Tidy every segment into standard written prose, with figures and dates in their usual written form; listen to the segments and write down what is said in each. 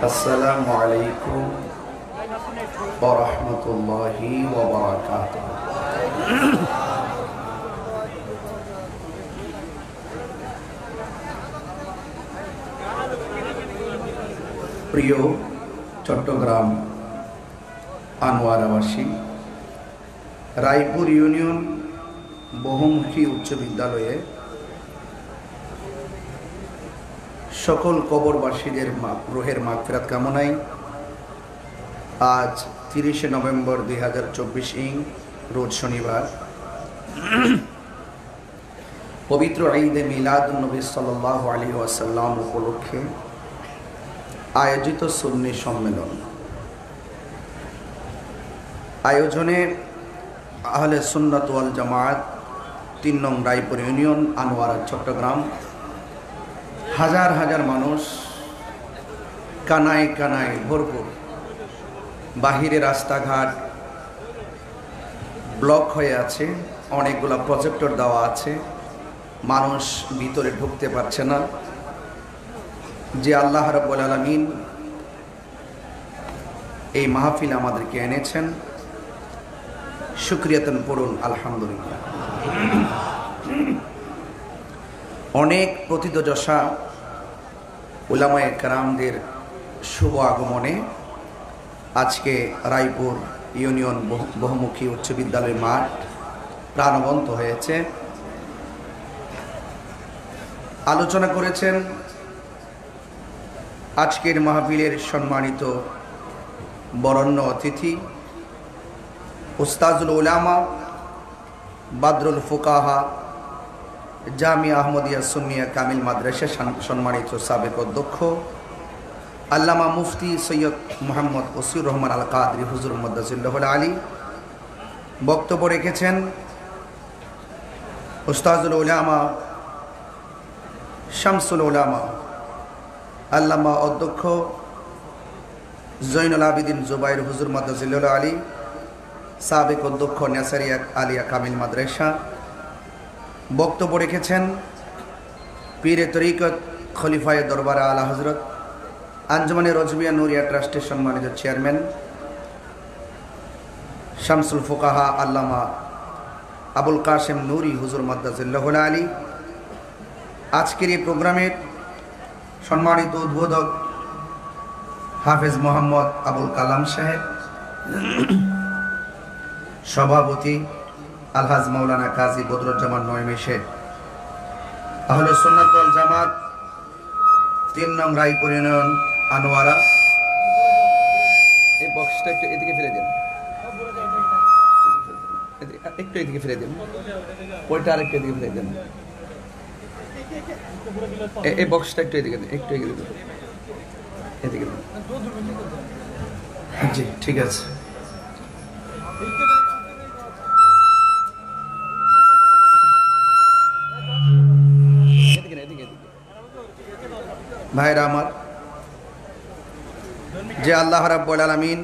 আসসালামু আলাইকুম ওয়া রাহমাতুল্লাহি ওয়া বারাকাতুহু। প্রিয় চট্টগ্রাম আনোয়ারাবাসী, রায়পুর ইউনিয়ন বহুমুখী উচ্চ বিদ্যালয়ে সকল কবরবাসীদের রুহের মাগফিরাত কামনায় আজ 30শে নভেম্বর 2024 রোজ শনিবার পবিত্র ঈদে মিলাদুন নবী সাল্লাল্লাহু আলাইহি ওয়াসাল্লাম উপলক্ষে আয়োজিত সুন্নি সম্মেলন আয়োজনে আহলে সুন্নাত ওয়াল জামাত 3 নং রায়পুর ইউনিয়ন আনোয়ারা চট্টগ্রাম হাজার হাজার মানুষ কানায় কানায় ভরপুর। বাহিরে রাস্তাঘাট ব্লক হয়ে আছে, অনেকগুলো প্রজেক্টর দেওয়া আছে, মানুষ ভিতরে ঢুকতে পারছে না। যে আল্লাহ রাব্বুল আলামিন এই মাহফিল আমাদেরকে এনেছেন, শুকরিয়াতন পড়ুন আলহামদুলিল্লাহ। অনেক প্রথিতযশা উলামায়ে কেরামদের শুভ আগমনে আজকে রায়পুর ইউনিয়ন বহুমুখী উচ্চ বিদ্যালয় মাঠ প্রাণবন্ত হয়েছে। আলোচনা করেছেন আজকের মাহফিলের সম্মানিত বরেণ্য অতিথি উস্তাজুল উলামা বাদরুল ফুকাহা জামিয়া আহমদিয়া সুন্নিয়া কামিল মাদ্রাসা সম্মানিত সাবেক অধ্যক্ষ আল্লামা মুফতি সৈয়দ মোহাম্মদ ওসিউর রহমান আল কাদরি হুজুর মুদাজ্জিলুল আলী। বক্তব্য রেখেছেন উস্তাজুল উলামা শামসুল উলামা আল্লামা অধ্যক্ষ জৈনুল আবিদিন জুবাইর হুজুর মুদাজ্জিলুল আলী, সাবেক অধ্যক্ষ নেসারিয়া আলিয়া কামিল মাদ্রাসা। বক্তব্য রেখেছেন পীরে তরিকত খলিফায়ে দরবারে আলা হযরত আঞ্জুমানে রজবিয়া নুরিয়া ট্রাস্টের সম্মানিত চেয়ারম্যান শামসুল ফুকাহা আল্লামা আবুল কাশেম নুরি হুজুর মুদাজ্জিলুল আলী। আজকের এই প্রোগ্রামের সম্মানিত উদ্বোধক হাফেজ মোহাম্মদ আবুল কালাম সাহেব, সভাপতি আলহাজ মাওলানা কাজী বদরুজ্জামান নয়মি শেখ, আহলে সুন্নাত ওয়াল জামাত 3 নং রায়পুর ইউনিয়ন আনোয়ারা। এই বক্সটা একটু এদিকে ফিরে দেন, একটু এদিকে ফিরে দেন, ওইটা আরেকটু এদিকে ফিরে দেন। এই বক্সটা একটু এদিকে দেন, একটু এদিকে দেন, এদিকে দেন। জি ঠিক আছে। ভাইরা আমার, যে আল্লাহ রাব্বুল আলামিন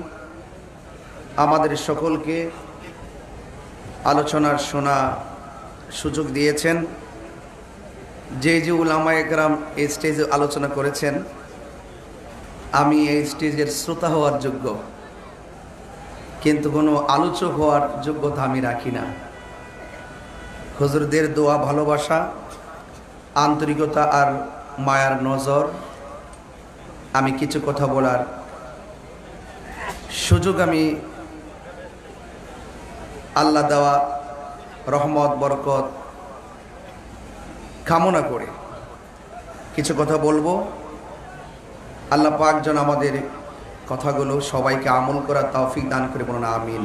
আমাদের সকলকে আলোচনার শোনা সুযোগ দিয়েছেন, যে যে উলামায়ে কেরাম এই স্টেজে আলোচনা করেছেন, আমি এই স্টেজের শ্রোতা হওয়ার যোগ্য, কিন্তু কোনো আলোচক হওয়ার যোগ্যতা আমি রাখি না। হুজুরদের দোয়া, ভালোবাসা, আন্তরিকতা আর মায়ার নজর আমি কিছু কথা বলার সুযোগ আমি আল্লাহ দেওয়া রহমত বরকত কামনা করে কিছু কথা বলবো। আল্লাহ পাক যেন আমাদের কথাগুলো সবাইকে আমল করার তৌফিক দান করে, বলুন আমিন।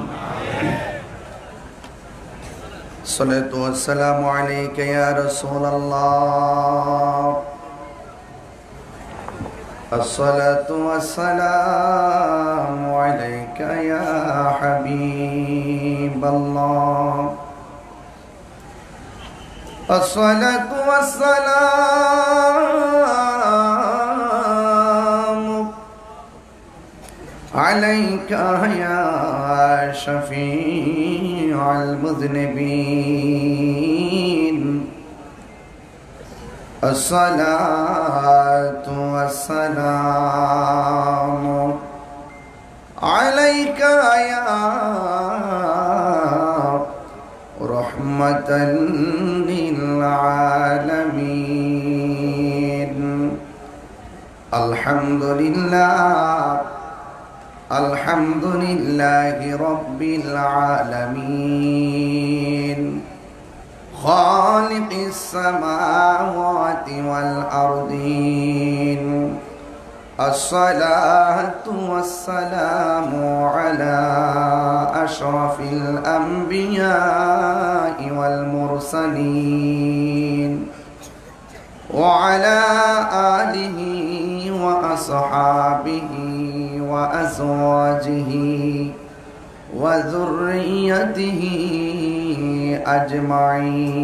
সালাতু ওয়াসসালামু আলাইকা ইয়া রাসূলুল্লাহ, আসসালাতু ওয়াসসালামু আলাইকা ইয়া হাবিবাল্লাহ, আসসালাতু ওয়াসসালামু আলাইকা ইয়া শাফিউল মুযনিবিন, الصلاة والسلام عليك يا رحمة للعالمين الحمد لله رب العالمين خالق السماوات والأرضين الصلاة والسلام على أشرف الأنبياء والمرسلين وعلى آله وأصحابه وأزواجه وذريته أجمعين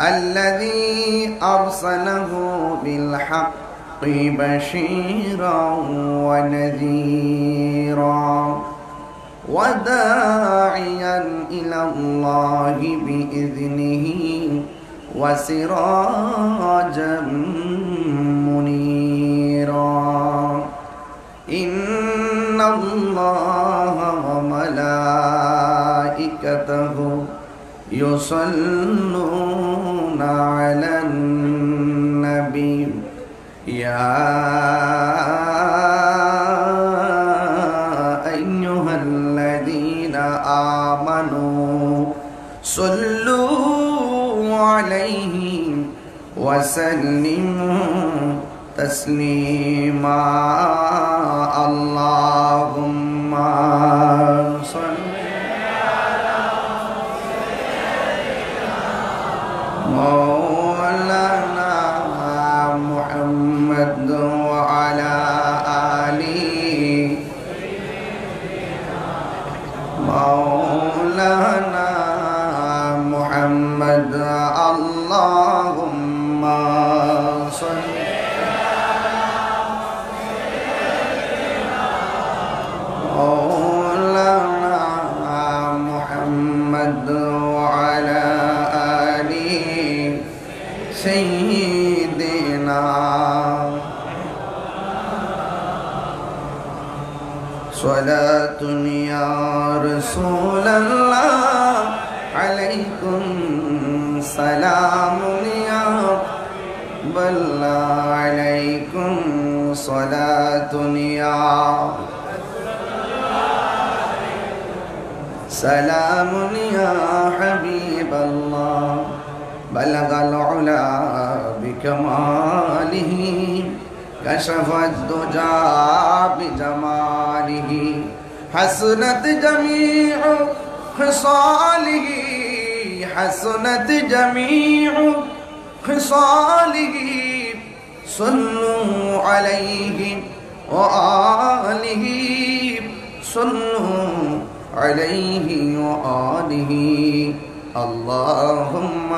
الذي أرسله بالحق بشيرا ونذيرا وداعيا إلى الله بإذنه وسراجا منيرا إن الله وملائكته يصلون على النبي يا أيها الذين آمنوا صلوا عليه وسلموا تسليما اللهم صل مولانا محمد وعلى آله مولانا محمد اللهم صل مولانا محمد وعلى سيدنا صلاة يا رسول الله عليكم سلام يا بل عليكم صلاة يا سلام يا حبيب الله بلغ العلا بكماله كشف الدجى بجماله حسنت جميع خصاله حسنت جميع خصاله صلوا عليه وآله صلوا عليه وآله اللهم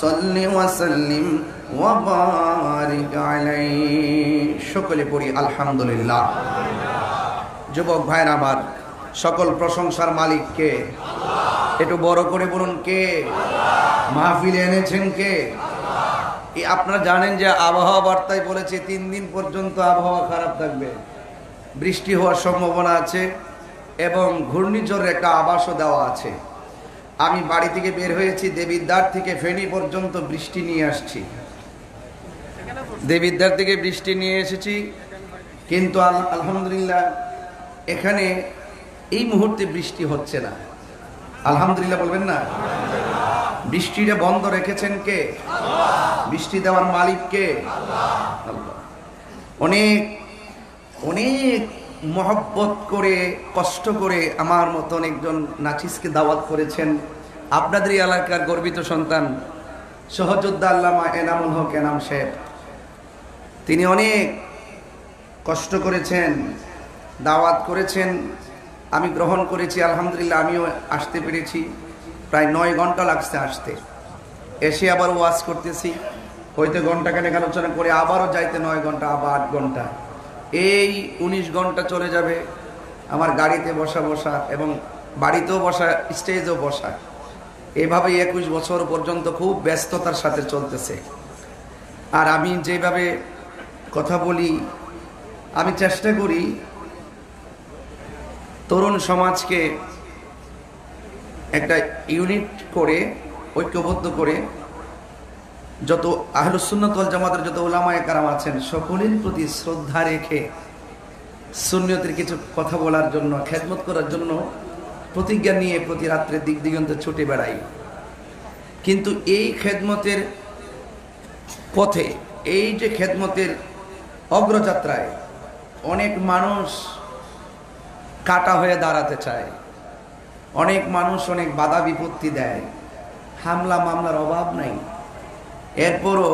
صل وسلم وبارك عليه সকলে পড়ি আলহামদুলিল্লাহ যুবক ভাইরা আমার সকল প্রশংসার মালিক কে আল্লাহ একটু বড় করে বলুন কে আল্লাহ মাহফিলে এনেছেন কে আল্লাহ আপনারা জানেন যে আবহাওয়া বার্তায় বলেছে 3 দিন পর্যন্ত আবহাওয়া খারাপ থাকবে বৃষ্টি হওয়ার সম্ভাবনা আছে এবং ঘূর্ণিঝড়ের একটা আভাসও দেওয়া আছে আমি বাড়ি থেকে বের হয়েছি দেবিদ্বার থেকে ফেনী পর্যন্ত বৃষ্টি নিয়ে আসছি দেবিদ্বার থেকে বৃষ্টি নিয়ে এসেছি কিন্তু আলহামদুলিল্লাহ এখানে এই মুহূর্তে বৃষ্টি হচ্ছে না আলহামদুলিল্লাহ বলবেন না বৃষ্টিটা বন্ধ রেখেছেন কে আল্লাহ বৃষ্টি দেওয়ার মালিক কে আল্লাহ অনেক অনেক মহব্বত করে কষ্ট করে আমার মতন একজন নাচিসকে দাওয়াত করেছেন আপনাদের এলাকার গর্বিত সন্তান সহযোদ্ধা আল্লামা এনামুল হক এনাম সাহেব তিনি অনেক কষ্ট করেছেন দাওয়াত করেছেন আমি গ্রহণ করেছি আলহামদুলিল্লাহ আমিও আসতে পেরেছি প্রায় 9 ঘন্টা লাগছে আসতে এসে আবার ওয়াজ করতেছি হয়তো ঘন্টাখানেক আলোচনা করে আবারও যাইতে 9 ঘন্টা আবার 8 ঘন্টা এই 19 ঘন্টা চলে যাবে আমার গাড়িতে বসা এবং বাড়িতেও বসা স্টেজেও বসা এভাবে 21 বছর পর্যন্ত খুব ব্যস্ততার সাথে চলতেছে। আর আমি যেভাবে কথা বলি, আমি চেষ্টা করি তরুণ সমাজকে একটা ইউনিট করে, ঐক্যবদ্ধ করে, যত আহলুস সুন্নাত ওয়াল জামাতের যত উলামায়ে কেরাম আছেন সকলের প্রতি শ্রদ্ধা রেখে সুন্নিয়তের কিছু কথা বলার জন্য, খেদমত করার জন্য প্রতিজ্ঞা নিয়ে প্রতি রাত্রে দিক দিগন্তে ছুটে বেড়াই। কিন্তু এই খেদমতের পথে, এই যে খেদমতের অগ্রযাত্রায় অনেক মানুষ কাটা হয়ে দাঁড়াতে চায়, অনেক মানুষ অনেক বাধা বিপত্তি দেয়, হামলা মামলার অভাব নাই। এরপরও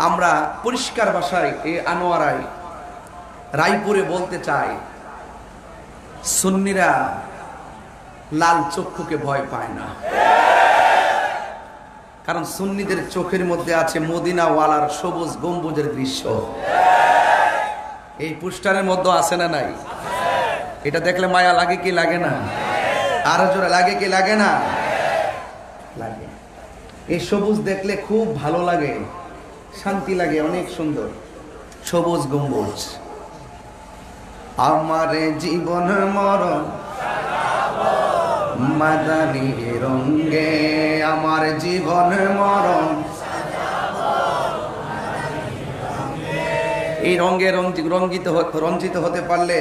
আমরা পরিষ্কার ভাষায় এই আনোয়ারায় রায়পুরে বলতে চাই, সুন্নিরা লাল চক্ষুকে ভয় পায় না। কারণ সুন্নিদের চোখের মধ্যে আছে মদিনাওয়ালার সবুজ গম্বুজের দৃশ্য। এই পোস্টারের মধ্যে আছে না নাই? এটা দেখলে মায়া লাগে কি লাগে না? আরো জোরে লাগে কি লাগে না? লাগে। এই সবুজ দেখলে খুব ভালো লাগে, শান্তি লাগে, অনেক সুন্দর সবুজ গম্বুজ। আমার জীবন মরণ মাদানী রঙ্গে, আমার জীবন মরণ এই রঙে রঞ্জিত হতে পারলে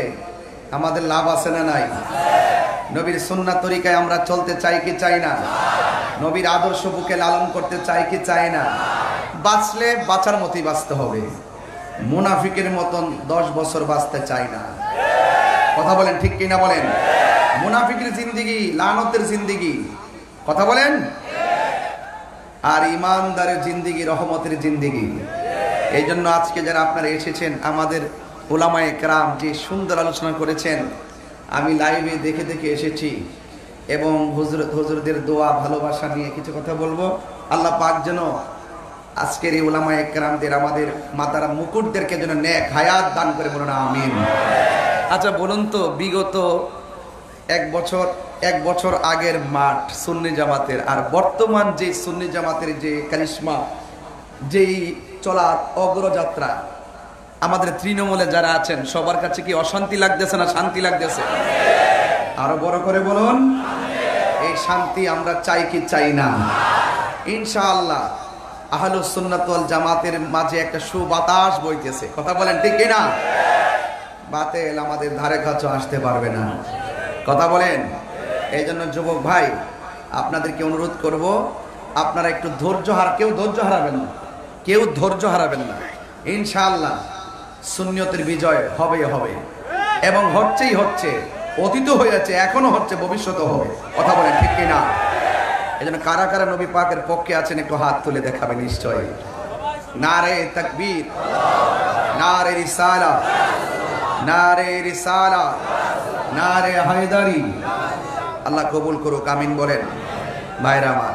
আমাদের লাভ আছে না নাই? নবীর সুন্নাত তরিকায় আমরা চলতে চাই কি চাই না? নবীর আদর্শ বুকে লালন করতে চাই কি চাই না? বাঁচলে বাঁচার মতোই বাঁচতে হবে, মুনাফিকের মতন 10 বছর বাঁচতে চাই না। কথা বলেন ঠিক কিনা বলেন? মুনাফিকের জিন্দেগি লানতের জিন্দেগি। কথা বলেন। আর ইমানদারের জিন্দেগি রহমতের জিন্দেগি। এই জন্য আজকে যারা আপনারা এসেছেন, আমাদের উলামায়ে কেরাম যে সুন্দর আলোচনা করেছেন, আমি লাইভে দেখে দেখে এসেছি এবং হুজুরদের দোয়া ভালোবাসা নিয়ে কিছু কথা বলবো। আল্লাহ পাক যেন আজকের এই উলামায়ে কেরামদের, আমাদের মাতারা মুকুটদেরকে যেন নেক হায়াত দান করে, বলুন আমিন। আচ্ছা বলুন তো, বিগত এক বছর আগের মাঠ সুন্নি জামাতের আর বর্তমান যে সুন্নি জামাতের যে কারিশমা, যেই চলার অগ্রযাত্রা, আমাদের তৃণমূলে যারা আছেন সবার কাছে কি অশান্তি লাগতেছে না শান্তি লাগতেছে? আরো বড় করে বলুন, এই শান্তি আমরা চাই কি চাই না? ইনশাআল্লাহ আহলুস সুন্নাত ওয়াল জামাতের মাঝে একটা সুবাতাস বইতেছে। কথা বলেন ঠিক কিনা? বাতিল আমাদের ধারে কাছে আসতে পারবে না। কথা বলেন। এই জন্য যুবক ভাই, আপনাদেরকে অনুরোধ করব, আপনারা একটু কেউ ধৈর্য হারাবেন না, কেউ ধৈর্য হারাবেন না। ইনশাআল্লাহ সুন্নিয়তের বিজয় হবে হবে এবং হচ্ছে, অতীত হয়েছে, এখনো হচ্ছে, ভবিষ্যতেও হবে। কথা বলেন ঠিক কিনা? এই জন্য কারা কারা নবী পাকের পক্ষে আছেন একটু হাত তুলে দেখাবেন নিশ্চয়ই। নারে তাকবীর, নারে রিসালাত, নারে রিসালাত, নারে হায়দারি। আল্লাহ কবুল করুক, আমিন বলেন। ভাইরা আমার,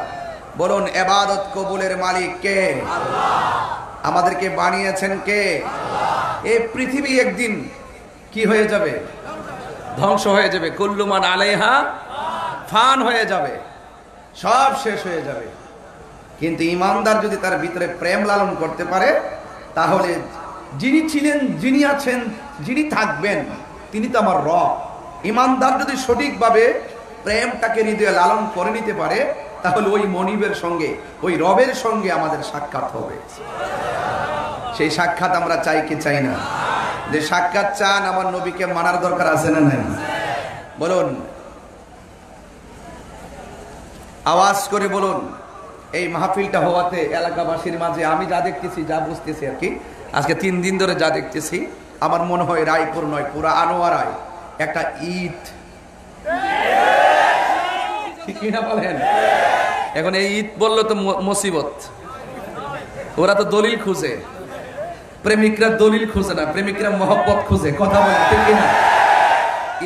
বলুন ইবাদত কবুলের মালিক কে? আমাদেরকে বানিয়েছেন কে? এই পৃথিবী একদিন কি হয়ে যাবে? ধ্বংস হয়ে যাবে। কুল্লু মান আলাইহা ফান হয়ে যাবে, সব শেষ হয়ে যাবে। কিন্তু ইমানদার যদি তার ভিতরে প্রেম লালন করতে পারে, তাহলে যিনি ছিলেন, যিনি আছেন, যিনি থাকবেন, তিনি তো আমার রব। ইমানদার যদি সঠিকভাবে প্রেমটাকে হৃদয়ে লালন করে নিতে পারে, তাহলে ওই মনিবের সঙ্গে, ওই রবের সঙ্গে আমাদের সাক্ষাৎ হবে। সেই সাক্ষাৎ আমরা চাই কি চাই না? যে সাক্ষাৎ চান, আমার নবীকে মানার দরকার আছে না নাই? বলুন, আওয়াজ করে বলুন। এই মাহফিলটা হওয়াতে এলাকাবাসীর মাঝে আমি যা দেখতেছি, যা বুঝতেছি আর কি, আজকে 3 দিন ধরে যা দেখতেছি, আমার মনে হয় রায়পুর নয়, পুরা আনোয়ারায় একটা ঈদ। ঠিক কিনা বলেন? এখন এই ঈদ বললো তো মুসিবত। ওরা তো দলিল খুঁজে, প্রেমিকরা দলিল খুঁজে না, প্রেমিকরা মহব্বত খুঁজে। কথা বলে ঠিক কিনা?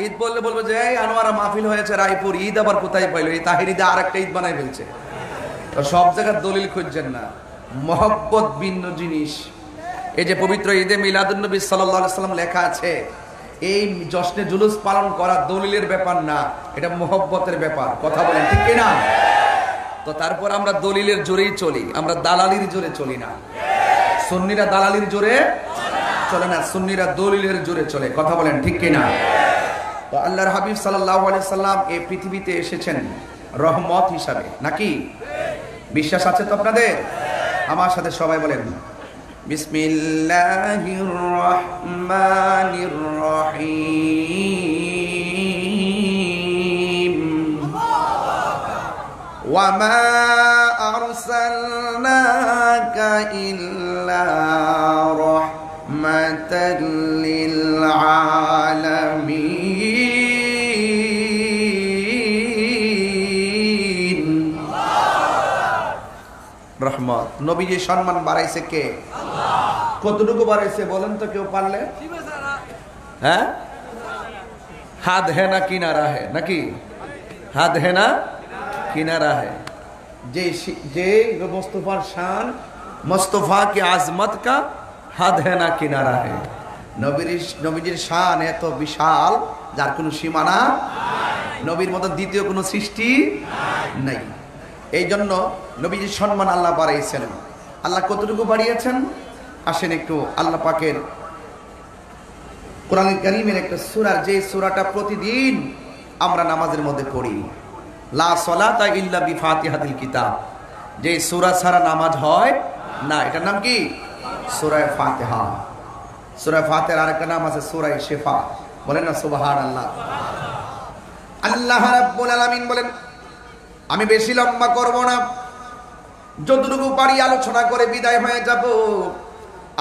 ঈদ বললে বলবো যে এই আনোয়ারা মাহফিল হয়েছে রায়পুর, ঈদ আবার কোথায় পাইলো? এই তাহির ঈদে আর একটা ঈদ বানাই ফেলছে। তো সব জায়গায় দলিল খুঁজছেন না, মহব্বত ভিন্ন জিনিস। এই যে পবিত্র ঈদে মিলাদুন নবী সাল্লাল্লাহু আলাইহি সাল্লাম লেখা আছে, এই জশ্নে জুলুস পালন করা দলিলের ব্যাপার না, এটা মহব্বতের ব্যাপার। কথা বলেন ঠিক কিনা? তো তারপর আমরা দলিলের জোরেই চলি, আমরা দালালির জোরে চলি না। সুন্নিরা দালালির জোরে চলে না, সুন্নিরা দলিলের জোরে চলে। কথা বলেন ঠিক কিনা? তো আল্লাহর হাবিব সাল্লাল্লাহু আলাইহি সাল্লাম এই পৃথিবীতে এসেছেন রহমত হিসাবে, নাকি? বিশ্বাস আছে তো আপনাদের? আমার সাথে সবাই বলেন বিসমিল্লাহির রহমানির রহিম। ওয়া মা আরসালনাকা ইল্লা রাহমাতাল লিল আলামিন। রহমত, নবীজি সম্মান বাড়াইছে কে? কতটুকু বাড়াইছে বলেন তো কেউ পারলে? হ্যাঁ, হাত হ্যাঁ না কিনারা হ্যাঁ, নাকি? হাত হ্যাঁ না কিনারা হ্যাঁ। যে মুস্তফার শান, মুস্তফা কি আজমত কা হাত হ্যাঁ না কিনারা হ্যাঁ। নবীজির শান এত বিশাল যার কোনো সীমানা, নবীর মতো দ্বিতীয় কোনো সৃষ্টি নাই। এই জন্য নবীজির সম্মান আল্লাহ বাড়াইছেন। আল্লাহ কতটুকু বাড়িয়েছেন আসেন একটু আল্লাহ পাকের কোরআন কারীমের একটা সূরা, যে সূরাটা প্রতিদিন আমরা নামাজের মধ্যে পড়ি, লা সালাতা ইল্লা বিফাতিহাতিল কিতাব, যে সূরা ছাড়া নামাজ হয় না, এটার নাম কি? সূরা ফাতিহা। সূরা ফাতিহার আরেকটা নাম আছে সূরা শিফা। বলেন না সুবহানাল্লাহ। আল্লাহ রাব্বুল আলামিন বলেন, আমি বেশি লম্বা করব না, যতটুকু পারি আলোচনা করে বিদায় হয়ে যাব।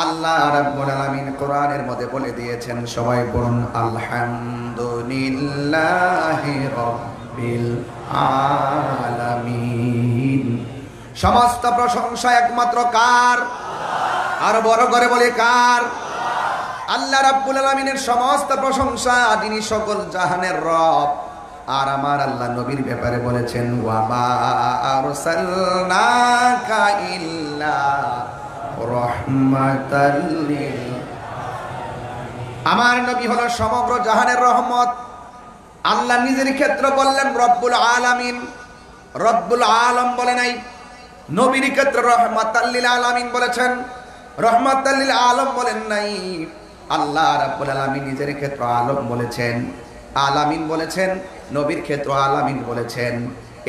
আল্লাহ রাব্বুল আলামিন কোরআনের মধ্যে বলে দিয়েছেন, সবাই বলুন আলহামদুলিল্লাহি রাব্বিল আলামিন। সমস্ত প্রশংসা একমাত্র কার? আর বড় করে বলে কার? আল্লাহ রাব্বুল আলামিনের সমস্ত প্রশংসা, যিনি সকল জাহানের রব। আর আমার আল্লাহ নবীর ব্যাপারে বলেছেন, ওয়া মা আরসালনাকা ইল্লা রাহমাতাল লিল। আমার নবী হলো সমগ্র জাহানের রহমত। আল্লাহ নিজের ক্ষেত্রে বললেন রব্বুল আলামিন, রব্বুল আলম বলে নাই। নবীর ক্ষেত্রে রহমাতাল লিল আলামিন বলেছেন, রহমাতাল লিল আলম বলেন নাই। আল্লাহ রাব্বুল আলামিন নিজের ক্ষেত্রে আলম বলেছেন, আলামিন বলেছেন, নবীর ক্ষেত্র আলামিন বলেছেন।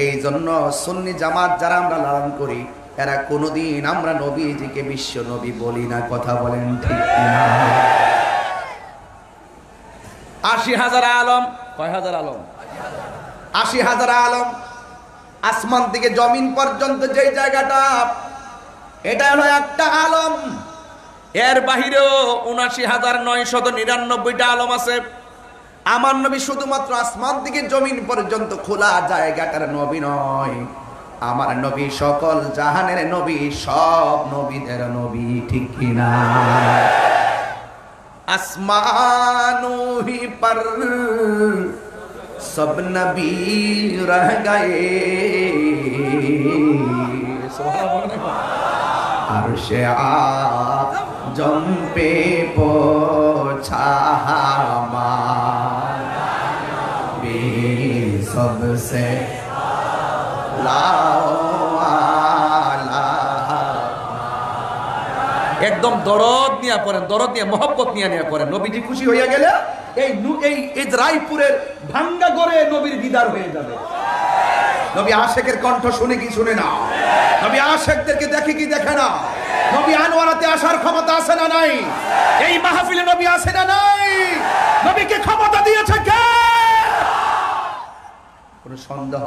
এই জন্য সুন্নি জামাত যারা আমরা লালন করি, এরা কোনোদিন আমরা নবীজিকে বিশ্ব নবী বলি না। কথা বলেন ঠিক না? ৮০,০০০ আলম। কয় হাজার আলম? ৮০,০০০ আলম। আসমান থেকে জমিন পর্যন্ত যেই জায়গাটা, এটা হলো একটা আলম। এর বাহিরেও ৭৯,৯৯৯টা আলম আছে। আমার নবী শুধুমাত্র আসমান থেকে জমিন পর্যন্ত খোলা জায়গাটার নবী নয়, আমার নবী সকল জাহানের নবী, সব নবীদের নবী। ঠিক কিনা? আসমানো হি পর সব নবী রহ গয়ে, আরশে আজম পে পৌঁছা हमारा सबसे একদম দরদ নিয়ে পড়েন, দরদ নিয়ে মহব্বত নিয়ে পড়েন। নবীজি খুশি হইয়া গেলে এই রায়পুরের ভাঙ্গা গড়ে নবীর দিদার হয়ে যাবে। নবী আশেকের কণ্ঠ শুনে কি শুনে না? নবী আশেকদেরকে দেখে কি দেখে না? নবী আনোয়ারাতে আসার ক্ষমতা আছে না নাই? এই মাহফিলে নবী আছে না নাই? নবীকে ক্ষমতা দিয়েছে কে? কোন সন্দেহ?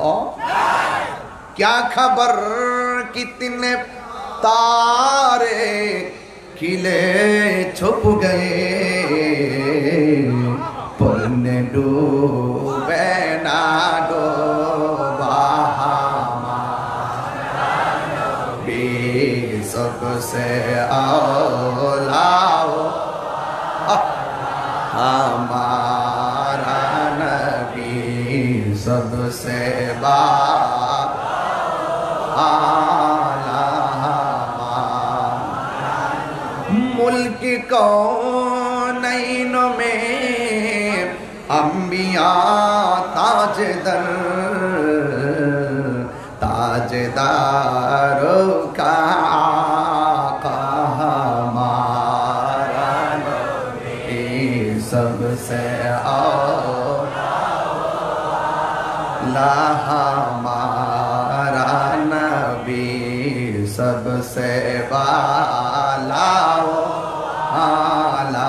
क्या खबर कितने तारे खिले छुप गए, पन्ने डूबे ना डूबा सबसे औलाओ हमारा नबी सबसे मुल्क कौनैन में अंबिया ताजदर, ताज ताजदारो का आका हमारा नबी सबसे औला हमारा नबी सबसे वाला आला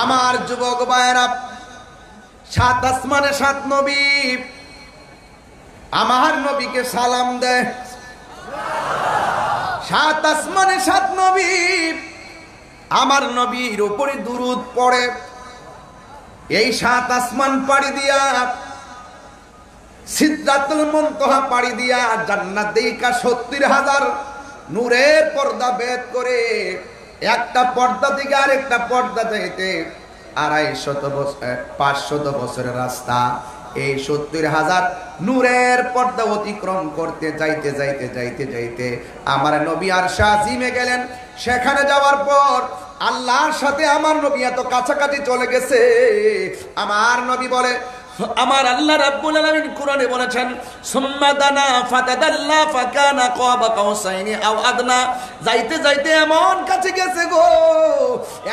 আমার যুবক ভাইরা, সাত আসমানে সাত নবী আমার নবীকে সালাম দেয়। সাত আসমানে সাত নবী আমার নবীর উপরে দুরূদ পড়ে। এই সাত আসমান পাড়ি দিয়া সিদরাতুল মুনতাহা পাড়ি দিয়া জান্নাত দেইকা ৭০,০০০ নূরের পর্দা ভেদ করে একটা পর্দা থেকে আরেকটা পর্দা যাইতে ৫০০ বছরের রাস্তা। এই ৭০,০০০ নূরের পর্দা অতিক্রম করতে যাইতে যাইতে যাইতে যাইতে আমার নবী আরশে আজিমে গেলেন। সেখানে যাওয়ার পর আল্লাহর সাথে আমার নবী এত কাছাকাছি চলে গেছে। আমার নবী বলে, আমার আল্লাহ রাব্বুল আলামিন কোরআনে বলেছেন, সুম্মা দানা ফাতাদাল্লা ফাকানা কাবা কাউসাইনি আও আদনা। যাইতে যাইতে এমন কাছে গেছে গো,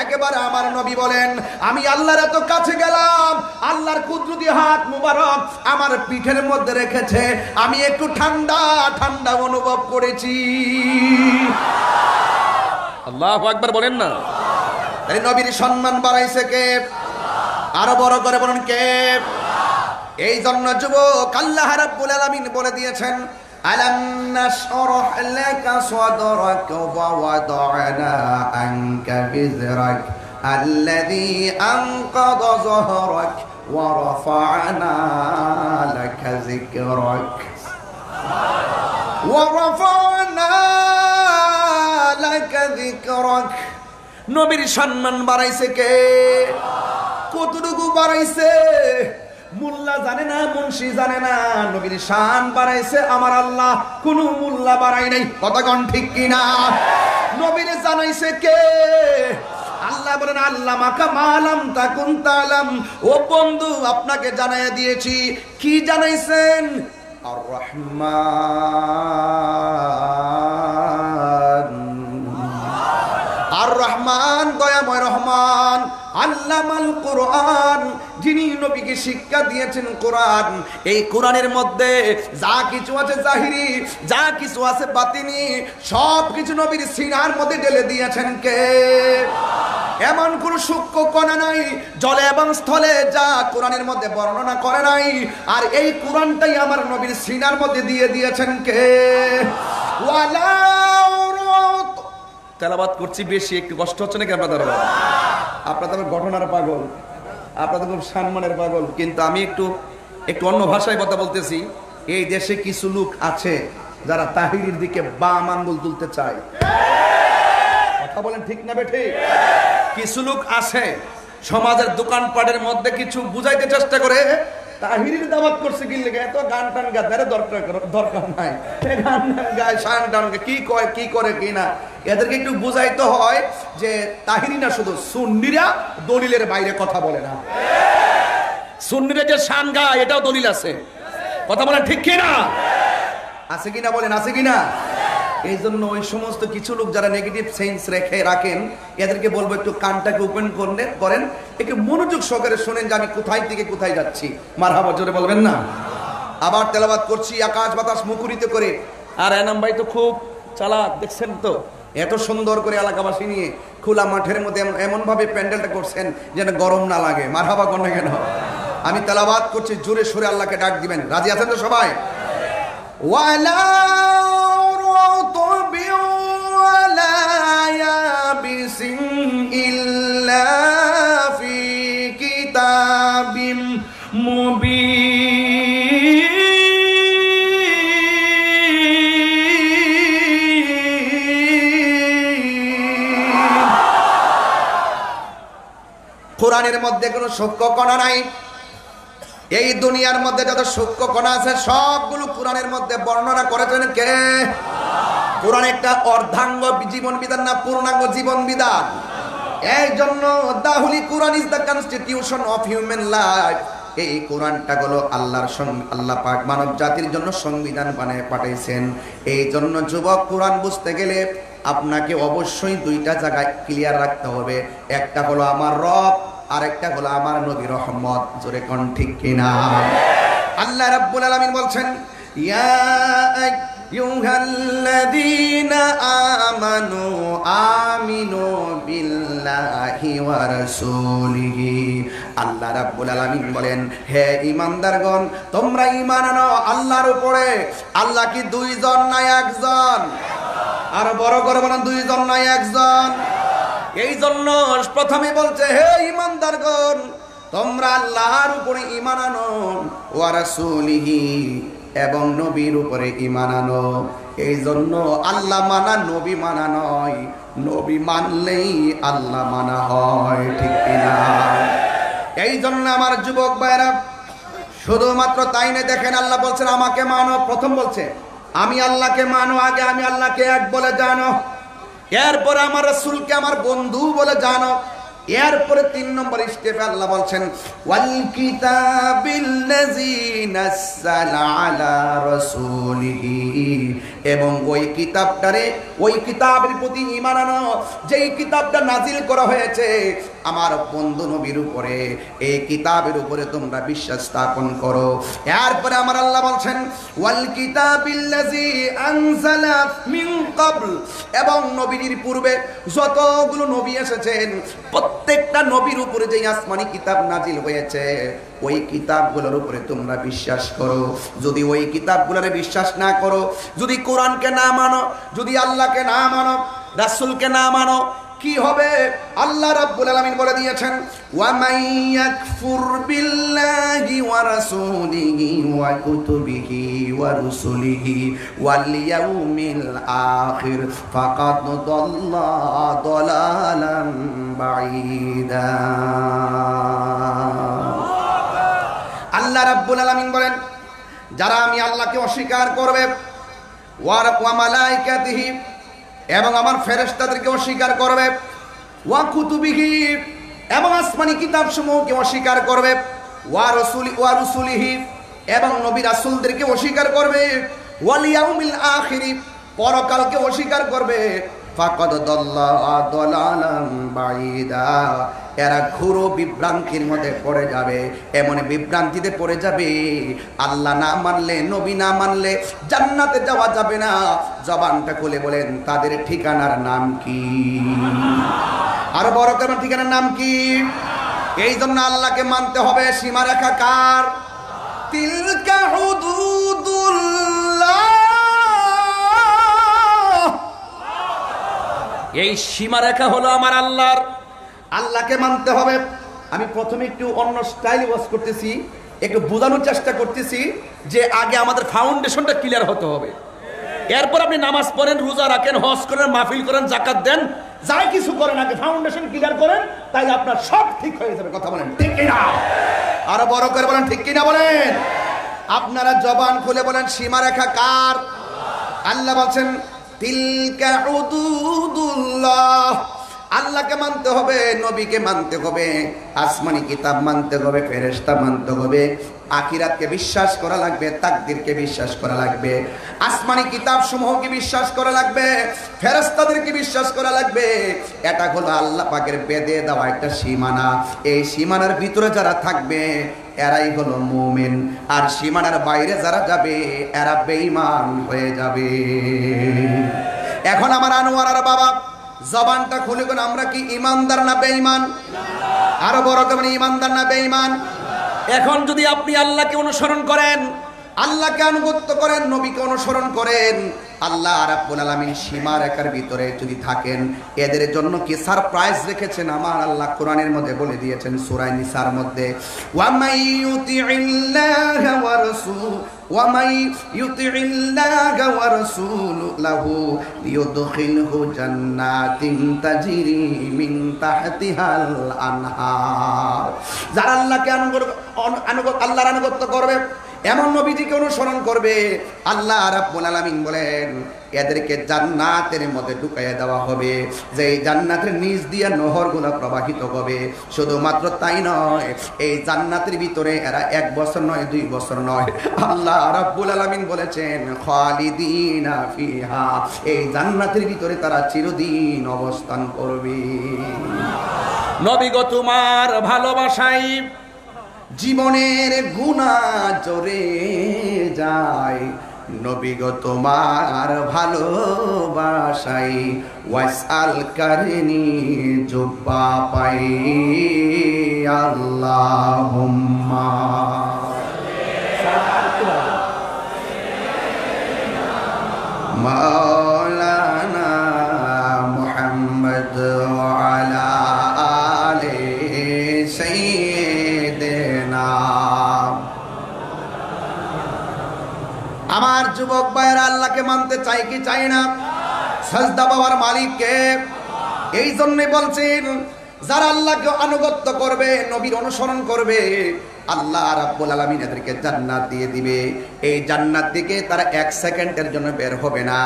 একেবারে আমার নবী বলেন, আমি আল্লাহর এত কাছে গেলাম, আল্লাহর কুদরতি হাত মুবারক আমার পিঠের মধ্যে রেখেছে, আমি একটু ঠান্ডা ঠান্ডা অনুভব করেছি। আল্লাহু আকবার বলেন না। তাই নবীর সম্মান বাড়াইছে কে? আরো বড় করে বলেন কে? এই জন্য যুবক আল্লাহ রাব্বুল আলামিন বলে দিয়েছেন, আলাম নাশরাহ লাকা সাদরাক ওয়া ওয়াদা'না আনকা বিজরাক আল্লাযী আনকাযা যহরাক ওয়া রাফা'না লাকা যিকরাক ওয়া রাফা'না লাকা যিকরাক। নবীর সম্মান বাড়াইছে কে? কতটুকু বাড়াইছে? মোল্লা জানে না, মুন্সি জানে না, নবীর শান বাড়াইছে আমার আল্লাহ, কোনো মোল্লা বাড়াই নাই। কতক্ষণ ঠিক কিনা? নবীর জানাইছে কে? আল্লাহ বলেন, আল্লাহ মাকা মালাম তাকুন তালাম। ও বন্ধু, আপনাকে জানাইয়া দিয়েছি। কি জানাইছেন? আর রহমান, আর রহমান দয়াময় রহমান, আল্লামাল কোরআন, যিনি নবীকে শিক্ষা দিয়েছেন কোরআন। এই কোরআনের মধ্যে যা কিছু আছে জাহিরি, যা কিছু আছে বাতিনি, সব কিছু নবীর সিনার মধ্যে ঢেলে দিয়েছেন কে? এমন কোন সূক্ষ্ম কণা নাই জলে এবং স্থলে যা কোরআনের মধ্যে বর্ণনা করে নাই। আর এই কোরআনটাই আমার নবীর সিনার মধ্যে দিয়ে দিয়েছেন কে? ওয়ালা তেলাওয়াত করছি বেশি, একটু কষ্ট হচ্ছে নাকি আপনাদের? আপনাদের ঘটনার পাগল, আপনাদের খুব সম্মানের পাগল, কিন্তু আমি একটু অন্য ভাষায় কথা বলতেছি। এই দেশে কিছু লোক আছে যারা তাহিরির দিকে বাম আঙ্গুল তুলতে চায়। কথা বলেন ঠিক না বেঠি? কিছু লোক আছে সমাজের দোকানপাটের মধ্যে কিছু বুঝাইতে চেষ্টা করে, তাহিরির দাওয়াত করছে কি লাগে, এত গান টান গাদের দরকার নাই, গান গায় শান টান কি কয় কি করে কি না, এদেরকে একটু বুঝাইতে হয় যে তাহিরি না শুধু সুন্নিরা দলিলের বাইরে কথা বলে না। সুন্নিরা যে শান গায় এটাও দলিল আছে। কথা বলেন ঠিক কিনা? আছে কিনা বলেন, আছে কিনা? এই জন্য ওই সমস্ত কিছু লোক যারা নেগেটিভ সেন্স রাখেন, এদেরকে বলবো একটু কানটাকে ওপেন করেন, একটু মনোযোগ সহকারে শোনেন যে আমি কোথায় থেকে কোথায় যাচ্ছি। মারহাবা জোরে বলবেন না? আবার তেলাওয়াত করছি আকাশ বাতাস মুখরিত করে। আর এনাম ভাই তো খুব চালাক, দেখছেন তো, এত সুন্দর করে এলাকাবাসী নিয়ে খোলা মাঠের মধ্যে এমন ভাবে প্যান্ডেলটা করছেন যেন গরম না লাগে। মারহাবা কোন কেন? আমি তেলাওয়াত করছি, জোরে সুরে আল্লাহকে ডাক দিবেন। রাজি আছেন তো সবাই? ওয়ালা ইল্লা ফি কিতাবিম মুবিন। কোরআনের মধ্যে কোনো সূক্ষ্ম কণা নাই। এই দুনিয়ার মধ্যে যত সূক্ষ্ম কণা আছে সবগুলো কোরআনের মধ্যে বর্ণনা করেছেন কে? কোরআন একটা অর্ধাঙ্গ জীবন বিধান না পূর্ণাঙ্গ জীবন বিধান। এই জন্য the holy Quran is the constitution of human life. এই কোরআনটা হলো আল্লাহ পাক মানব জাতির জন্য সংবিধান বানায় পাঠাইছেন। এই জন্য যুবক, কোরআন বুঝতে গেলে আপনাকে অবশ্যই দুইটা জায়গায় ক্লিয়ার রাখতে হবে। একটা হলো আমার রব, আর একটা হলো আমার নবী রহমত। জোরে কোন ঠিক কিনা? আল্লাহ রাব্বুল আলামিন বলছেন, ইয়া আইয়ুহাল্লাযীনা আমানু আমিনু বিল্লাহি ওয়া রাসূলিহি। আল্লাহ রাব্বুল আলামিন বলেন, হে ঈমানদারগণ, তোমরা ঈমান আনো আল্লাহর উপরে। আল্লাহ কি দুইজন না একজন? আর বড় করে বলেন, দুইজন না একজন? এই জন্য প্রথমে বলছে, হে ঈমানদারগণ, তোমরা আল্লাহর উপরে ঈমান আনো, ওয়া রাসূলিহি, এবং নবীর উপরে ঈমান আনো। এই জন্য আল্লাহ মানা নবী মানা নয়, নবী মানলেই আল্লাহ মানা হয়, ঠিক কিনা? এই জন্য আমার যুবক ভাইরা, শুধুমাত্র তাই না, দেখেন আল্লাহ বলছেন আমাকে মানো। প্রথম বলছে আমি আল্লাহকে মানো, আগে আমি আল্লাহকে এক বলে জানো, এরপরে আমার রাসূলকে আমার বন্ধু বলে জানো, এরপরে 3 নম্বর স্টেপে আল্লাহ বলছেন ওয়াল কিতাবিল্লাযী নাযালা আলা রাসূলিহি, এবং ওই কিতাবটারে, ওই কিতাবের প্রতি ঈমান আনো যেই কিতাবটা নাজিল করা হয়েছে আমার বন্ধু নবীর উপরে। এই কিতাবের উপরে তোমরা বিশ্বাস স্থাপন করো। এরপরে আমার আল্লাহ বলছেন ওয়াল কিতাবিল্লাযী আনজালা মিন ক্বাবল, এবং নবীর পূর্বে যতগুলো নবী এসেছেন প্রত্যেকটা নবীর উপরে যেই আসমানি কিতাব নাজিল হয়েছে ওই কিতাবগুলোর উপরে তোমরা বিশ্বাস করো। যদি ওই কিতাবগুলোরে বিশ্বাস না করো, যদি কোরআনকে না মানো, যদি আল্লাহকে না মানো, রাসূলকে না মানো, কি হবে? আল্লাহ রাব্বুল আলামিন বলে দিয়েছেন ওয়া মাইয়াকফুর বিল্লাহি ওয়া রাসূলিহি ওয়া কুতুবিহি ওয়া রুসুলিহি ওয়াল ইয়াউমিল আখির ফাকাদ দাল্লা দালালান বাঈদা। আল্লাহ রাব্বুল আলামিন বলেন, যারা আমি আল্লাহকে অস্বীকার করবে, ওয়া মালাইকাতিহি, এবং আমার ফেরেশতাদেরকে অস্বীকার করবে, ওয়া কুতুবিহি, এবং আসমানি কিতাবসমূহকে অস্বীকার করবে, ওয়া রুসুলিহি, এবং নবী রাসূলদেরকে অস্বীকার করবে, ওয়াল ইয়াউমিল আখির, পরকালকে অস্বীকার করবে, ফাকাদ দাল্লা দালালান বাঈদা, এরা ঘোর বিভ্রান্তির মধ্যে পড়ে যাবে। এমন বিভ্রান্তিতে পড়ে যাবে, আল্লাহ না মানলে, নবী না মানলে জান্নাতে যাওয়া যাবে না। জবানটা খুলে বলেন তাদের ঠিকানার নাম কি? আরো বড় করে ঠিকানার নাম কি? এই জন্য আল্লাহকে মানতে হবে। সীমারেখা কার? তিলকা হুদুদুল্লাহ। এই সীমারেখা হলো আমার আল্লাহর। আল্লাহকে মানতে হবে। আমি প্রথমে একটু অন্য স্টাইলে ওয়াজ করতেছি, একটু বোঝানোর চেষ্টা করতেছি যে আগে আমাদের ফাউন্ডেশনটা ক্লিয়ার হতে হবে। এরপর আপনি নামাজ পড়েন, রোজা রাখেন, হজ করেন, মাহফিল করেন, যাকাত দেন, যাই কিছু করেন, আগে ফাউন্ডেশন ক্লিয়ার করেন, তাই আপনার সব ঠিক হয়ে যাবে। কথা বলেন ঠিক কিনা? আরো বড় করে বলেন ঠিক কিনা বলেন। আপনারা জবান খুলে বলেন সীমারেখা কার? আল্লাহ বলছেন তিলকা হুদুদুল্লাহ। আল্লাহকে মানতে হবে, নবীকে মানতে হবে, আসমানি কিতাব মানতে হবে, ফেরেশতা মানতে হবে, আখিরাতকে বিশ্বাস করা লাগবে, তাকদীরকে বিশ্বাস করা লাগবে, আসমানি কিতাব সমূহকে বিশ্বাস করা লাগবে, ফেরেশতাদেরকে বিশ্বাস করা লাগবে। এটা হলো আল্লাহ পাকের বেদে দেওয়া একটা সীমানা। এই সীমানার ভিতরে যারা থাকবে এরাই হলো মুমিন, আর সীমানার বাইরে যারা যাবে এরা বেঈমান হয়ে যাবে। এখন আমার আনোয়ারার বাবা জবানটা খুলে কোন, আমরা কি ইমানদার না বেঈমান? আরো বড় করে ইমানদার না বেঈমান? এখন যদি আপনি আল্লাহকে অনুসরণ করেন, আল্লাহকে আনুগত্য করেন, নবীকে অনুসরণ করেন, আল্লাহ রাব্বুল আলামিন সীমারেখার ভিতরে যদি থাকেন, এদের জন্য কি সারপ্রাইজ রেখেছেন আমার আল্লাহ কোরআনের মধ্যে বলে দিয়েছেন সূরা নিসার মধ্যে, ওয়া মাই ইউতিইল্লাহা ওয়া রাসূল ওয়া মাই ইউতিইল্লাহা ওয়া রাসূলাহু ইউদখিলহু জান্নাতিন তাজরি মিন তাহতিহাল আনহার। যারা আল্লাহকে আল্লাহর আনুগত্য করবে এমন নবীজিকে অনুসরণ করবে, আল্লাহ রাব্বুল আলামিন বলেন এদেরকে জান্নাতের মধ্যে ঢুকাইয়া দেওয়া হবে, যে এই জান্নাতের নিচ দিয়ে নহরগুলো প্রবাহিত হবে। শুধুমাত্র তাই নয়, এই জান্নাতের ভিতরে এরা 1 বছর নয় 2 বছর নয়, আল্লাহ রাব্বুল আলামিন বলেছেন খালিদিনা ফিহা, এই জান্নাতের ভিতরে তারা চিরদিন অবস্থান করবে। নবী গো তোমার ভালোবাসায় জীবনের গুনাহ জরে যায়, নবী গো তোমার ভালোবাসাই ওয়াসাল কারনি জুব্বা পাই আল্লাহুম্মা মাওলানা মুহাম্মদ ওয়া আলা আলি সাইয়্যিদিনা। আমার যুবক ভাইয়েরা আল্লাহকে মানতে চাই কি চাই না? সাজদা পাওয়ার মালিক কে? এই জন্যই বলছেন যারা আল্লাহকে আনুগত্য করবে, নবীর অনুসরণ করবে, আল্লাহ রাব্বুল আলামিন এদেরকে জান্নাত দিয়ে দিবে। এই জান্নাত থেকে তারা 1 সেকেন্ডের জন্য বের হবে না।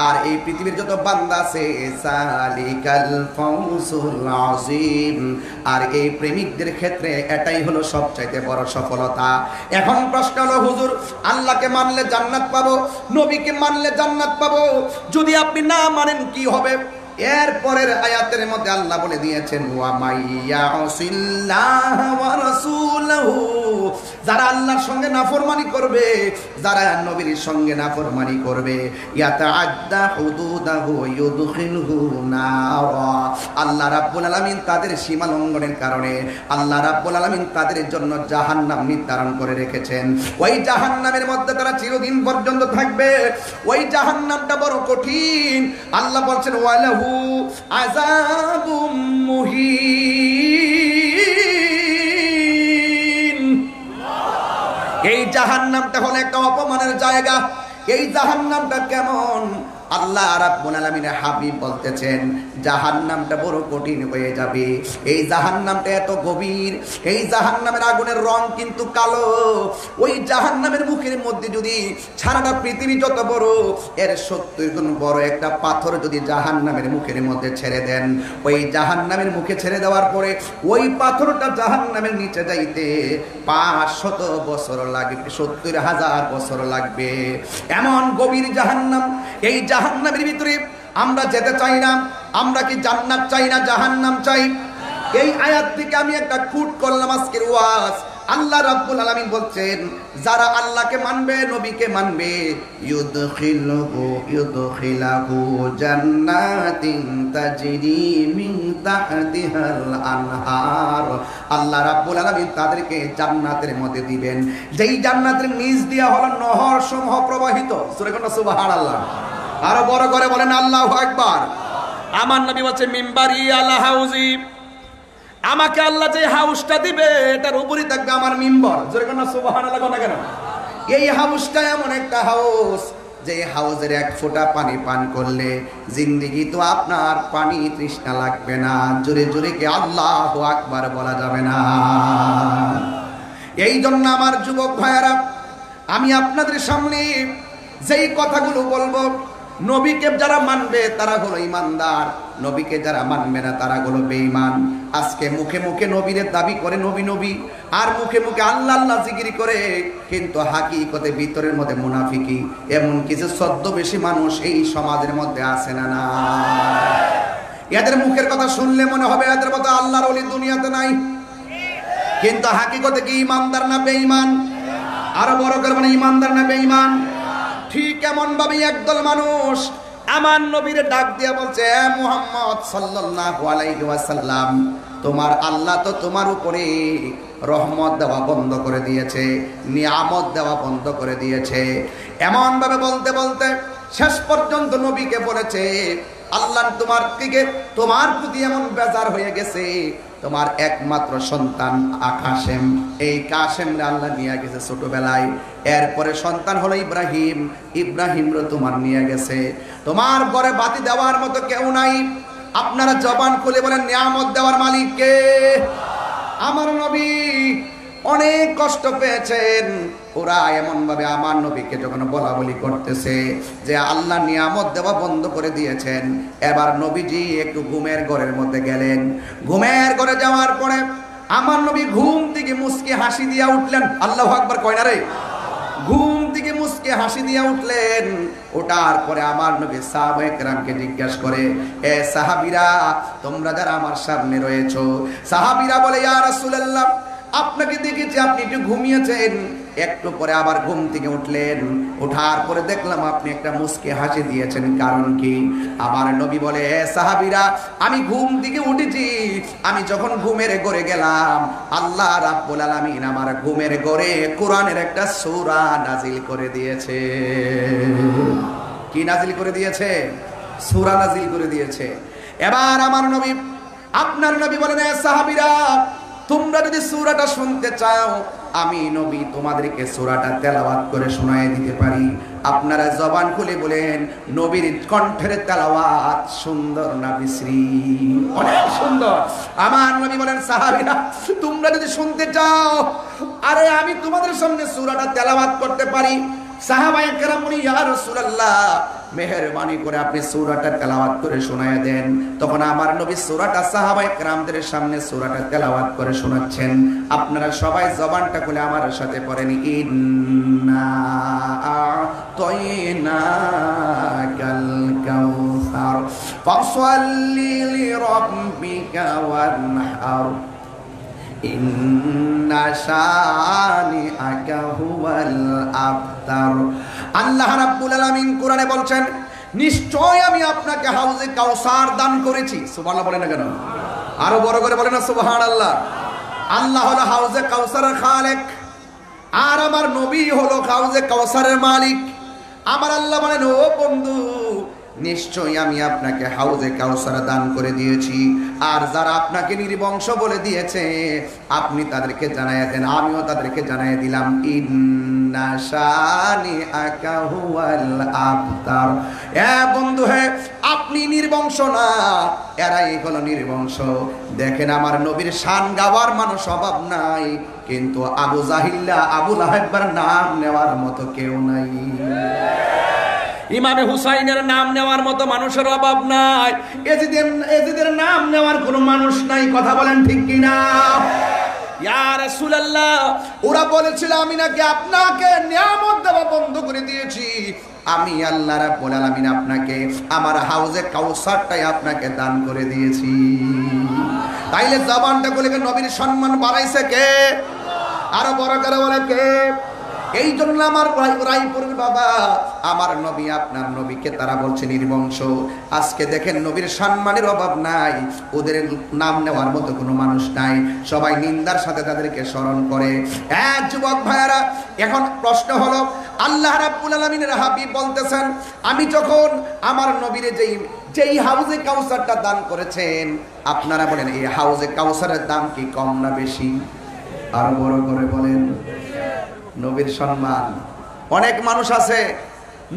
আর এই পৃথিবীর যত বান্দা আছে সালিকাল ফাউজুল আযীম, আর এই প্রেমিকদের ক্ষেত্রে এটাই হলো সবচাইতে বড় সফলতা। এখন প্রশ্ন হলো হুজুর, আল্লাহকে মানলে জান্নাত পাবো, নবীকে মানলে জান্নাত পাবো, যদি আপনি না মানেন কি হবে? এর পরের আয়াতের মধ্যে আল্লাহ বলে দিয়েছেন ওয়া মাইয়াসিল্লাহ ওয়া রাসূলহু, যারা আল্লাহর সঙ্গে নাফরমানি করবে, যারা নবীর সঙ্গে নাফরমানি করবে, ইয়াতাআদ্দা হুদুদাহু ইউদখিলহু নারা, আল্লাহ রাব্বুল আলামিন তাদের সীমা লঙ্ঘনের কারণে আল্লাহ রাব্বুল আলামিন তাদের জন্য জাহান্নাম নির্ধারণ করে রেখেছেন। ওই জাহান্নামের মধ্যে তারা চিরদিন পর্যন্ত থাকবে। ওই জাহান্নামটা বড় কঠিন। আল্লাহ বলছেন ওয়ালাহু আযাবুম মুহিন, এই জাহান্নামটা হলো একটা অপমানের জায়গা। এই জাহান্নামটা কেমন? আল্লাহ রাব্বুল আলামিনের হাবিব বলতেছেন জাহান্নামটা বড় কঠিন হয়ে যাবে। এই জাহান্নামটা এত গভীর, এই জাহান্নামের আগুনের রং কিন্তু কালো। ওই জাহান্নামের মুখের মধ্যে যদি সারাটা পৃথিবী যত বড়, এর 70 গুণ বড় একটা পাথর যদি জাহান্নামের মুখের মধ্যে ছেড়ে দেন, ওই জাহান্নামের মুখে ছেড়ে দেওয়ার পরে ওই পাথরটা জাহান্নামের নিচে যাইতে 500 বছর লাগবে, 70,000 বছর লাগবে। এমন গভীর জাহান্নাম। এই জাহান্নামের ভিতরে আমরা যেতে চাই না। আমরা কি জান্নাত চাই না জাহান্নাম চাই? এই আয়াত থেকে আমি একটা খুঁট করলাম আজকের ওয়াজ। আল্লাহ রাব্বুল আলামিন বলছেন যারা আল্লাহকে মানবে, নবীকে মানবে, ইউদখিলাহু জান্নাতিন তাজরি মিন তাহতিহাল আনহার, আল্লাহ রাব্বুল আলামিন তাদেরকে জান্নাতের মধ্যে দিবেন, যেই জান্নাতের নিচ দিয়ে হলো নহর সমূহ প্রবাহিত। সূরা কোন সুবহানাল্লাহ, আরো বড় করে বলেন আল্লাহু আকবার। আমার নবী বলছে মিম্বারি আলা হাউজি, আমাকে আল্লাহ যে হাউসটা দিবে এটার উপরই থাকবে আমার মিম্বর। জোরে কোন সুবহানাল্লাহ না কেন? এই হাউসটা এমন একটা হাউস যে হাউসের 1 ফোঁটা পানি পান করলে জিন্দেগি তো আপনার পানি তৃষ্ণা লাগবে না। জোরে জোরে কি আল্লাহু আকবার বলা যাবে না? এই জন্য আমার যুবক ভাইয়েরা, আমি আপনাদের সামনে যেই কথাগুলো বলবো, নবীকে যারা মানবে তারা হলো ইমানদার, নবীকে যারা মানবে না তারা হলো বেঈমান। আজকে মুখে মুখে নবীর দাবি করে নবী নবী, আর মুখে মুখে আল্লাহ আল্লাহ জিকির করে, কিন্তু হাকিকতে ভিতরের মধ্যে মুনাফিকি। এমন কিছু ছদ্মবেশী মানুষ এই সমাজের মধ্যে আছে না? না, এদের মুখের কথা শুনলে মনে হবে এদের মতো আল্লাহর ওলি দুনিয়াতে নাই, কিন্তু হাকিকতে কি ইমানদার না বেঈমান? আরো বড় করে মানে ইমানদার না বেঈমান? ঠিক এমন ভাবে একদল মানুষ আমার নবীরে ডাক দিয়ে বলছে, মুহাম্মদ সাল্লাল্লাহু আলাইহি ওয়াসাল্লাম, তোমার আল্লাহ তো তোমার উপরে রহমত দেওয়া বন্ধ করে দিয়েছে, নিয়ামত দেওয়া বন্ধ করে দিয়েছে। এমন ভাবে বলতে বলতে শেষ পর্যন্ত নবীকে বলেছে, আল্লাহ তোমার প্রতি এমন বেজার হয়ে গেছে, তোমার একমাত্র সন্তান কাসেম, এই কাসেমরে আল্লাহ নিয়ে গেছে ছোটবেলায়। এরপরে সন্তান হলো ইব্রাহিম, ইব্রাহিমরে তোমার নিয়ে গেছে। তোমার ঘরে বাতি দেওয়ার মতো কেউ নাই। আপনারা জবান খুলে বলেন নিয়ামত দেওয়ার মালিক কে? আমার নবী। অনেক কষ্ট পেয়েছেন। ওরা এমন ভাবে আমার নবীকে যখন বলা বলি করতেছে যে আল্লাহ নিয়ামত দেওয়া বন্ধ করে দিয়েছেন, এবার নবীজি একটু ঘুমের ঘরের মধ্যে গেলেন। ঘুমের ঘরে যাওয়ার পরে আমার নবী ঘুম থেকে মুস্কি হাসি দিয়া উঠলেন। আল্লাহু আকবার কয় না রে? ঘুম থেকে মুস্কে হাসি দিয়ে উঠলেন। ওঠার পরে আমার নবী সাহাবায়ে কেরামকে জিজ্ঞাসা করে, এ সাহাবীরা, তোমরা যারা আমার সামনে রয়েছো। সাহাবীরা বলে, ইয়া রাসূলুল্লাহ, আপনাকে দেখেছি আপনি একটু ঘুমিয়েছেন, একটু পরে আবার ঘুম থেকে উঠলেন। ওঠার পরে দেখলাম আপনি একটা মুস্কে হাসি দিয়েছেন, কারণ কি? আমার নবী বলে, হে সাহাবীরা, আমি ঘুম থেকে উঠেছি, আমি যখন ঘুমের ঘরে গেলাম, আল্লাহ রাব্বুল আলামিন আমার ঘুমের ঘরে কোরআনের একটা সূরা নাজিল করে দিয়েছে। কি নাজিল করে দিয়েছে? সূরা নাজিল করে দিয়েছে। এবার আমার নবী, আপনার নবী বলেন, হে সাহাবীরা, তোমরা যদি সূরাটা শুনতে চাও, আমি নবী তোমাদেরকে সূরাটা তেলাওয়াত করে শোনায় দিতে পারি। আপনারা জবান খুলে বলেন, নবীর কণ্ঠের তেলাওয়াত সুন্দর না বিশ্রী? অনেক সুন্দর। আমার নবী বলেন, সাহাবীরা, তোমরা যদি শুনতে চাও, আরে আমি তোমাদের সামনে সূরাটা তেলাওয়াত করতে পারি। সাহাবায়ে কেরাম বলেন, ইয়া রাসূলুল্লাহ, মেহেরবানি করে আপনি সূরাটা তেলাওয়াত করে শোনায় দেন। তখন আমার নবী সূরাটা সাহাবায়ে কেরামদের সামনে সূরাটা তেলাওয়াত করে শোনাচ্ছেন। আপনারা সবাই জবানটা খুলে আমার সাথে পড়েন, ইন্না আ'তাইনাকাল কাউসার ফাসল্লি লিরাব্বিকা ওয়ানহার ইন্না শানিআকা হুয়াল আবতার। আল্লাহ রাব্বুল আলামিন কোরআনে বলছেন, নিশ্চয় আমি আপনাকে হাউজে কাউসার দান করেছি। সুবহানাল্লাহ বলেন না কেন? আরো বড় করে বলেন না সুবহানাল্লাহ। আল্লাহ হলো হাউজে কাউসারের খালেক, আর আমার নবী হলো হাউজে কাউসারের মালিক। আমার আল্লাহ বলেন, ও বন্ধু, নিশ্চয়ই আমি আপনাকে হাউজে কাউসার দান করে দিয়েছি, আর যারা আপনাকে নির্বংশ বলে দিয়েছে আপনি তাদেরকে জানাইয়া দেন, আমিও তাদেরকে জানাইয়া দিলাম, ইন্না শানিআকা হুয়াল আবতার। এ বন্ধু, হে, আপনি নির্বংশ না, এরাই হলো নির্বংশ। দেখেন, আমার নবীর শান গাওয়ার মানুষ অভাব নাই, কিন্তু আবু জাহিল্লা, আবু লাহাবের নাম নেওয়ার মতো কেউ নাই। ইমামে হুসাইনের নাম নেওয়ার মতো মানুষের অভাব নাই, এজিদের নাম নেওয়ার কোনো মানুষ নাই। কথা বলেন ঠিক কিনা? ইয়া রাসূলুল্লাহ, ওরা বলেছিল আমি নাকি আপনাকে নিয়ামত দেওয়া বন্ধ করে দিয়েছি। আমি আল্লাহ রাব্বুল আলামিন আপনাকে আমার হাউজে কাউসারটাই আপনাকে দান করে দিয়েছি। তাইলে জবানটা বলে নবীর সম্মান বাড়াইছে কে? আরো বড় করে বলে কে? এই জন্য আমার রায়পুরের বাবা, আমার নবী, আপনার নবীকে তারা বলছে নির্বংশ। আজকে দেখেন, নবীর সম্মানের অভাব নাই, ওদের নাম নেওয়ার মতো কোনো মানুষ নাই, সবাই নিন্দার সাথে তাদেরকে স্মরণ করে। এক যুবক ভাইয়ারা, এখন প্রশ্ন হলো, আল্লাহ রাব্বুল আলামিনের হাবিব বলতেছেন, আমি যখন আমার নবীর যেই হাউজে কাউসারটা দান করেছেন, আপনারা বলেন এই হাউজে কাউসারের দাম কি কম না বেশি? আরো বড় করে বলেন। নবীর সম্মান, অনেক মানুষ আছে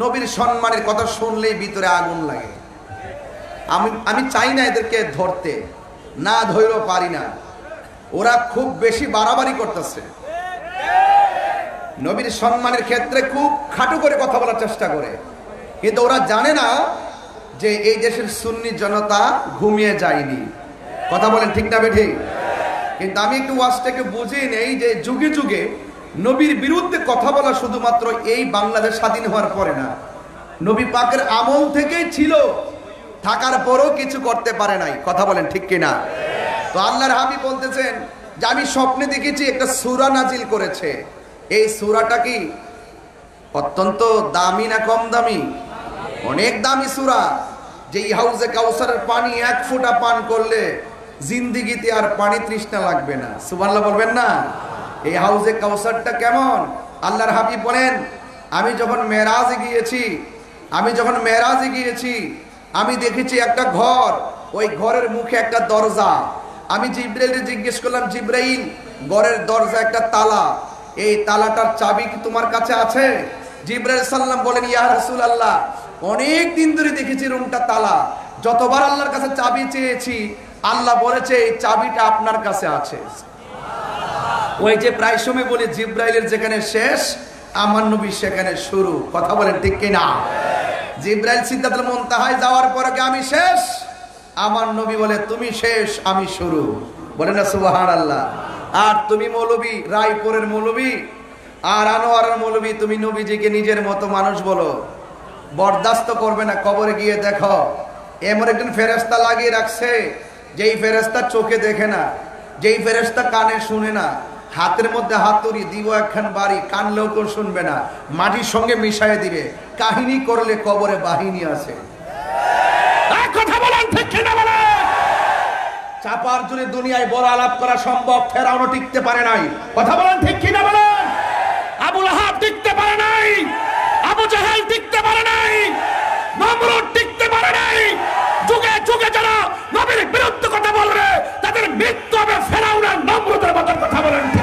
নবীর সম্মানের কথা শুনলেই ভিতরে আগুন লাগে। আমি চাই না এদেরকে ধরতে, না ধরেও পারি না, ওরা খুব বেশি বাড়াবাড়ি করতেছে। নবীর সম্মানের ক্ষেত্রে খুব খাটো করে কথা বলার চেষ্টা করে, কিন্তু ওরা জানে না যে এই দেশের সুন্নি জনতা ঘুমিয়ে যায়নি। কথা বলেন ঠিক না বেঠিক? কিন্তু আমি একটু ওয়াজটাকে বুঝিয়ে নেই যে যুগে যুগে নবীর বিরুদ্ধে কথা বলা শুধুমাত্র এই বাংলাদেশ স্বাধীন হওয়ার পরে না, নবী পাকের আমল থেকেই ছিল, থাকার পরও কিছু করতে পারে নাই। কথা বলেন ঠিক কিনা? তো আল্লাহর হাবিব বলতেছেন যে আমি স্বপ্নে দেখেছি একটা সূরা নাজিল করেছে। এই সূরাটা কি অত্যন্ত দামি না কম দামি? অনেক দামি সূরা। যে হাউজে কাউসারের পানি এক ফোঁটা পান করলে জিন্দিগিতে আর পানি তৃষ্ণা লাগবে না। সুবহানাল্লাহ বলবেন না? এই হাউজে কাউসারটা কেমন? আল্লাহর হাবিব বলেন, আমি যখন মেরাজে গিয়েছি আমি দেখেছি একটা ঘর, ওই ঘরের মুখে একটা দরজা। আমি জিবরাইলকে জিজ্ঞেস করলাম, জিবরাইল, ঘরের দরজা একটা তালা, এই তালাটার চাবি কি তোমার কাছে আছে? জিবরাইল সাল্লাম বলেন, ইয়া রাসূলুল্লাহ, অনেক দিন ধরে দেখেছি রুমটা তালা, যতবার আল্লাহর কাছে চাবি চেয়েছি আল্লাহ বলেছে এই চাবিটা আপনার কাছে আছে। ওই যে প্রায় সময় বলি জিব্রাইলের যেখানে শেষ আমার নবী সেখানে শুরু। কথা বলেন ঠিক কিনা? জিব্রাইল সিদরাতুল মুনতাহায় যাওয়ার পরে কি আমি শেষ? আমার নবী বলে তুমি শেষ আমি শুরু। বলেন না সুবহানাল্লাহ। আর তুমি মৌলবী, রায়পুরের মৌলবী আর আনোয়ারের মৌলবী, তুমি নবীজিকে নিজের মতো মানুষ বলো, বরদাস্ত করবে না। কবরে গিয়ে দেখো এমন একজন ফেরেশতা লাগিয়ে রাখছে, যেই ফেরেশতা চোখে দেখে না, যেই ফেরেশতা কানে শুনে না, হাতের মধ্যে হাতুড়ি দিব একখান বাড়ি, কানলেও কেউ শুনবে না, মাটির সঙ্গে মিশাইয়ে দিবে। কাহিনী করলে কবরে বাহিনী আছে। কথা বলেন ঠিক কিনা বলেন? চাপার জন্য দুনিয়ায় বড় আলাপ করা সম্ভব, ফেরাউনও টিকতে পারে নাই। কথা বলেন ঠিক কিনা বলেন? আবু লাহাব টিকতে পারে নাই, আবু জাহেল টিকতে পারে নাই, নমরুদ টিকতে পারে নাই। যুগে যুগে যারা নবীর বিরুদ্ধে কথা বলবে তাদের মৃত্যু হবে ফেরাউন আর নমরুদের মতো। কথা বলেন ঠিক?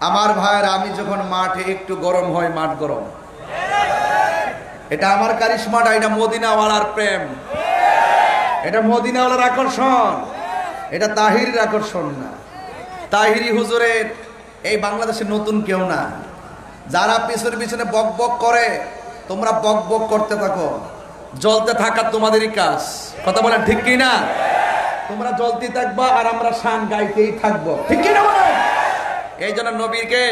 আমার ভাইরা, আমি যখন মাঠে একটু গরম হয়, মাঠ গরম, এটা আমার কারিশমাটা, এটা মদিনাওয়ালার প্রেম, এটা মদিনাওয়ালার আকর্ষণ, এটা তাহিরির আকর্ষণ না। তাহিরি হুজুরের এই বাংলাদেশে নতুন কেউ না। যারা পিছনে পিছনে বক বক করে, তোমরা বক বক করতে থাকো, জ্বলতে থাকা তোমাদেরই কাজ। কথা বলেন ঠিক কি না? তোমরা জ্বলতে থাকবা আর আমরা শান গাইতেই থাকবো, ঠিক কি না বলেন? এই জন্য নবীকে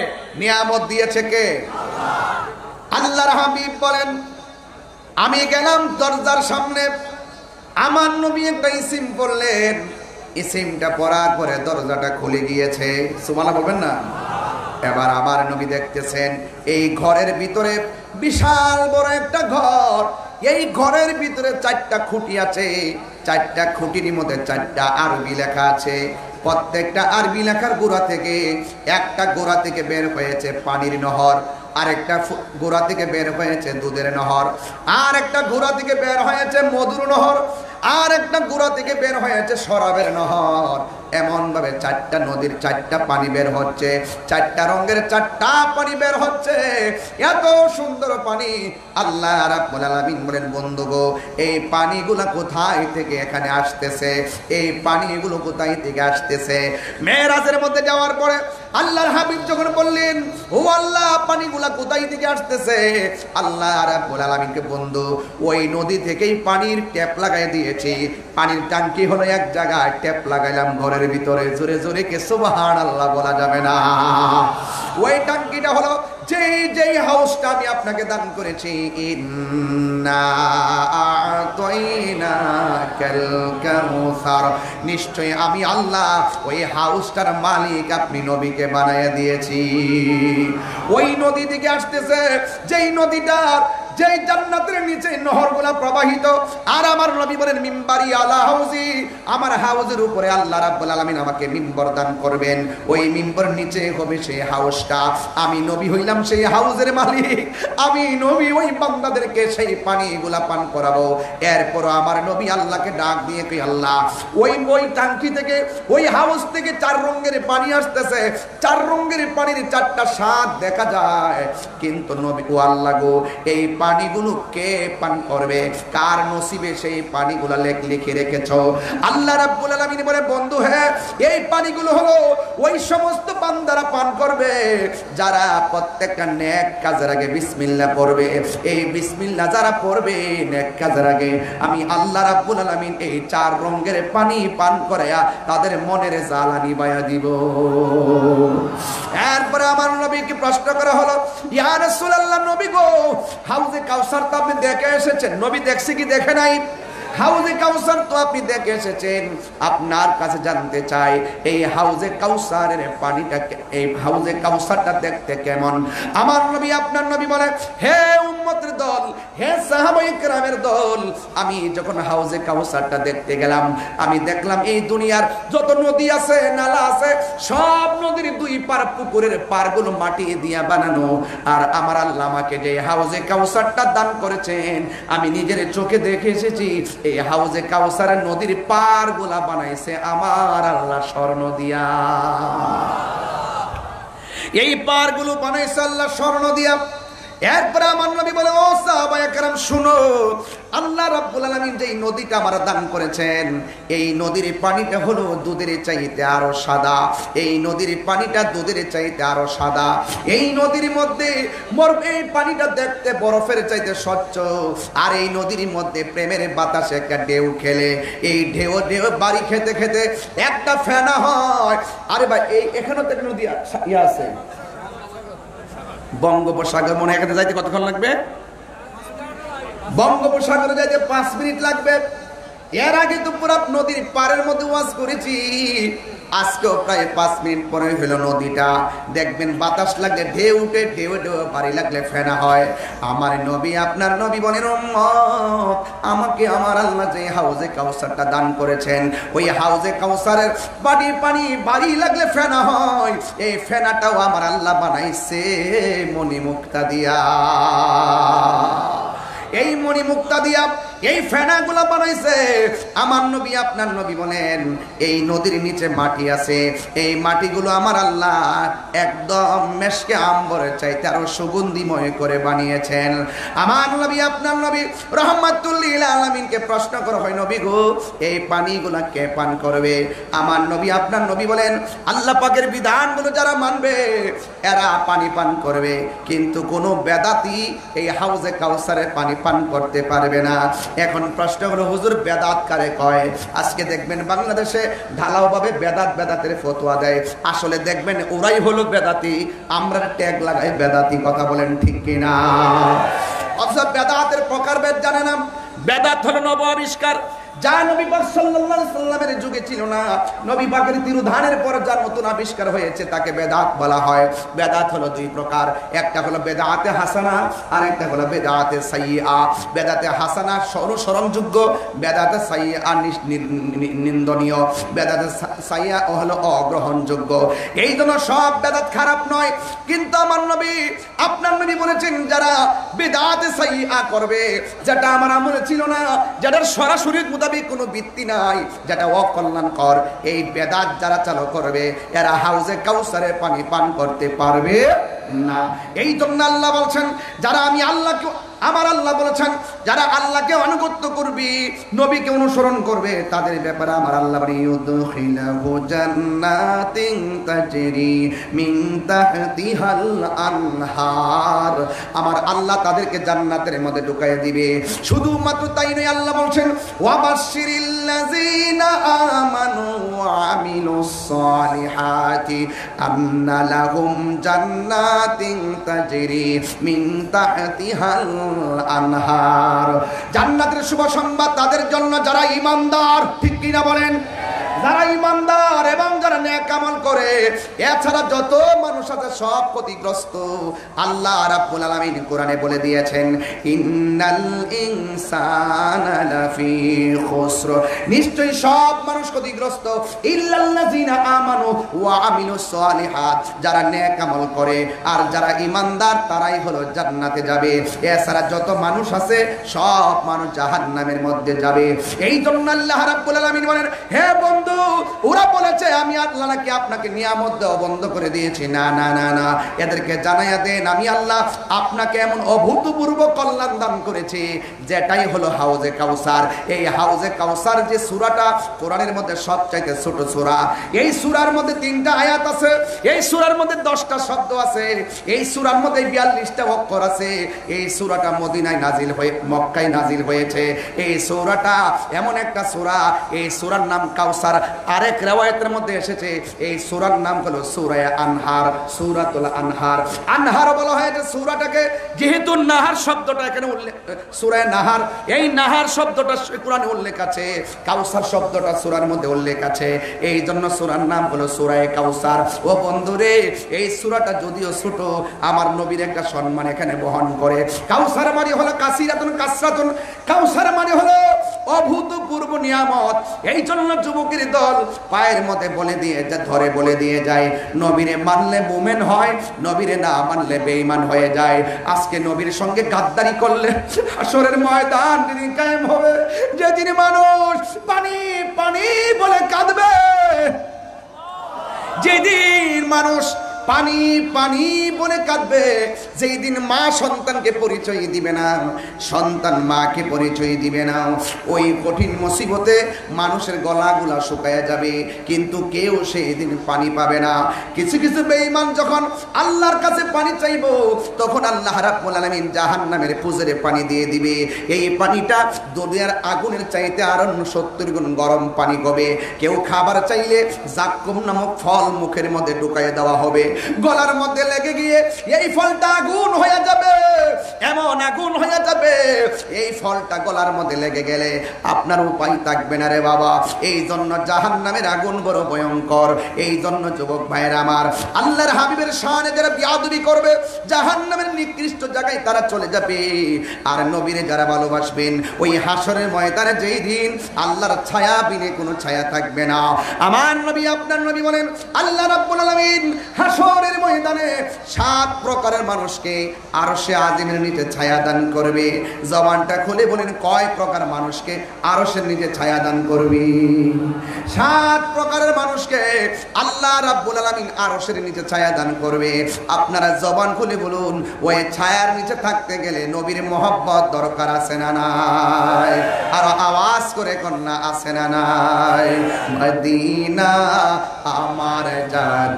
নিয়ামত দিয়েছে কে? আল্লাহর হাবিব বলেন, আমি গেলাম দরজার সামনে, আমার নবী একটা ইসিম পড়লেন, ইসিমটা পড়ার পরে দরজাটা খুলে গিয়েছে। সুবহানাল্লাহ বলবেন না? এবার আমার নবী দেখতেছেন এই ঘরের ভিতরে বিশাল বড় একটা ঘর, এই ঘরের ভিতরে 4টা খুঁটি আছে, 4টা খুঁটির মধ্যে 4টা আরবি লেখা আছে। প্রত্যেকটা আরবি লেখার গোড়া থেকে একটা গোড়া থেকে বের হয়েছে পানির নহর, আরেকটা গোড়া থেকে বের হয়েছে দুধের নহর, আর একটা গোড়া থেকে বের হয়েছে মধুর নহর, আর একটা গোড়া থেকে বের হয়েছে শরাবের নহর। এমন ভাবে 4টা নদীর 4টা পানি বের হচ্ছে, 4টা রঙের 4টা পানি বের হচ্ছে। এত সুন্দর পানি। আল্লাহ রাব্বুল আলামিন বলেন, বন্ধু গো, এই পানিগুলো কোথায় থেকে এখানে আসতেছে? এই পানিগুলো কোথায় থেকে আসতেছে? মেরাজের মধ্যে যাওয়ার পরে আল্লাহর হাবিব যখন বললেন, ও আল্লাহ, পানিগুলা কোথায় থেকে আসতেছে? আল্লাহ রাব্বুল আলামিনকে, বন্ধু, ওই নদী থেকেই পানির ট্যাপ লাগাই দিয়েছি। পানির ট্যাঙ্কি হলো এক জায়গায়, ট্যাপ লাগাইলাম ঘরের ভিতরে। জোরে জোরে কে সুবহানাল্লাহ বলা যাবে না? ওই ট্যাঙ্কিটা হলো যেই হাউসটা আমি আপনাকে দান করেছি, ইন্না আ'তাইনাকাল কাউসার, নিশ্চয়ই আমি আল্লাহ ওই হাউসটার মালিক আপনি নবীকে বানাইয়া দিয়েছি। ওই নদী থেকে আসতেছে, যেই নদীটার, যেই জান্নাতের নিচে নহরগুলা প্রবাহিত। আর আমার নবী বলেন, মিম্বারি আলা হাউজি, আমার হাউজের উপরে আল্লাহ রাব্বুল আলামিন আমাকে মিম্বর দান করবেন। ওই মিম্বর নিচে হবে সেই হাউসটা। আমি নবী হইলাম সেই হাউজের মালিক। আমি নবী ওই বান্দাদেরকে সেই পানিগুলা পান করাবো। এরপর আমার নবী আল্লাহকে ডাক দিয়ে কই, আল্লাহ, ওই টাঙ্কি থেকে, ওই হাউস থেকে 4 রঙের পানি আসতেছে। 4 রঙের পানির 4টা স্বাদ দেখা যায়, কিন্তু নবী ও আল্লাহ গো, এই পানিগুলো কে পান করবে? কার নসিবে সেই পানিগুলো লিখে রেখেছো? আল্লাহ রাব্বুল আলামিন বলে, বন্ধু, হ্যাঁ, এই পানিগুলো হলো ওই সমস্ত বান্দারা পান করবে যারা প্রত্যেকটা নেক কাজের আগে বিসমিল্লাহ পড়বে। এই বিসমিল্লাহ যারা পড়বে নেক কাজের আগে, আমি আল্লাহ রাব্বুল আলামিন এই 4 রঙের পানি পান করায়া তাদের মনের জ্বালা নিভাইয়া দিব। এরপরে আমার নবীকে প্রশ্ন করা হলো, ইয়া রাসূলুল্লাহ, নবী গো, হাউজে কাউসার তো আপনি দেখে এসেছেন, নবী দেখছে কি দেখে নাই? হাউজে কাউসার তো আপনি দেখে এসেছেন, আপনার কাছে জানতে চাই এই হাউজে কাউসারের পানিটা, এই হাউজে কাউসারটা দেখতে কেমন? আমার নবী, আপনার নবী বলে, হে উম্মতের দল, হে সাহাবায়ে কেরামের দল, আমি যখন হাউজে কাউসারটা দেখতে গেলাম, আমি দেখলাম এই দুনিয়ার যত নদী আছে, নালা আছে, সব নদীর দুই পার পুকুরের পারগুলো মাটি দিয়ে বানানো। আর আমার আল্লাহ আমাকে যে হাউজে কাউসারটা দান করেছেন, আমি নিজের চোখে দেখে এসেছি, এই হাউজে কাউসারের নদীর পারগুলা বানাইছে আমার আল্লাহ স্বর্ণ দিয়া। এই পারগুলো বানাইছে আল্লাহ স্বর্ণ দিয়া। এরপরে আমার নবী বলে, ও সাহাবায়ে কেরাম শুনো, আল্লাহ রাব্বুল আলামিন যেই নদীটা আমার দান করেছেন, এই নদীর পানিটা হলো দুধের চাইতে আরো সাদা। এই নদীর পানিটা দুধের চাইতে আরো সাদা। এই নদীর মধ্যে এই পানিটা দেখতে বরফের চাইতে স্বচ্ছ। আর এই নদীর মধ্যে প্রেমের বাতাসে একটা ঢেউ খেলে, এই ঢেউ ঢেউ বাড়ি খেতে খেতে একটা ফেনা হয়। আরে ভাই, এই এখানেও তো একটা নদী আছে, বঙ্গোপসাগর। মনে এখানে যাইতে কতক্ষণ লাগবে? বঙ্গোপসাগরে যাইতে 5 মিনিট লাগবে। এর আগে তো পুরো নদীর পাড়ের মধ্যে ওয়াজ করেছি, আজকেও প্রায় 5 মিনিট পরে হলো নদীটা। দেখবেন বাতাস লাগলে ঢেউ উঠে, ঢেউ ঢেউ বাড়ি লাগলে ফেনা হয়। আমার নবী, আপনার নবী বলেন, উম্মত, আমাকে আমার আল্লাহ যে হাউজে কাউসারটা দান করেছেন, ওই হাউজে কাউসারের পানি বাড়ি লাগলে ফেনা হয়। এই ফেনাটাও আমার আল্লাহ বানাইছে মণিমুক্তা দিয়া। এই মণিমুক্তা দিয়া এই ফেনাগুলা বানাইছে আমার নবী, আপনার নবী বলেন, এই নদীর নিচে মাটি আছে, এই মাটিগুলো আমার আল্লাহ একদম মেশকে আম্বরের চাইতে আরো সুগন্ধিময় করে বানিয়েছেন। আমার নবী, আপনার নবী রাহমাতুল লিল আলামিনকে প্রশ্ন করা হয়, নবী গো, এই পানিগুলা কে পান করবে? আমার নবী, আপনার নবী বলেন, আল্লাহ পাকের বিধানগুলো যারা মানবে এরা পানি পান করবে, কিন্তু কোনো বেদাতি এই হাউজে কাউসারের পানি পান করতে পারবে না। এখন প্রশ্ন হলো, হুজুর বেদাত কারে কয়? আজকে দেখবেন বাংলাদেশে ঢালাও ভাবে বেদাতের ফতোয়া দেয়, আসলে দেখবেন ওরাই হলো বেদাতি, আমরা ট্যাগ লাগাই বেদাতি। কথা বলেন ঠিক কিনা? অথচ বেদাতের প্রকারভেদ জানে না। বেদাত হলো নব আবিষ্কার, যা নবী পাক সাল্লাল্লাহু আলাইহি সাল্লামের যুগে ছিল না। নবী পাকের তিরোধানের পর যা নতুন আবিষ্কার হয়েছে তাকে বেদাত বলা হয়। বেদাত হলো দুই প্রকার, একটা হলো বেদাতে হাসানা, আর একটা হলো বেদাতে সাইয়্যা। বেদাতে হাসানা অনুসরণযোগ্য, বেদাতে সাইয়্যা নিন্দনীয়, বেদাতে সাইয়্যা হলো অগ্রহণযোগ্য। এই জন্য সব বেদাত খারাপ নয়, কিন্তু আমার নবী, আপনার নবী বলেছেন, যারা বেদাতে সাইয়্যা করবে, যেটা আমার আমলে ছিল না, যেটার সরাসরি কোনো ভিত্তি নাই, যেটা অকল্যাণকর, এই বেদাত যারা চালু করবে এরা হাউজে কাউসারের পানি পান করতে পারবে না। এই জন্য আল্লাহ বলছেন, যারা আমি আল্লাহকে, আমার আল্লাহ বলেছেন, যারা আল্লাহকে আনুগত্য করবে, নবীকে অনুসরণ করবে, তাদের ব্যাপারে আমার আল্লাহ বলেন, ইউদখিলহু জান্নাতিন তাজরি মিন তাহতিহাল আনহার। আমার আল্লাহ তাদেরকে জান্নাতের মধ্যে ঢুকাইয়ে দিবে। শুধুমাত্র তাই নয়, আল্লাহ বলছেন, ওয়াবাশশিরিল্লাযিনা আমানু ওয়া আমিলুস সালিহাতি আন্না লাহুম জান্নাতিন তাজরি মিন তাহতিহাল আনহার। জান্নাতের শুভ সংবাদ তাদের জন্য যারা ঈমানদার, ঠিক কিনা বলেন? যারা ঈমানদার এবং যারা নেক আমল করে। এছাড়া যত মানুষ আছে সব ক্ষতিগ্রস্ত। আল্লাহ রাব্বুল আলামিন কোরআনে বলে দিয়েছেন, ইন্নাল ইনসানা লাফি খুসর, নিশ্চয়ই সব মানুষ ক্ষতিগ্রস্ত, ইল্লাল্লাযিনা আমানু ওয়া আমিলুস সালিহাত, যারা নেক আমল করে আর যারা ঈমানদার তারাই হলো জান্নাতে যাবে। এছাড়া যত মানুষ আছে সব মানুষ জাহান্নামের মধ্যে যাবে। এই জন্য আল্লাহ রাব্বুল আলামিন বলেন, হে বন্ধু, ওরা বলেছে আমি আল্লাহ নাকি আপনাকে নিয়ামত দেওয়া বন্ধ করে দিয়েছি। না না না না, এদেরকে জানাইয়া দেন আমি আল্লাহ আপনাকে এমন অভূতপূর্ব কল্যাণ দান করেছি, যেটাই হলো হাউজে কাউসার। এই হাউজে কাউসার যে সূরাটা কোরআনের মধ্যে সবচাইতে ছোট সূরা, এই সূরার মধ্যে 3টা আয়াত আছে, এই সূরার মধ্যে 10টা শব্দ আছে, এই সূরার মধ্যে 42টা অক্ষর আছে। এই সূরাটা মদিনায় নাজিল হয়ে মক্কায় নাজিল হয়েছে। এই সূরাটা এমন একটা সূরা, এই সূরার নাম কাউসার। আরেক রিওয়ায়াতের মধ্যে এসেছে এই সূরার নাম হলো সূরা আনহার, সূরাতুল আনহার। আনহার বলা হয় যে সূরাটাকে, যেহেতু নাহার শব্দটা এখানে উল্লেখ, সূরা নাহার, এই নাহার শব্দটা কোরআনে উল্লেখ আছে, কাউসার শব্দটা সূরার মধ্যে উল্লেখ আছে, এই জন্য সূরার নাম হলো সূরা কাউসার। ও বন্ধুরে, এই সূরাটা যদিও ছোট, আমার নবীর একটা সম্মান এখানে বহন করে। কাউসার মানে হলো কাসিরাতুন কাসরাতুন, কাউসার মানে হলো অভূতপূর্ব নিয়ামত। এই জন্য যুবকের দল পায়ের মধ্যে বলে দিয়ে ধরে বলে দিয়ে যায়, নবীরে মানলে মুমিন হয়, নবীরে না মানলে বেঈমান হয়ে যায়। আজকে নবীর সঙ্গে গাদ্দারি করলে হাসরের ময়দান যেদিন কায়েম হবে, যেদিন মানুষ পানি পানি বলে কাঁদবে, যেদিন মানুষ পানি পানি বলে কাঁদবে, যেই দিন মা সন্তানকে পরিচয় দিবে না, সন্তান মাকে পরিচয় দিবে না, ওই কঠিন মুসিবতে মানুষের গলাগুলা শুকায় যাবে, কিন্তু কেউ সেই দিন পানি পাবে না। কিছু কিছু বেঈমান যখন আল্লাহর কাছে পানি চাইবো, তখন আল্লাহ রাব্বুল আলামিন জাহান্নামের পুজরে পানি দিয়ে দিবে। এই পানিটা দুনিয়ার আগুনের চাইতে আরো 70 গুণ গরম পানি হবে। কেউ খাবার চাইলে জাক্কুম নামক ফল মুখের মধ্যে ঢুকাইয়ে দেওয়া হবে, গলার মধ্যে লেগে গিয়ে এই ফলটা আগুন হয়ে যাবে, এমন আগুন হয়ে যাবে, এই ফলটা গলার মধ্যে লেগে গেলে আপনার উপায় থাকবে না রে বাবা। এই জন্য জাহান্নামের আগুন বড় ভয়ঙ্কর। এই জন্য যুবক ভাইয়েরা আমার, আল্লাহর হাবিবের শানে যারা বিয়াদবি করবে, জাহান্নামের নিকৃষ্ট জায়গায় তারা চলে যাবে। আর নবীরে যারা ভালোবাসবেন, ওই হাসরের ময়দানে যেই দিন আল্লাহর ছায়া বিনে কোনো ছায়া থাকবে না। আমার নবী, আপনার নবী বলেন, আল্লাহ রাব্বুল আলামিন হাসরের ময়দানে 7 প্রকারের মানুষকে আরশে আজিমের নিচে ছায়া দান করবে। জবানটা খুলে বলেন, কয় প্রকার মানুষকে আরশের নিচে ছায়া দান করবে? 7 প্রকারের মানুষকে আল্লাহ রাব্বুল আলামিন আরশের নিচে ছায়া দান করবে। আপনারা জবান খুলে বলুন, ওই ছায়ার নিচে থাকতে গেলে নবীর মহব্বত দরকার আছে না নাই? আর আওয়াজ করে কন্যা আছে না নাই? মদিনা আমার জান,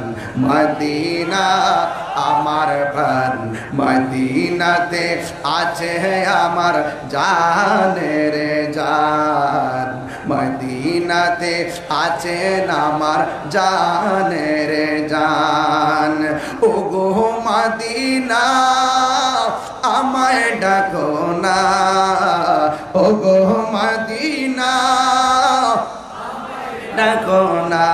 মদিনা আমার প্রাণ, মদিনাতে আছে আমার জানের জান, মদিনাতে আছে আমার জানের জান। ওগো মদিনা আমায় ডাকো না, ওগো মদিনা ডাকো না,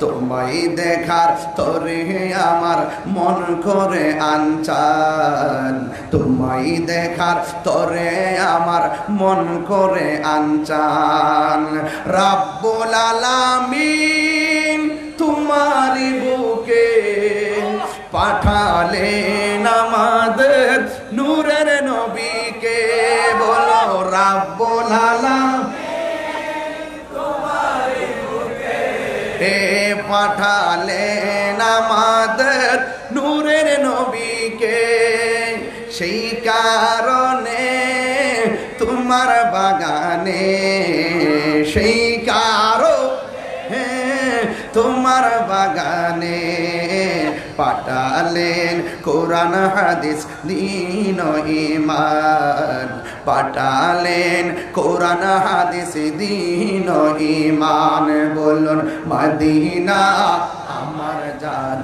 তোমায় দেখার তরে আমার মন করে আনচান, তোমায় দেখার তরে আমার মন করে আনচান। রাব্বুল আলামিন তোমারি বুকে পাঠালেন আমাদের নূরের নবীকে, বলো রাব্বুল আলামিন পাঠালেন আমাদের নূরের নবীকে। সেই কারণে তোমার বাগানে, সেই কারণে তোমার বাগানে পাঠালেন কোরআন হাদিস দ্বীন ঈমান, পাঠালেন কোরআন হাদিস দ্বীন ঈমান। বলুন মদিনা আমার জান,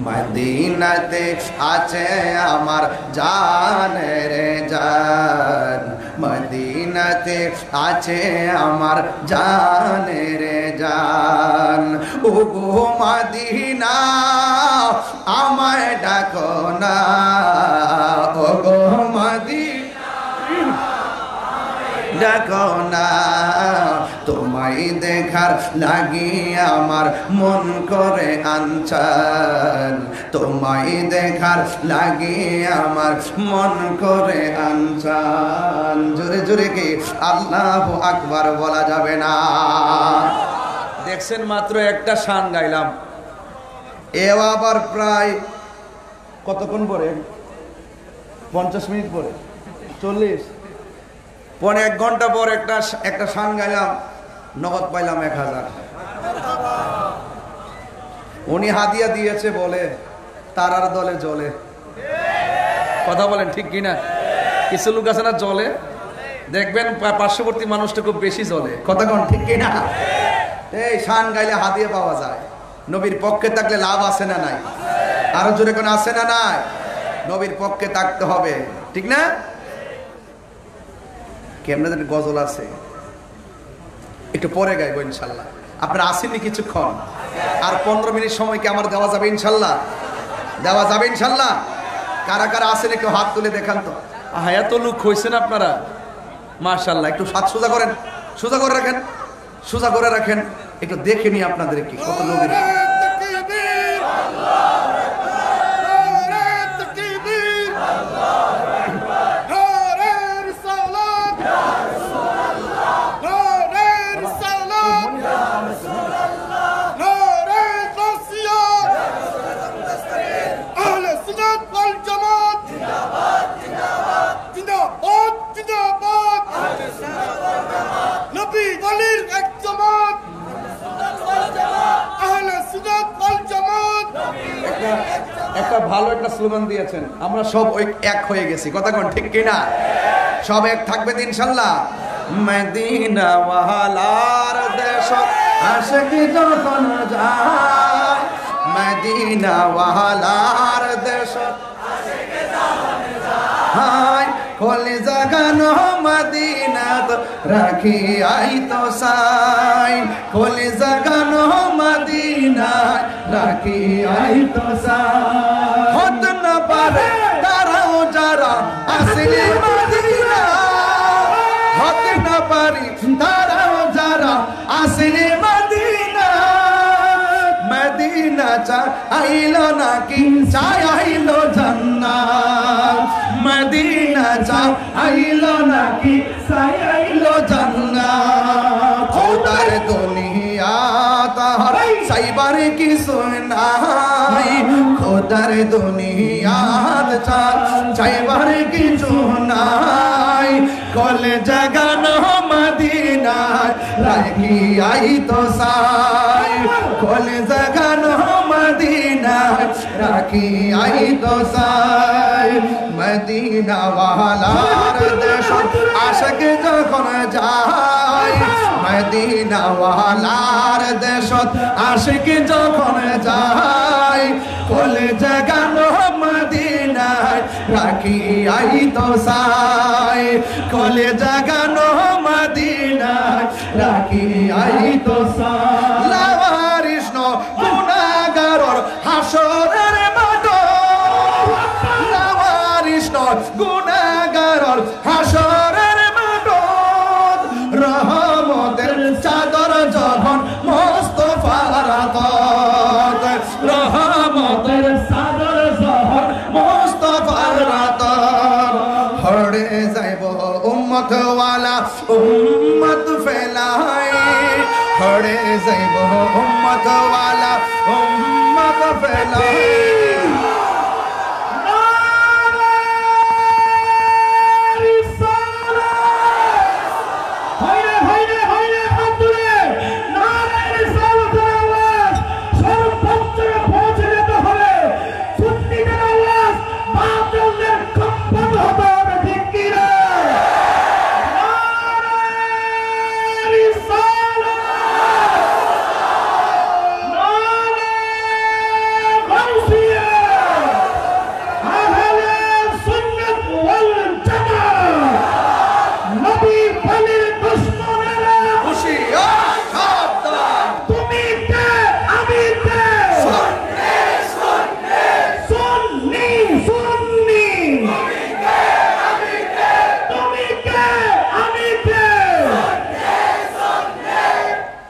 মদিনাতে আছে আমার জানের জান, মদিনাতে আছে আমার জানের জান। ওগো মদিনা আমায় ডাকো না, ওগো মদিনা ডাকো না, তোমায় দেখার লাগি আমার মন করে আনচান, তোমায় দেখার লাগি আমার মন করে আনচান। জোরে জোরে কি আল্লাহু আকবার বলা যাবে না? দেখছেন, মাত্র একটা শান গাইলাম, এ আবার প্রায় কতক্ষণ পরে? 50 মিনিট পরে, 40 পরে 1 ঘন্টা পর একটা শান গাইলাম, নগদ পাইলাম 1000। উনি হাদিয়া দিয়েছে বলে তারার দলে জলে। কথা বলেন ঠিক কিনা? কিছু লোক আছে না জলে, দেখবেন পার্শ্ববর্তী মানুষটা খুব বেশি চলে, কথা কোন ঠিক কিনা? এই শান গাইলে হাদিয়া পাওয়া যায়। নবীর পক্ষে থাকলে লাভ আছে না নাই? আরো জোরে কোন আছে না নাই? নবীর পক্ষে থাকতে হবে, ঠিক না? কেমন গজল আছে, একটু পরে গাইবো ইনশাল্লাহ। আপনারা আসেননি কিছুক্ষণ, আর 15 মিনিট সময় কি আমার দেওয়া যাবে ইনশাল্লাহ? দেওয়া যাবে ইনশাল্লাহ? কারা কারা আসেন একটু হাত তুলে দেখান তো। এত লোক হয়েছেন আপনারা, মাশাআল্লাহ। একটু হাত সোজা করেন, সোজা করে রাখেন, সোজা করে রাখেন, একটু দেখে নি আপনাদের কি কত লোক। একটা ভালো একটা স্লোগান দিয়েছেন, আমরা সব এক হয়ে গেছি, কথা কোন ঠিক কিনা? সব এক থাকবে ইনশাল্লাহ। মদিনা ওয়ালার দেশ আশিক যখন যায়, মদিনা ওয়ালার দেশ আশিক যখন যায়, খোলে জাগানো মদিনাত রাখি আই তো সাই, খোলে জাগানো মদিনা রাখি আই তো সাই। হত না পারে তারাও যারা আসলে মদিনা, হত না পারি তারাও যারা আসলে মদিনা। মদিনা চাইলো নাকি চাইলো জান্নাত, মদিনা চাইলো নাকি চাইলো জান্নাত। খোদার দুনিয়া তাহার সাইবার কিছু নাই, খোদার দুনিয়া চাইবার কিছু নাই। কলে জাগানো মদিনায় রাখি আই তো সাই, কলে জাগানো মদিনায় রাখি আই তো সাই। মদিনা ওয়ালার দেশ আশিক যখন যায়, মদিনা ওয়ালার দেশ আশিক যখন যায়, কলে জাগানো মদিনায় রাখি আই তো সাই, কলে জাগানো মদিনায় রাখি আই তো সাই। লাওয়ারিস গুনাহগারর হাসরের মাঠ, লাওয়ারিস গুনাহগারর হাসরের মাঠ, রহমতের চাদর যখন মুস্তাফার আতত, রহমতের চাদর যখন মুস্তাফার আতত। হড়ে যাইব উম্মত ওয়ালা উম্মত ফেলাই, হড়ে যাইব উম্মত ওয়ালা উম্মত ফেলাই।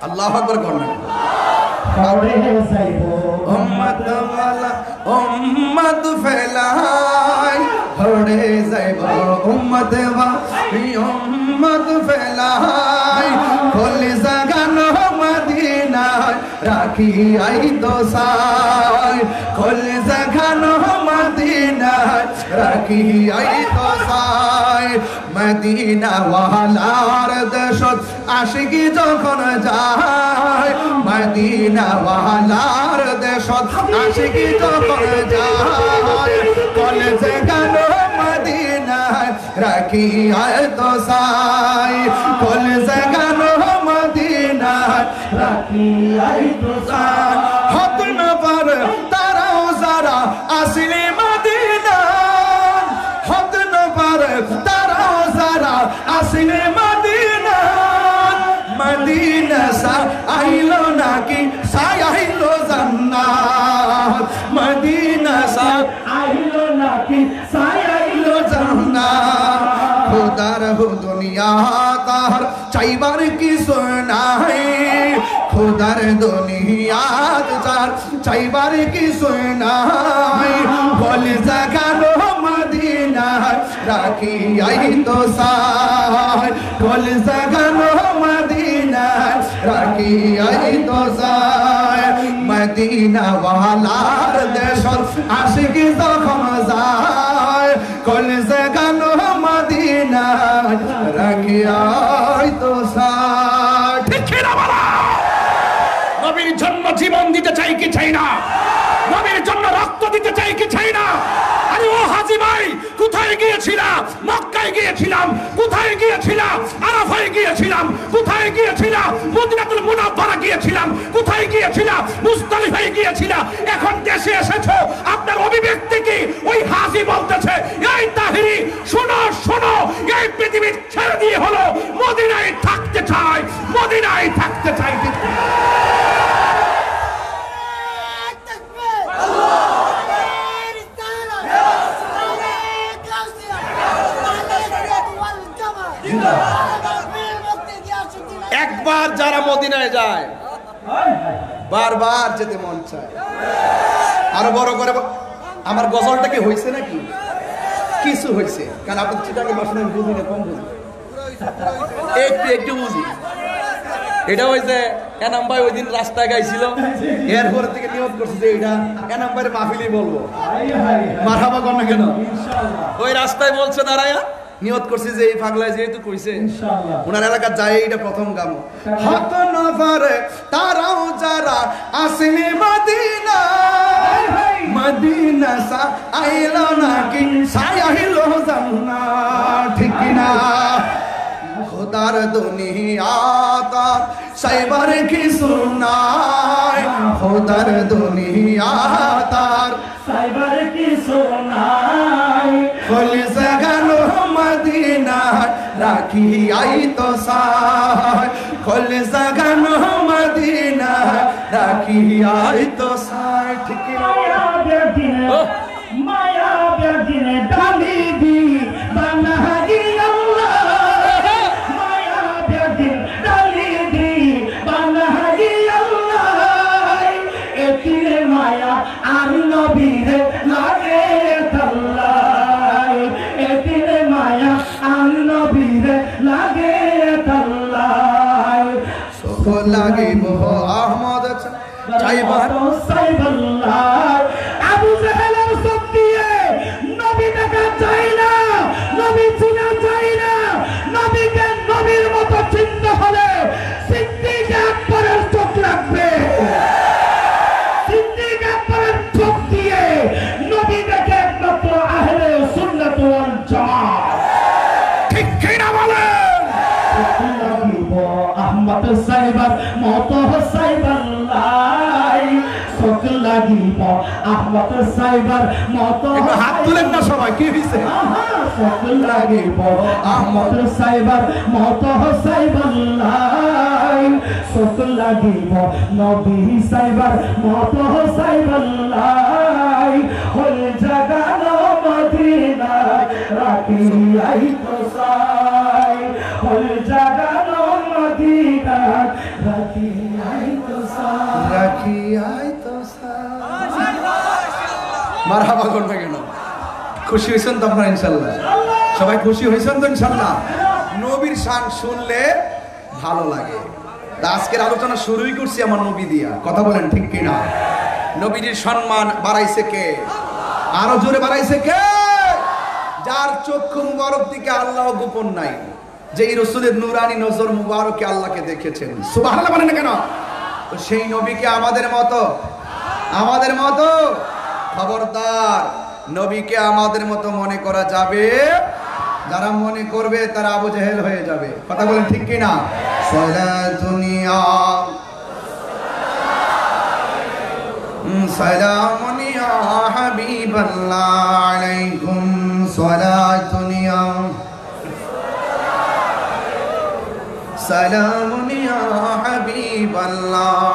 আল্লাহু আকবার করুন। উম্মত ওয়ালা উম্মত ফেলাই, হড়ে যাইব উম্মত ওয়ালা উম্মত ফেলাই, খোলে জাগানো মদিনায় রাখি আই তো সাই, খোলে জাগানো মদিনায় রাখি আই তো সাই। মদিনা ওয়ালার দেশত আশিকি যখন যায়, মদিনা ওয়ালার দেশত আশিকি যখন যায়, কলে জাগানো মদিনায় রাখি আয় তো সাই কল জাগানো মদিনা রাখি আয় তো সাই হত না পার তারাও যারা আসলে মদিনা হত না পার তারাও যারা আসলে মদিনা মদিনা সা আইলো নাকি সাই আইলো জান্নাত মদিনা সা আইলো নাকি সাই আইলো জান্নাত খোদার হো দুনিয়া তার চাইবার কিছু নাই খোদার দুনিয়া তার চাইবার কিছু নাই বলে জাগানো মদিনা রাখি আই তো সাই বলে জাগানো মদিনা রাখি আই তো সাই মদিনা ওয়ালার দেশ আশিক যখন যায় কল জাগানো মদিনা রাখি আই তো সাই ঠিক না বলা নবীর জন্য জীবন দিতে চাই কি চাই না নবীর জন্য রক্ত দিতে চাই কি চাই না আরে ও হাজী ভাই কোথায় গিয়েছিলাম মক্কায় গিয়েছিলাম কোথায় গিয়েছিলাম আরাফায় গিয়েছিলাম কোথায় গিয়েছিলাম মদিনাতুল মুনাওয়ারা গিয়েছিলাম কোথায় গিয়েছিলাম মুজদালিফায় গিয়েছিলাম এখন দেশে এসেছো আপনার অভিব্যক্তি কি ওই হাজী বলতেছে এই তাহিরি শোনো শোনো এই পৃথিবী ছেড়ে দিয়ে হলো মদিনায় থাকতে চাই মদিনায় থাকতে চাই একবার যারা মদিনায় যায় বারবার যেতে মন চায় আরো বড় করে আমার গজলটা কি হয়েছে নাকি কিছু হয়েছে কারণ আপনি চিটাকে বসেন আমি বুঝি না কম বুঝি একটু একটু বুঝি এটা হয়েছে এনাম ভাই ওই দিন রাস্তায় গাইছিল এরপর থেকে নিয়ত করছে যে এটা এনাম ভাইয়ের মাহফিলই বলবো মারহাবা কর না কেন ওই রাস্তায় বলছে দাঁড়ায়া নিয়ত করছি যে এই পাগলায় যেহেতু কইছে ইনশাআল্লাহ ওনার এলাকা যায় এটা প্রথম গাম হত না পারে তারাও যারা আসলে মদিনা মদিনা সা আইলো নাকি সাই আইলো জান্নাত ঠিক না খোদার দুনিয়া তার সাইবার কিছু নাই খোদার দুনিয়া তার সাইবার কিছু নাই কল জাগানো মদিনা রাখি আই তো সাই কল জাগানো মদিনা রাখি আই তো সাই ঠিক না মায়া বেদিনে ডালি দি বানা গিয়া আর নবীরে লাগে তাল্লাই এতিরে মায়া আর নবীরে লাগে তাল্লাই সুখ লাগিব আহমদ চাইবার সাইবাল্লাহ আবু জাহেলের সত্যিয়ে নবী দেখা চাই না নবী চিনা চাই না নবীকে নবীর মতো চিনতে হলে সিদ্দিক আকবরের চোখ লাগবে আহমদ সাইবার মতো সাইবার লাই চোখ লাগিব আহমদ সাইবার মতো হাত তুলেন না সবাই কি হইছে চোখ লাগিব আহমদ সাইবার মতো সাইবার লাই চোখ লাগিব নবী সাইবার মতো সাইবার লাই হল জাগানো মদিনা রাখি আই তো সাই হল জাগানো মদিনা রাখি আই তো সাই রাখি আই তো সাই মারহাবা করবে কেন খুশি হইছেন তো আপনারা ইনশাআল্লাহ সবাই খুশি হইছেন তো ইনশাআল্লাহ নবীর শান শুনলে ভালো লাগে আজকের আলোচনা শুরুই করছি আমার নবী দিয়া কথা বলেন ঠিক কি না নবীর সম্মান বাড়াইছে কে আরো জোরে বাড়াইছে কে যার চক্ষু মুবারক দিকে আল্লাহ গোপন নাই যে এই রাসূলের নূরানি নজর মুবারকে আল্লাহকে দেখেছেন সুবহানাল্লাহ বলেন না কেন তো সেই নবীকে আমাদের মতো খবরদার নবীকে আমাদের মতো মনে করা যাবে যারা মনে করবে তারা আবু জেহেল হয়ে যাবে। কথা বলেন ঠিক কি না? সালাতুনিয়া সালামুনিয়া হাবিবাল্লাহ আলাইকুম সালাতুনিয়া সালামুনিয়া হাবিবাল্লাহ।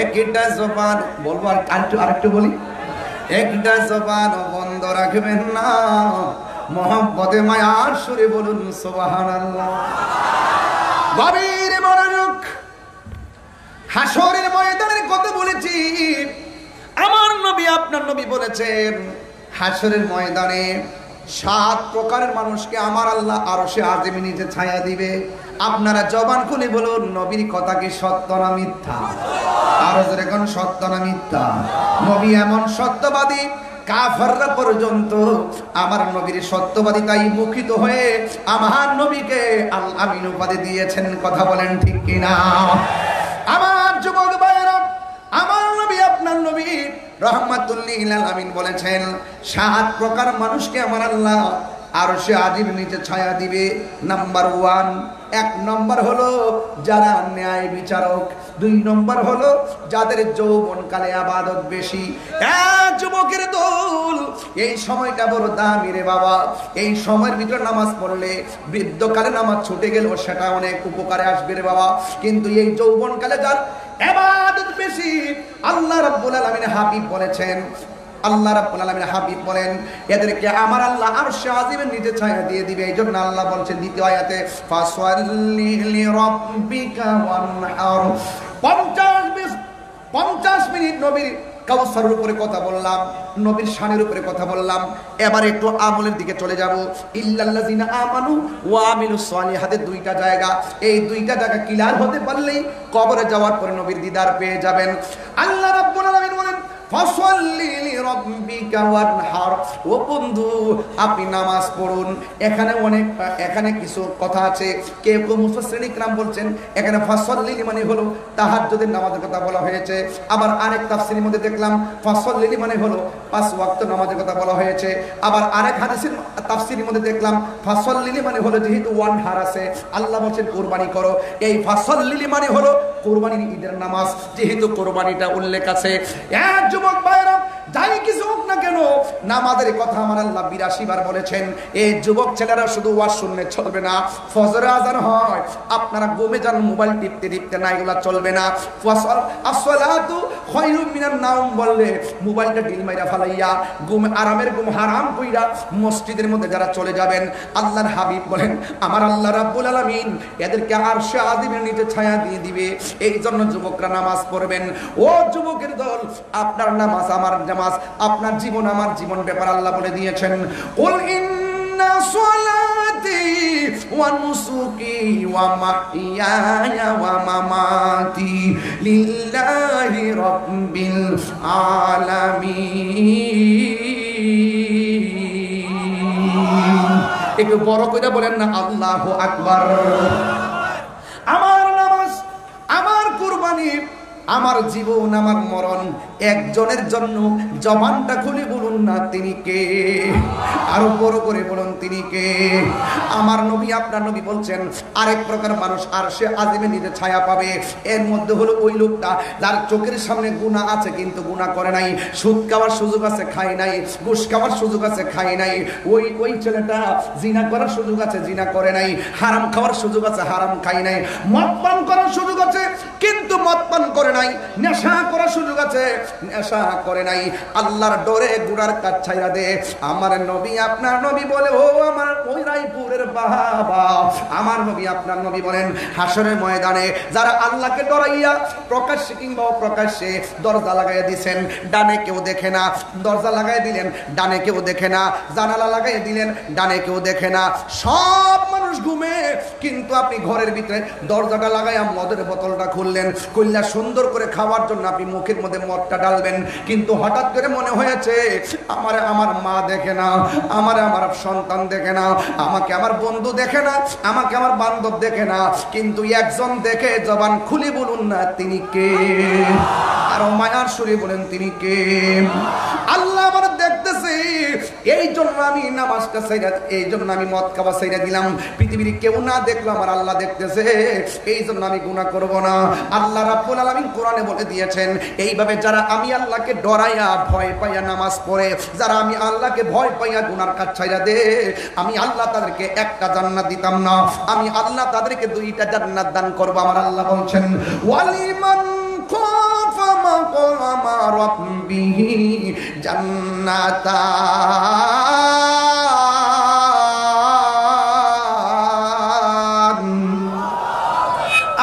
একটা জবান বলবো, আরেকটু বলি, একটা জবান বন্ধ রাখবেন না, মোহাম্মদে মায়ার সুরে বলুন সুবহানাল্লাহ। গভীর মনোযোগ। হাসরের ময়দানের কথা বলেছি, আমার নবী আপনার নবী বলেছেন হাসরের ময়দানে 7 প্রকারের মানুষকে আমার আল্লাহ আরশে আজিমে নিচে ছায়া দিবে। আপনারা জবান খুলে বলুন নবীর কথা কি সত্য না মিথ্যা? আরো জোরে কোন সত্য না মিথ্যা? নবী এমন সত্যবাদী, কাফেররা পর্যন্ত আমার নবীর সত্যবাদিতায় মুখিত হয়ে আমার নবীকে আল আমিন উপাধি দিয়েছেন। কথা বলেন ঠিক কিনা? আমার যুবক ভাইরা, আমার নবী আপনার নবী রাহমাতুল লিল আলামিন বলেছেন 7 প্রকার মানুষকে আমার আল্লাহ আরশে আজিম নিচে ছায়া দিবে। নাম্বার 1, 1 নম্বর হলো যারা ন্যায় বিচারক। 2 নম্বর হলো যাদের যৌবনকালে ইবাদত বেশি। যুবকের দল, এই সময়টা বড় দামি রে বাবা। এই সময়ের ভিতরে নামাজ পড়লে বৃদ্ধকালে নামাজ ছুটে গেল সেটা অনেক উপকারে আসবে রে বাবা। কিন্তু এই যৌবনকালে যার ইবাদত বেশি, আল্লাহ রাব্বুল আলামিন হাবিব বলেছেন, আল্লাহ রাব্বুল আলামিন হাবিব বলেন এদেরকে আমার আল্লাহ আরশে আজিমের নিচে ছায়া দিয়ে দিবে। এইজন্য আল্লাহ বলছেন দ্বিতীয় আয়াতে, ফাসাল্লি লিরাব্বিকা ওয়ানহার। 50 মিনিট নবীর কাউসারের উপরে কথা বললাম, নবীর শানের উপরে কথা বললাম। এবার একটু আমলের দিকে চলে যাব। ইল্লাল্লাযিনা আমানু ওয়া আমিলুস সালিহাতে 2টা জায়গা, এই 2টা জায়গা ক্লিয়ার হতে পারলেই কবরে যাওয়ার পরে নবীর দিদার পেয়ে যাবেন। আল্লাহ রাব্বুল আলামিন বলেন ফাসাল্লি লিরাব্বিকা ওয়ানহার। ও বন্ধু, আপনি নামাজ পড়ুন। এখানে কিছু কথা আছে। কেউ মুফাসসিরিন ইকরাম বলছেন এখানে ফাসাল্লি মানে হলো তাহাজ্জুদের নামাজের কথা বলা হয়েছে। আবার আরেক তাফসীরের মধ্যে দেখলাম ফাসাল্লি মানে হলো 5 ওয়াক্ত নামাজের কথা বলা হয়েছে। আবার আরেক হাদিসের তাফসীরের মধ্যে দেখলাম ফাসাল্লি মানে হলো যেহেতু ওয়ানহার আছে, আল্লাহ বলেন কুরবানি করো। এই ফাসাল্লি মানে হলো কুরবানির ঈদের নামাজ, যেহেতু কুরবানিটা উল্লেখ আছে। যুবক ভাইরা, যাই কিছু হোক না কেন নামাজের কথা আমার আল্লাহ 82 বার বলেছেন। এই যুবক ছেলেরা শুধু ওয়াজ শুনলে চলবে না। ফজর আযান হয়, আপনারা ঘুমে যান, মোবাইল টিপতে না, এগুলা চলবে না। আসসালাতু খায়রুম মিনান নাওম বললে মোবাইলটা ডিল মাইরা ফালাইয়া ঘুম, আরামের ঘুম হারাম কইরা মসজিদের মধ্যে যারা চলে যাবেন, আল্লাহর হাবিব বলেন আমার আল্লাহ রাব্বুল আলামিন এদেরকে আরশে আজিমের নিচে ছায়া দিয়ে দিবে। এই জন্য যুবকরা নামাজ পড়বেন। ও যুবকের দল, আপনার নামাজ আমার নামাজ, আপনার জীবন আমার জীবন ব্যাপার আল্লাহ বলে দিয়েছেন, কুল ইন্না সলাতি ওয়া নুসুকি ওয়া মাহইয়ায়া ওয়া মামাতি লিল্লাহি রাব্বিল আলামিন। একটু বড় করে বলেন না আল্লাহু আকবার। আমার নামাজ, আমার কুরবানি, আমার জীবন, আমার মরণ একজনের জন্য। জবানটা খুলে বলুন না তিনি কে? আরো বড় করে বলুন তিনি কে? আমার নবী আপনার নবী বলছেন আরেক প্রকার মানুষ আরশে আজিমে নিচে ছায়া পাবে। এর মধ্যে হলো ওই লোকটা যার চোখের সামনে গুনাহ আছে কিন্তু গুনাহ করে নাই, সুদ খাওয়ার সুযোগ আছে খায় নাই, ঘুষ খাওয়ার সুযোগ আছে খায় নাই। ওই ছেলেটা জিনা করার সুযোগ আছে জিনা করে নাই, হারাম খাওয়ার সুযোগ আছে হারাম খায় নাই, মদ পান করার সুযোগ আছে কিন্তু মদ পান করে নাই, নেশা করার সুযোগ আছে নেশা করে নাই। আল্লাহর ডরে গুনার কাজ ছাইরা দে। আমার নবী আপনার নবী বলে, ও আমার ওই রায়পুরের বাবা, আমার নবী আপনার নবী বলেন হাসরের ময়দানে যারা আল্লাহকে ডরাইয়া প্রকাশ্যে কিংবা অপ্রকাশ্যে দরজা লাগাইয়া দিছেন, ডানে কেউ দেখে না, দরজা লাগাই দিলেন ডানে কেউ দেখে না, জানালা লাগাই দিলেন ডানে কেউ দেখে না, সব মানুষ ঘুমে, কিন্তু আপনি ঘরের ভিতরে দরজাটা লাগাইয়া মদের বোতলটা খুললেন, খুললা সুন্দর করে খাওয়ার জন্য আপনি মুখের মধ্যে মদটা ডালবেন, কিন্তু হঠাৎ করে মনে হয়েছে আমারে আমার মা দেখে না, আমারে আমার সন্তান দেখে না, আমাকে আমার বন্ধু দেখে না, আমাকে আমার বান্ধব দেখে না, কিন্তু একজন দেখে। জবান খুলে বলুন না তিনি কে? আর মায়ার সুরে বলেন তিনি কে? আল্লাহ আমার দেখতেছে, এই জন্য আমি নামাজটা ছাইরা, এই জন্য আমি মদ খাওয়া ছাইরা দিলাম। পৃথিবীর কেউ না দেখলো, আমার আল্লাহ দেখতেছে, এই জন্য আমি গুনাহ করব না। আল্লাহ রাব্বুল আলামিন কোরআনে বলে দিয়েছেন, এইভাবে যারা আমি আল্লাহকে ডরাইয়া ভয় পাইয়া নামাজ পড়ে, যারা আমি আল্লাহকে ভয় পাইয়া গুনার কাজ ছাইরা দে, আমি আল্লাহ তাদেরকে একটা জান্নাত দিতাম না, আমি আল্লাহ তাদেরকে দুইটা জান্নাত দান করব। আমার আল্লাহ বলছেন, ওয়ালিমান খাফা মাকামা রাব্বিহি জান্নাতান।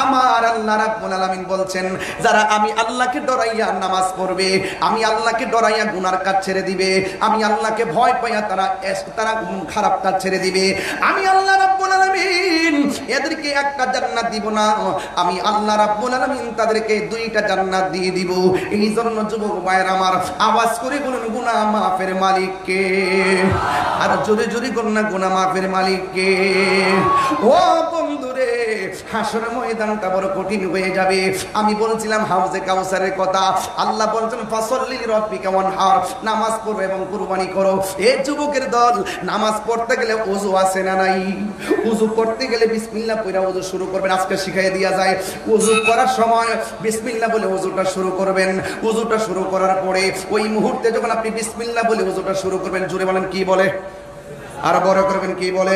আমার আল্লাহ রাব্বুল আলামিন বলছেন, যারা আমি আল্লাহকে ডরাইয়া নামাজ পড়বে, আমি আল্লাহকে ডরাইয়া গুনার কাজ ছেড়ে দিবে, আমি আল্লাহকে ভয় পাইয়া তারা খারাপ কাজ ছেড়ে দিবে, আমি আল্লাহ রাব্বুল আলামিন এদেরকে একটা জান্নাত দিব না, আমি আল্লাহ রাব্বুল আলামিন তাদেরকে দুইটা জান্নাত দিয়ে দিব। এই জন্য যুবক ভাইরা আমার, আওয়াজ করে বলুন, গুনাহ মাফের মালিক কে? আর জোরে জোরে করুন না, গুনাহ মাফের মালিক কে? ও বন্ধুরে, হাসরের ময়দানটা বড় কঠিন হয়ে যাবে। আমি বলছিলাম হাউজে কাউসারের কথা, আল্লাহ বলছেন ফাসাল্লি লিরাব্বিকা ওয়ানহার, নামাজ পড়ো এবং কুরবানি করো। এই যুবকের দল, নামাজ পড়তে গেলে ওযু আছে না নাই? ওযু করতে গেলে বিসমিল্লাহ পড়া ওযু শুরু করবেন। আজকে শিখিয়ে দেয়া যায়, ওযু করার সময় বিসমিল্লাহ বলে ওযুটা শুরু করবেন। ওযুটা শুরু করার পরে ওই মুহূর্তে যখন আপনি বিসমিল্লাহ বলে ওযুটা শুরু করবেন, জোরে বলেন কি বলে? আর বড় করবেন কি বলে?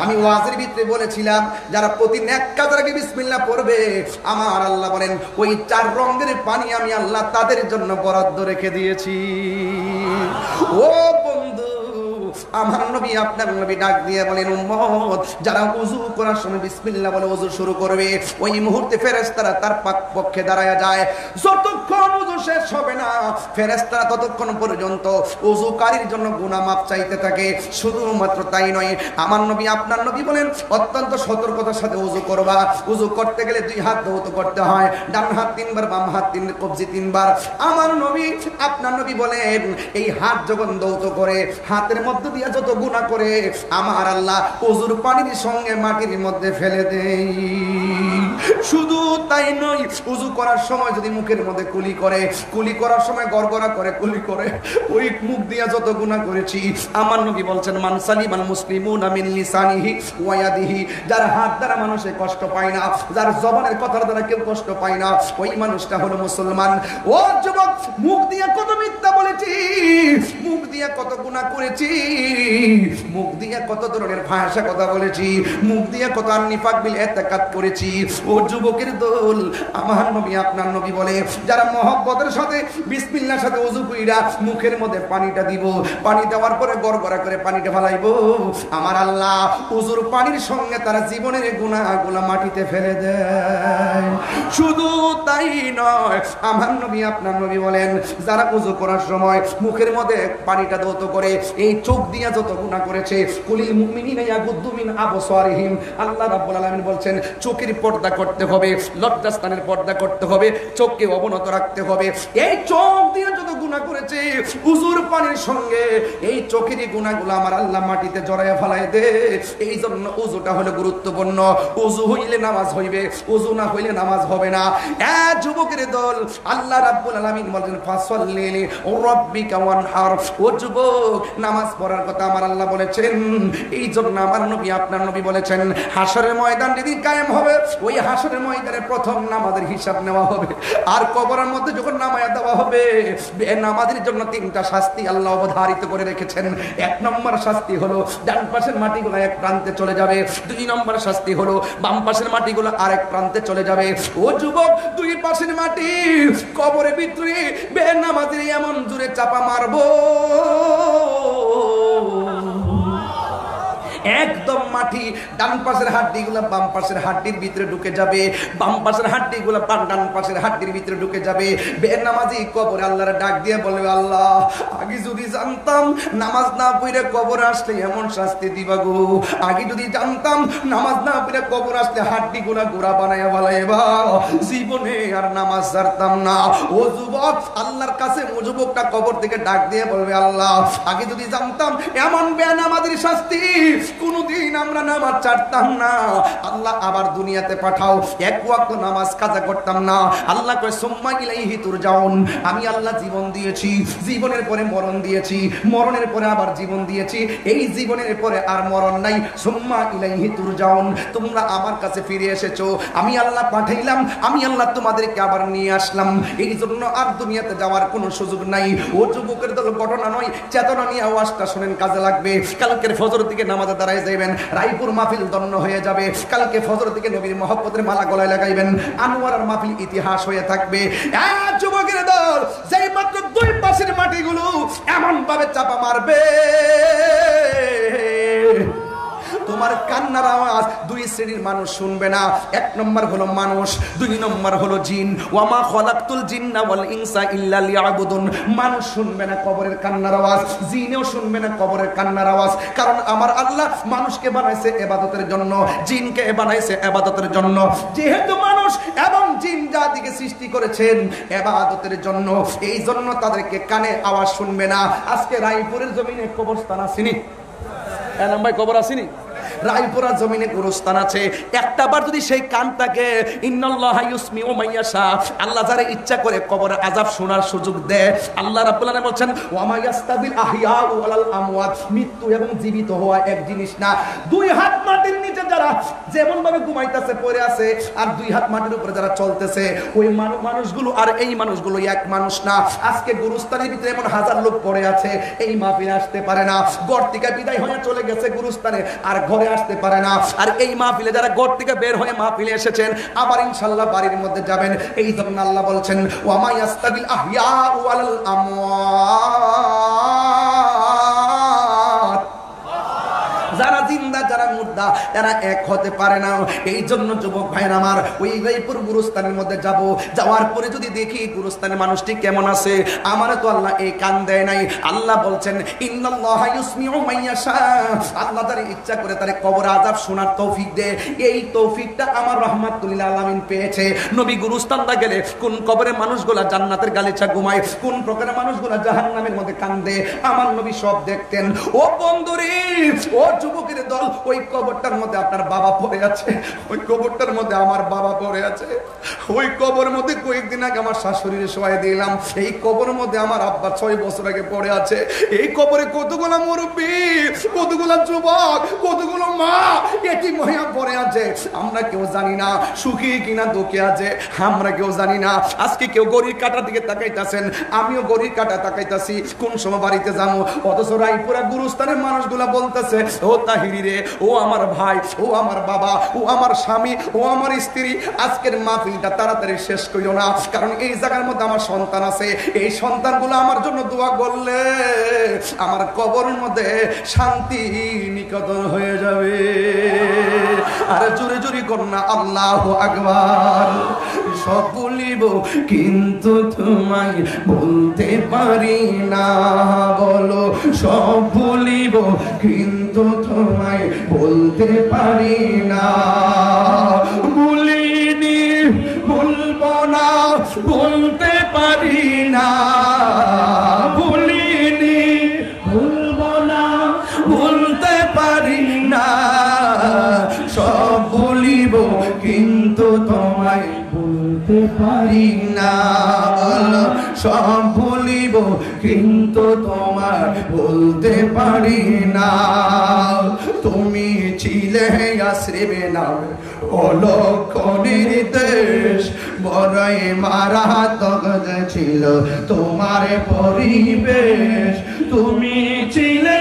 আমি ওয়াজের ভিতরে বলেছিলাম, যারা প্রতি নেক কাজের আগে বিসমিল্লাহ পড়বে, আমার আল্লাহ বলেন ওই 4 রঙের পানি আমি আল্লাহ তাদের জন্য বরাদ্দ রেখে দিয়েছি। ও বন্ধু, আমার নবী আপনার নবী ডাক দিয়ে বলেন, উম্মত যারা ওযু করার সময় বিসমিল্লাহ বলে ওযু শুরু করবে, ওই মুহূর্তে ফেরেশতারা তার পক্ষে দাঁড়ায়া যায়। যতক্ষণ ওযু শেষ হবে না, ফেরেশতারা ততক্ষণ পর্যন্ত ওযুকারীর জন্য গুনাহ মাফ চাইতে থাকে। শুধুমাত্র তাই নয়, আমার নবী আপনার নবী বলেন অত্যন্ত সতর্কতার সাথে ওযু করবা। ওযু করতে গেলে 2 হাত ধৌত করতে হয়, ডান হাত 3 বার, বাম হাত 3 কবজি 3 বার। আমার নবী আপনার নবী বলেন, এই হাত যখন ধৌত করে, হাতের মধ্যে দিয়া যত গুনাহ করে, আমার আল্লাহ ওযুর পানির সঙ্গে মাটির মধ্যে ফেলে দেই। শুধু তাই নয়, ওযু করার সময় যদি মুখের মধ্যে কুলি করে, কুলি করার সময় গড়গড়া করে কুলি করে, ওই মুখ দিয়া যত গুনাহ করেছি, আমার নবী বলছেন মান সালিমাল মুসলিমুনা মিন লিসানিহি ওয়া ইয়াদিহি, যার হাত দ্বারা মানুষে কষ্ট পায় না, যার জবানের কথার দ্বারা কেউ কষ্ট পায় না, ওই মানুষটা হলো মুসলমান। ও যুবক, মুখ দিয়া কত মিথ্যা বলেছি, মুখ দিয়া কত গুনাহ করেছি, মুখ দিয়া কত ধরনের ভাষা কথা বলেছি, মুখ দিয়া কত নিফাক বিল ইতিকাদ করেছি। ও যুবকের দল, আমার নবী আপনার নবী বলে, যারা মহব্বতের সাথে বিসমিল্লাহর সাথে ওযু কইরা মুখের মধ্যে পানিটা দিব, পানি দেওয়ার পরে গড়গড়া করে পানিটা ফেলাইবো, আমার আল্লাহ ওযুর পানির সঙ্গে তারা জীবনের গুনাহগুলো মাটিতে ফেলে দেয়। শুধু তাই নয়, আমার নবী আপনার নবী বলেন, যারা ওযু করার সময় মুখের মধ্যে পানিটা ধৌত করে, এই চোখ দিয়া যত গুনাহ করেছে, কুলিল মুমিনিনা ইয়াগুদ্দু মিন আবসারিহিম, আল্লাহ রাব্বুল আলামিন বলছেন চোখের পর্দা করতে হবে, লজ্জাস্থানের পর্দা করতে হবে, চোখকে অবনত রাখতে হবে। এই চোখ দিয়ে যত গুনাহ করেছে, ওযুর পানির সঙ্গে এই চোখেরই গুনাহগুলো আমার আল্লাহ মাটিতে জড়াইয়া ফেলায় দে। এই জন্য ওযুটা হলো গুরুত্বপূর্ণ। ওযু হইলে নামাজ হইবে, ওযু না হইলে নামাজ হবে না। এ যুবকের দল, আল্লাহ রাব্বুল আলামিন বলেন ফাসাল্লি লিরাব্বিকা ওয়ানহার। ও যুবক, নামাজ পড়ার কথা আমার আল্লাহ বলেছেন, এই জন্য আমার নবী আপনার নবী বলেছেন, হাসরের ময়দান যেদিন কায়েম হবে, ওই হাসরের ময়দানে প্রথম নামাজের হিসাব নেওয়া হবে। আর কবরের মধ্যে যখন নামায়া দেওয়া হবে, নামাজের জন্য 3টা শাস্তি আল্লাহ অবধারিত করে রেখেছেন। 1 নম্বর শাস্তি হলো ডান পাশের মাটিগুলো এক প্রান্তে চলে যাবে, 2 নম্বর শাস্তি হলো বাম পাশের মাটিগুলো আরেক প্রান্তে চলে যাবে। ও যুবক, 2 পাশের মাটি কবরের ভিতরে বেনামাজির এমন জোরে চাপা মারবো, একদম মাটি ডান পাশের হাড্ডিগুলো বাম পাশের হাড্ডির ভিতরে ঢুকে যাবে, বাম পাশের হাড্ডিগুলো ডান পাশের হাড্ডির ভিতরে ঢুকে যাবে। বেনামাজি কবরে আল্লাহর ডাক দিয়ে বলবে, আল্লাহ আগে যদি জানতাম নামাজ না পড়ে কবর আসলে এমন শাস্তি দিবা গো, আগে যদি জানতাম নামাজ না পড়ে কবর আসলে হাড্ডিগুলো গোড়া বানায়া বানাইবা, জীবনে আর নামাজ ছাড়তাম না। ও যুবক, আল্লাহর কাছে ও যুবকটা কবর থেকে ডাক দিয়ে বলবে, আল্লাহ আগে যদি জানতাম এমন বেনামাজির শাস্তি কোনদিন আমরা নামাজ ছাড়তাম না, আল্লাহ আবার দুনিয়াতে পাঠাও, এক ওয়াক্ত নামাজ কাজা করতাম না। আল্লাহ কয় সুম্মা ইলাইহি তুরজাউন, আমি আল্লাহ জীবন দিয়েছি, জীবনের পরে মরণ দিয়েছি, মরণের পরে আবার জীবন দিয়েছি, এই জীবনের পরে আর মরণ নাই। সুম্মা ইলাইহি তুরজাউন, তোমরা আমার কাছে ফিরে এসেছো, আমি আল্লাহ পাঠাইলাম, আমি আল্লাহ তোমাদেরকে আবার নিয়ে আসলাম, এই জন্য আর দুনিয়াতে যাওয়ার কোনো সুযোগ নাই। ও যুবকের দল, ঘটনা নয়, চেতনা নিয়ে আওয়াজটা শোনেন, কাজে লাগবে। কালকের ফজর দিকে নামাজে দাঁড়ায় যাইবেন, রায়পুর মাহফিল দন্ন হয়ে যাবে। কালকে ফজর দিকে নবীর মহব্বতের মালা গলায় লাগাইবেন, আনোয়ারার মাহফিল ইতিহাস হয়ে থাকবে। যুবকের দল, যেই মাত্র দুই পাশের মাটিগুলো এমন ভাবে চাপা মারবে, তোমার কান্নার আওয়াজ দুই শ্রেণীর মানুষ শুনবে না। এক নম্বর হলো মানুষ, দুই নম্বর হলো জিন। ওয়ামা খালাকতুল জিন্না ওয়াল ইনসা ইল্লা লিয়াবুদুন। মানুষ শুনবে না কবরের কান্নার আওয়াজ, জিনও শুনবে না কবরের কান্নার আওয়াজ, কারণ আমার আল্লাহ মানুষকে বানাইছে ইবাদতের জন্য, জিনকে বানাইছে ইবাদতের জন্য। যেহেতু মানুষ এবং জিন জাতিকে সৃষ্টি করেছেন ইবাদতের জন্য, এই জন্য তাদেরকে কানে আওয়াজ শুনবে না। আজকে রায়পুরের জমিনে কবরস্থান আসেনি, ভাই কবর আসেনি, রায়পুরা জমিনে গোরস্থান আছে। একটা বার যদি সেই কানটাকে ইন্নাল্লাহা ইউসমিউ মাইয়াশা, আল্লাহ যারা ইচ্ছা করে কবরের আযাব শোনার সুযোগ দেয়। আল্লাহ রাব্বুল আলামিন বলেন ওয়া ইয়াস্তাবিল আহইয়াউ ওয়ালাল আমওয়াত, মৃত্যু এবং জীবিত হওয়া এক জিনিস না। দুই হাত মাটির নিচে যারা যেমন ভাবে ঘুমাইতেছে পড়ে আছে, আর দুই হাত মাটির উপরে যারা চলতেছে, ওই মানুষগুলো আর এই মানুষগুলো এক মানুষ না। আজকে গুরুস্থানের ভিতরে এমন হাজার লোক পড়ে আছে, এই মাহফিলে আসতে পারে না, ঘর থেকে বিদায় হয়ে চলে গেছে গুরুস্থানে, আর ঘরে আসতে পারে না। আর এই মাহফিলে যারা ঘর থেকে বের হয়ে মাহফিলে এসেছেন, আবার ইনশাআল্লাহ বাড়ির মধ্যে যাবেন। এই জন্য আল্লাহ বলছেন ওয়া মা ইয়াস্তাবিল আহইয়াউ ওয়ালাল আমওয়াত, যারা জিন্দা যারা মুর্দা তারা এক হতে পারে না। এই জন্য যুবক ভাইরা আমার, ওই রায়পুর গুরুস্থানের মধ্যে যাব, যাওয়ার পরে যদি দেখি গুরুস্থানের মানুষটি কেমন আছে, আমারে তো আল্লাহ এই কান দেয় নাই। আল্লাহ বলছেন ইন্নাল্লাহা ইউসমিউ মাইয়াশা, আল্লাহ যার ইচ্ছা করে তারে কবর আযাব শোনার তৌফিক দেয়। এই তৌফিকটা আমার রাহমাতুল লিল আলামিন পেয়েছে। নবী গুরুস্থানটা গেলে কোন কবরের মানুষগুলা জান্নাতের গালিচা ঘুমায়, কোন প্রকারের মানুষগুলা জাহান্নামের মধ্যে কান্দে, আমার নবী সব দেখতেন। ও বন্ধুরে, ও যুবকের দল, ওই কবরটার মধ্যে আপনার বাবা পড়ে আছে, ওই কবরটার মধ্যে আমার বাবা পড়ে আছে, ওই কবরের মধ্যে কয়েকদিন আগে আমার শাশুড়ির শোয়াই দিলাম, এই কবরের মধ্যে আমার আব্বা 6 বছর আগে পড়ে আছে। এই কবরে কতগুলো মুরব্বী, কতগুলো যুবক, কতগুলো মা এতিম হইয়া পড়ে আছে, আমরা কেউ জানি না সুখী কিনা দুঃখে আছে, আমরা কেউ জানি না। আজকে কেউ গড়ির কাটার দিকে তাকাইতেছেন, আমিও গড়ির কাটা তাকাইতাছি, কোন সময় বাড়িতে যাবো। অথচ রায়পুরা গুরুস্থানের মানুষগুলা বলতেছে ও তাহিরি রে, ও আমার ভাই, ও আমার বাবা, ও আমার স্বামী, ও আমার স্ত্রী, আজকের মাহফিলটা তাড়াতাড়ি শেষ করিও না, কারণ এই জায়গার মধ্যে আমার সন্তান আছে, এই সন্তানগুলো আমার জন্য দোয়া করলে আমার কবরের মধ্যে শান্তি নিকেতন হয়ে যাবে। আর জোরে জোরে কন্যা আল্লাহু আকবার। সব বলিব কিন্তু তোমায় বলতে পারি না, বলো সব বলিব কিন্তু তোমায় বলতে পারি না। বলিনি বলবো না, বলতে পারি না, বলিনি বলবো না, বলতে পারি না। সব বলিব কিন্তু তোমায় বলতে পারি না, সব বলিব কিন্তু তোমার বলতে পারি না। তুমি ছিলে আশ্রিবে না অলক্ষণের দেশ, বড়ই মারাত্মক ছিল তোমার পরিবেশ। তুমি ছিলে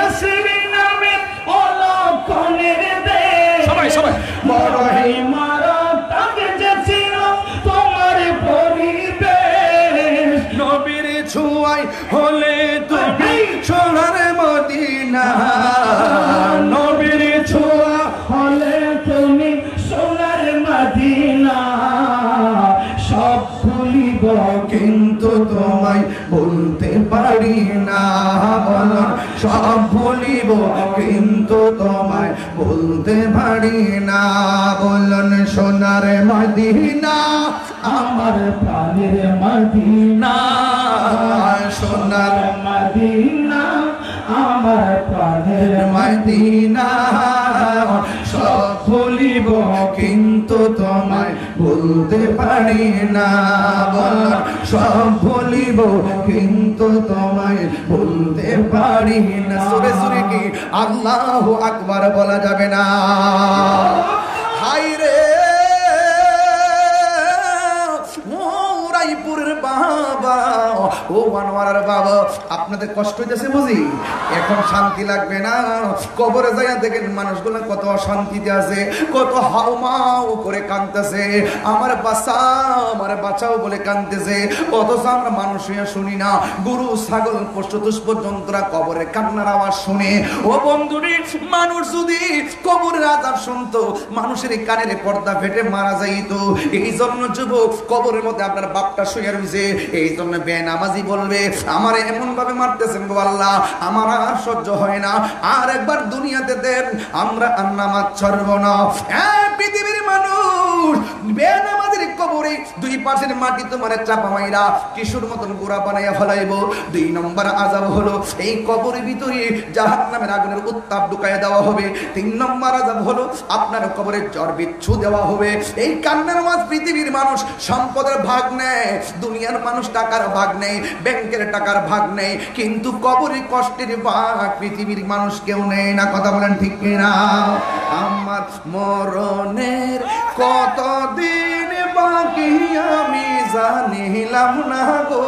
আশ্রিবে নামে অলক্ষণের দেশ, সবাই সবাই বড়ই মারাত্মক ছিল তোমার পরিবেশ। নবীর ছোঁয়ায় হলে তুমি সোনার মদিনা, নবীর ছোঁয়া হলে তুমি সোনার মদিনা। সব ভুলিব কিন্তু তোমায় বলতে পারি না, বলো সব ভুলিব কিন্তু তোমায় বলতে পারি না। বলুন সোনার মদিনা আমার প্রাণের মদিনা, সোনার মদিনা আমার প্রাণের মদিনা। ভুলতে পারি না, বলো সব ভুলিব কিন্তু তোমায় ভুলতে পারি না। সুরে সুরে কি আল্লাহু আকবার বলা যাবে না? হাই রে রায়পুরের বাবা, ও আনোয়ারের বাবা, আপনাদের কষ্ট হইতেছে বুঝি? এখন শান্তি লাগবে না? কবরে যাইয়া দেখেন মানুষগুলো কত অশান্তিতে আছে, কত হাউমাউ করে কাঁদতেছে, আমার বাঁচাও বলে কাঁদতেছে। অথচ আমরা মানুষ হইয়া শুনি না, গরু ছাগল পশু পর্যন্তরা কবরের কান্নার আওয়াজ শুনে। ও বন্ধুরে, মানুষ যদি কবরের আযাব শুনতো, মানুষের কানের পর্দা ফেটে মারা যাইতো। এই জন্য যুবক, কবরের মধ্যে আপনার বাপটা শুয়ে রয়েছে, এই জন্য বেনামাজি বলবে আমার এমন ভাবে মারতেছেন গো আল্লাহ, আমার আর সহ্য হয় না, আর একবার দুনিয়াতে দেন, আমরা আর নামাজ ছাড়ব না। পৃথিবীর মানুষ বেনামাজির কবরে দুই পাশের মাটি তোমার চাপা মাইরা কিশোর মতন গোড়া বানাইয়া ফেলাইব। 2 নম্বর আযাব হলো এই কবরের ভিতরে জাহান্নামের আগুনের উত্তাপ ঢুকাইয়া দেওয়া হবে। 3 নম্বর আযাব হলো আপনার কবরে জ্বর বিচ্ছু দেওয়া হবে। এই কান্নার মাঝ পৃথিবীর মানুষ সম্পদের ভাগ নেয়, দুনিয়ার মানুষ টাকার ভাগ নেই, ব্যাংকের টাকার ভাগ নেই, কিন্তু কবরের কষ্টের ভাগ পৃথিবীর মানুষ কেউ নেয় না। কথা বলেন ঠিক কিনা? আমার মরণের কতদিন বাকি আমি জানিলাম না গো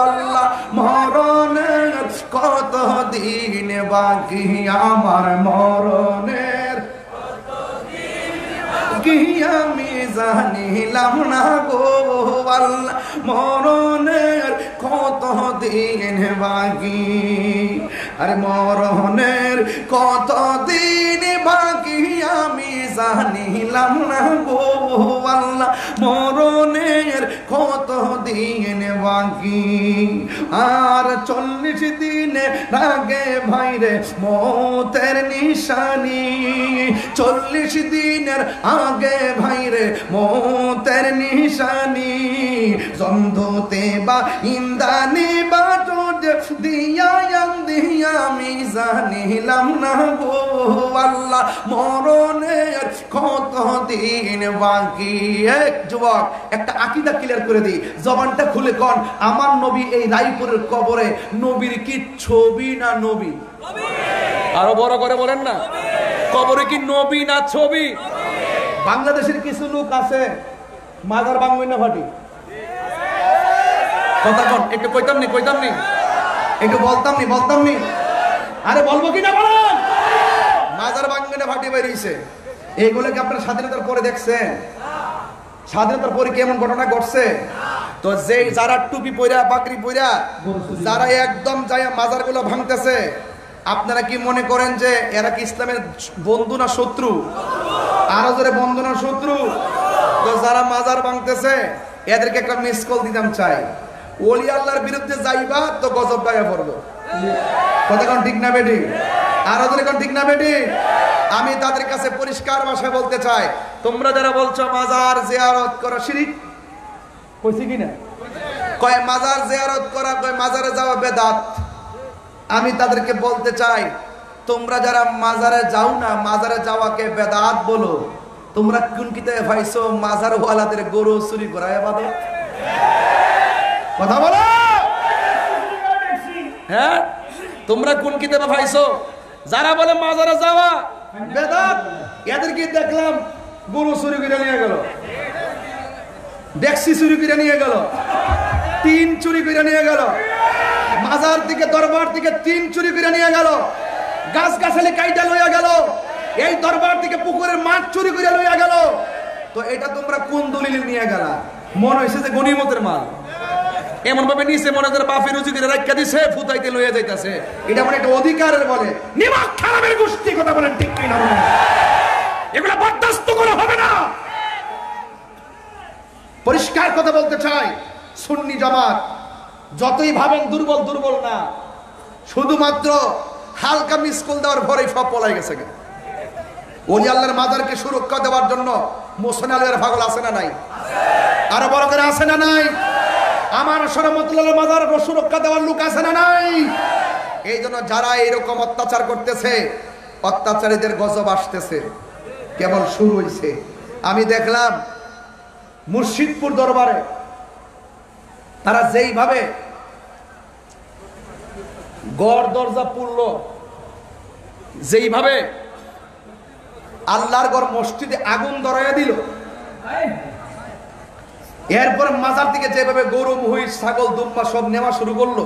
আল্লাহ, মরণের কতদিন বাকি, আমার মরণের কি আমি জানিলাম না গো আল্লাহ, মরণের কতদিন বাকি, আরে মরণের কতদিন বাকি আমি জানিলাম না গো আল্লাহ, মরণের কতদিন বাকি। আর 40 দিন আগে ভাইরে মৌতের নিশানি, 40 দিনের আগে ভাইরে মৌতের নিশানি, জন্ধতে বা ইন্দানি বা দিয়া আমি জানিলাম না গো আল্লাহ, মরণের কতদিন বাকি। এক যুবক, একটা আকীদা ক্লিয়ার করে দিই, জবানটা খুলে কোন, আমার নবী এই রায়পুরের কবরে নবীর কি ছবি না নবী? আরো বড় করে বলেন না, কবরে কি নবী না ছবি? বাংলাদেশের কিছু লোক আছে মাজার ভাঙবে না ফাটি, কথা কোন, একটু কইতাম নি একটু বলতাম নি, আরে বলবো কি না বলেন? মাজার ভাঙবে না ফাটি বেরিয়েছে। এইগুলোকে আপনার স্বাধীনতার পরে দেখছেন? স্বাধীনতার পরে কেমন ঘটনা ঘটছে? তো যেই যারা টুপি পইরা পাগড়ি পইরা যারা একদম যায় মাজারগুলো ভাঙতেছে, আপনারা কি মনে করেন যে এরা কি ইসলামের বন্ধু না শত্রু? আরো জোরে বন্ধু না শত্রু? তো যারা মাজার ভাঙতেছে এদেরকে একটা মিস কল দিতাম চাই, ওলি আল্লাহর বিরুদ্ধে যাইবা তো গজব গায়ে পড়বে। কথা কোন ঠিক না বেটি? আরো জোরে কোন ঠিক না বেটি? আমি তাদের কাছে পরিষ্কার ভাষায় বলতে চাই, তোমরা যারা বলছো মাজার জিয়ারত করা শিরক, কইছি কিনা? কয় মাজার জিয়ারত করা, কয় মাজারে যাওয়া বেদাত। আমি তাদেরকে বলতে চাই, তোমরা যারা মাজারে যাও না, মাজারে যাওয়াকে বেদাত বলো, তোমরা কোন কিতাবে পাইছো মাজার ওয়ালাদের গরু চুরি করা ইবাদত? কথা বলো, হ্যাঁ তোমরা কোন কিতাবে পাইছো যারা বলে মাজারে যাওয়া বেদাত? এদেরকে দেখলাম গরু চুরি করে নিয়ে গেল, ডেক্সি চুরি করে নিয়ে গেল, টিন চুরি করে নিয়ে গেল, মাজার থেকে দরবার থেকে টিন চুরি করে নিয়ে গেল, গাছ গাছালি কাইটা লইয়া গেল, এই দরবার থেকে পুকুরের মাছ চুরি করে লইয়া গেল। তো এটা তোমরা কোন দলিল নিয়ে গেলা? মনে হয়েছে যে গনিমতের মাল, এমন ভাবে নিচে মনে করে বাফের রুজি করে রাখা দিছে, ফুতাইতে লইয়া যাইতাছে, এটা মানে একটা অধিকারের বলে। নিমাক খারাপের গোষ্ঠী, কথা বলেন ঠিক কিনা? এগুলা বরদাস্ত করা হবে না। পরিষ্কার কথা বলতে চাই, সুন্নি জামাত যতই ভাবেন দুর্বল না, শুধুমাত্র হালকা মিসকল দেওয়ার ভরে সব পলাই গেছে। ওলি আল্লাহর মাজারকে সুরক্ষা দেওয়ার জন্য মোহসেন আলীর পাগল আছে না নাই? আরো বড় করে আছে না নাই? আমার শরমতুল্লাহর মাজার সুরক্ষা দেওয়ার লোক আছে না নাই? এই জন্য যারা এরকম অত্যাচার করতেছে, অত্যাচারীদের গজব আসতেছে, কেবল শুরু হয়েছে। আমি দেখলাম মুর্শিদপুর দরবারে তারা যেইভাবে গড় দরজা পুরল, যেইভাবে আল্লাহর ঘর মসজিদে আগুন ধরাইয়া দিল, এরপর মাজার থেকে যেভাবে গরু মহিষ ছাগল দুম্বা সব নেওয়া শুরু করলো,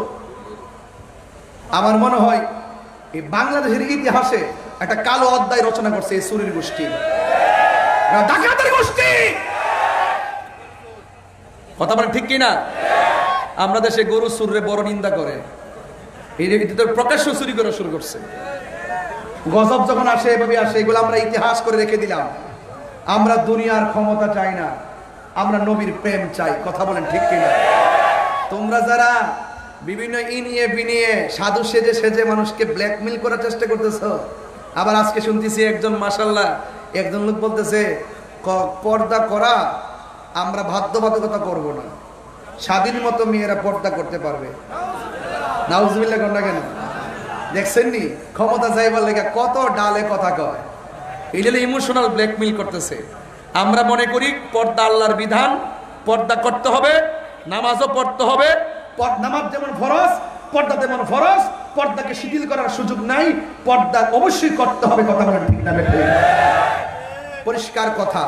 আমার মনে হয় এই বাংলাদেশের ইতিহাসে একটা কালো অধ্যায় রচনা করছে এই চুরির গোষ্ঠী, ডাকাতের গোষ্ঠী। কথা বলেন ঠিক কিনা? আমরা দেশে গরু চুররে বড় নিন্দা করে, এই প্রকাশ্য চুরি করা শুরু করছে। গজব যখন আসে এভাবে আসে, এগুলো আমরা ইতিহাস করে রেখে দিলাম। আমরা দুনিয়ার ক্ষমতা চাই না, আমরা নবীর প্রেম চাই। কথা বলেন ঠিক কিনা? তোমরা যারা বিভিন্ন ইনিয়ে বিনিয়ে সাধু সেজে সেজে মানুষকে ব্ল্যাকমেল করার চেষ্টা করতেছ, আবার আজকে শুনতেছি একজন মাশাআল্লাহ একজন লোক বলতেছে পর্দা করা আমরা বাধ্যবাধকতা করব না, স্বাধীন মতো মেয়েরা পর্দা করতে পারবে। নাউজুবিল্লাহ কন্যা কেন দেখছেন নি? ক্ষমতা চাইবার লেগে কত ডালে কথা কয়, এটা ইমোশনাল ব্ল্যাকমেল করতেছে। আমরা মনে করি পর্দা আল্লাহর বিধান, পর্দা করতে হবে, নামাজও পড়তে হবে। নামাজ যেমন ফরজ, পর্দা তেমন ফরজ, পর্দাকে শিথিল করার সুযোগ নাই, পর্দা অবশ্যই করতে হবে। কথা বলেন ঠিক না? পরিষ্কার কথা।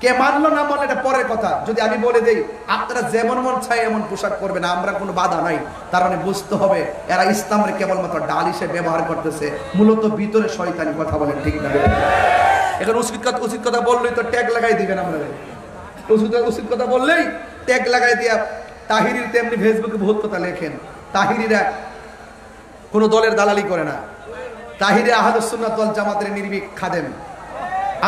কে মানলো না মানলো এটা পরের কথা। যদি আমি বলে দেই আপনারা যেমন মন চাই এমন পোশাক করবেন, আমরা কোনো বাধা নাই, তার মানে বুঝতে হবে এরা ইসলামের কেবলমাত্র ডাল হিসেবে ব্যবহার করতেছে, মূলত ভিতরে শয়তানি। কথা বলেন ঠিক না? এখন উচিত কথা বললেই তো ট্যাগ লাগাই দিবেন। আমরা উচিত কথা বললেই ট্যাগ লাগাই দিয়া তাহিরির তেমনি ফেসবুকে বহুত কথা লেখেন। তাহিরিরা কোনো দলের দালালি করে না, তাহিরে আহলুস সুন্নাত ওয়াল জামাতের নির্ভীক খাদেম।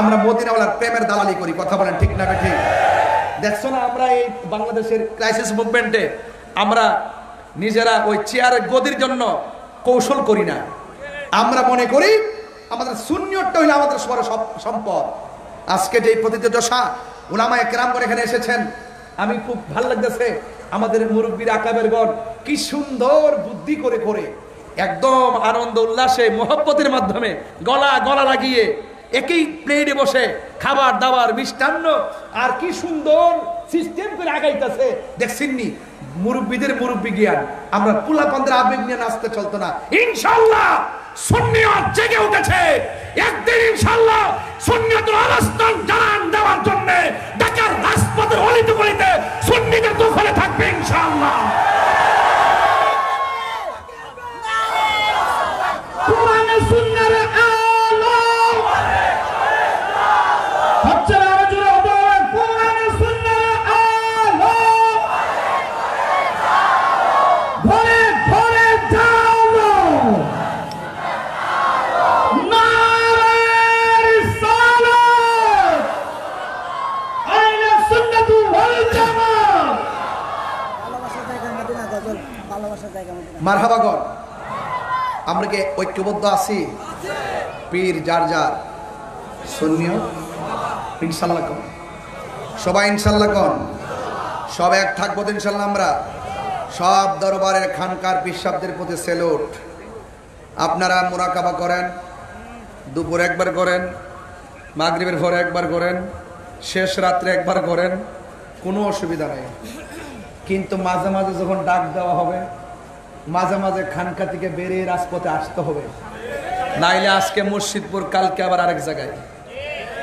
আমরা মদিনাওয়ালার প্রেমের দালালি করি। কথা বলেন ঠিক না? ঠিক দেখছো না? আমরা এই বাংলাদেশের ক্রাইসিস মুভমেন্টে আমরা নিজেরা ওই চেয়ারের গদির জন্য কৌশল করি না। আমরা মনে করি আমাদের সুন্নিয়তটা হইলে আমাদের সবার সম্পদ। আজকে যে প্রতিযোগিতা উলামায়ে কেরামগণ এখানে এসেছেন, আমি খুব ভালো লাগতেছে। আমাদের মুরব্বীর আকাবেরগণ কি সুন্দর বুদ্ধি করে করে একদম আনন্দ উল্লাসে মহব্বতের মাধ্যমে গলা লাগিয়ে একই প্লেটে বসে খাবার দাবার মিষ্টান্ন আর কি সুন্দর সিস্টেম করে আগাইতেছে। দেখছেননি মুরব্বীদের মুরব্বী জ্ঞান? আমরা পোলাপানদের আবেগ নিয়ে নাচতে চলতো না। ইনশাআল্লাহ সুন্নিয়ত জেগে উঠেছে। একদিন ইনশাআল্লাহ সুন্নিয়তের অবস্থান জানান দেওয়ার জন্য ঢাকার রাজপথের অলিতে গলিতে সুন্নিদের দখলে থাকবে ইনশাআল্লাহ। কোরআন সুন্নাহর আলো হচ্ছে রাজুল বলেন, কোরআন সুন্নাহর আলো ঘরে ঘরে জালো, নারে রিসালাত, আইনে সুন্নাত ওয়াল জামাত। ভালোবাসার জায়গা মদিনা, গজল ভালোবাসার জায়গা মদিনা। মারহাবা গণ। আমরা কি ঐক্যবদ্ধ আছি? পীর যার যার, সুন্নিয়ত ইনশাআল্লাহ কোন সবাই ইনশাআল্লাহ কোন সব এক থাকবো ইনশাআল্লাহ। আমরা সব দরবারের খানকার পিসাবদের প্রতি স্যালুট। আপনারা মুরাকাবা করেন, দুপুর একবার করেন, মাগরিবের পরে একবার করেন, শেষ রাত্রে একবার করেন, কোনো অসুবিধা নেই। কিন্তু মাঝে মাঝে যখন ডাক দেওয়া হবে, মাঝে মাঝে খানকা থেকে বেরিয়ে রাজপথে আসতে হবে, নাইলে আজকে মুর্শিদপুর, কালকে আবার আরেক জায়গায়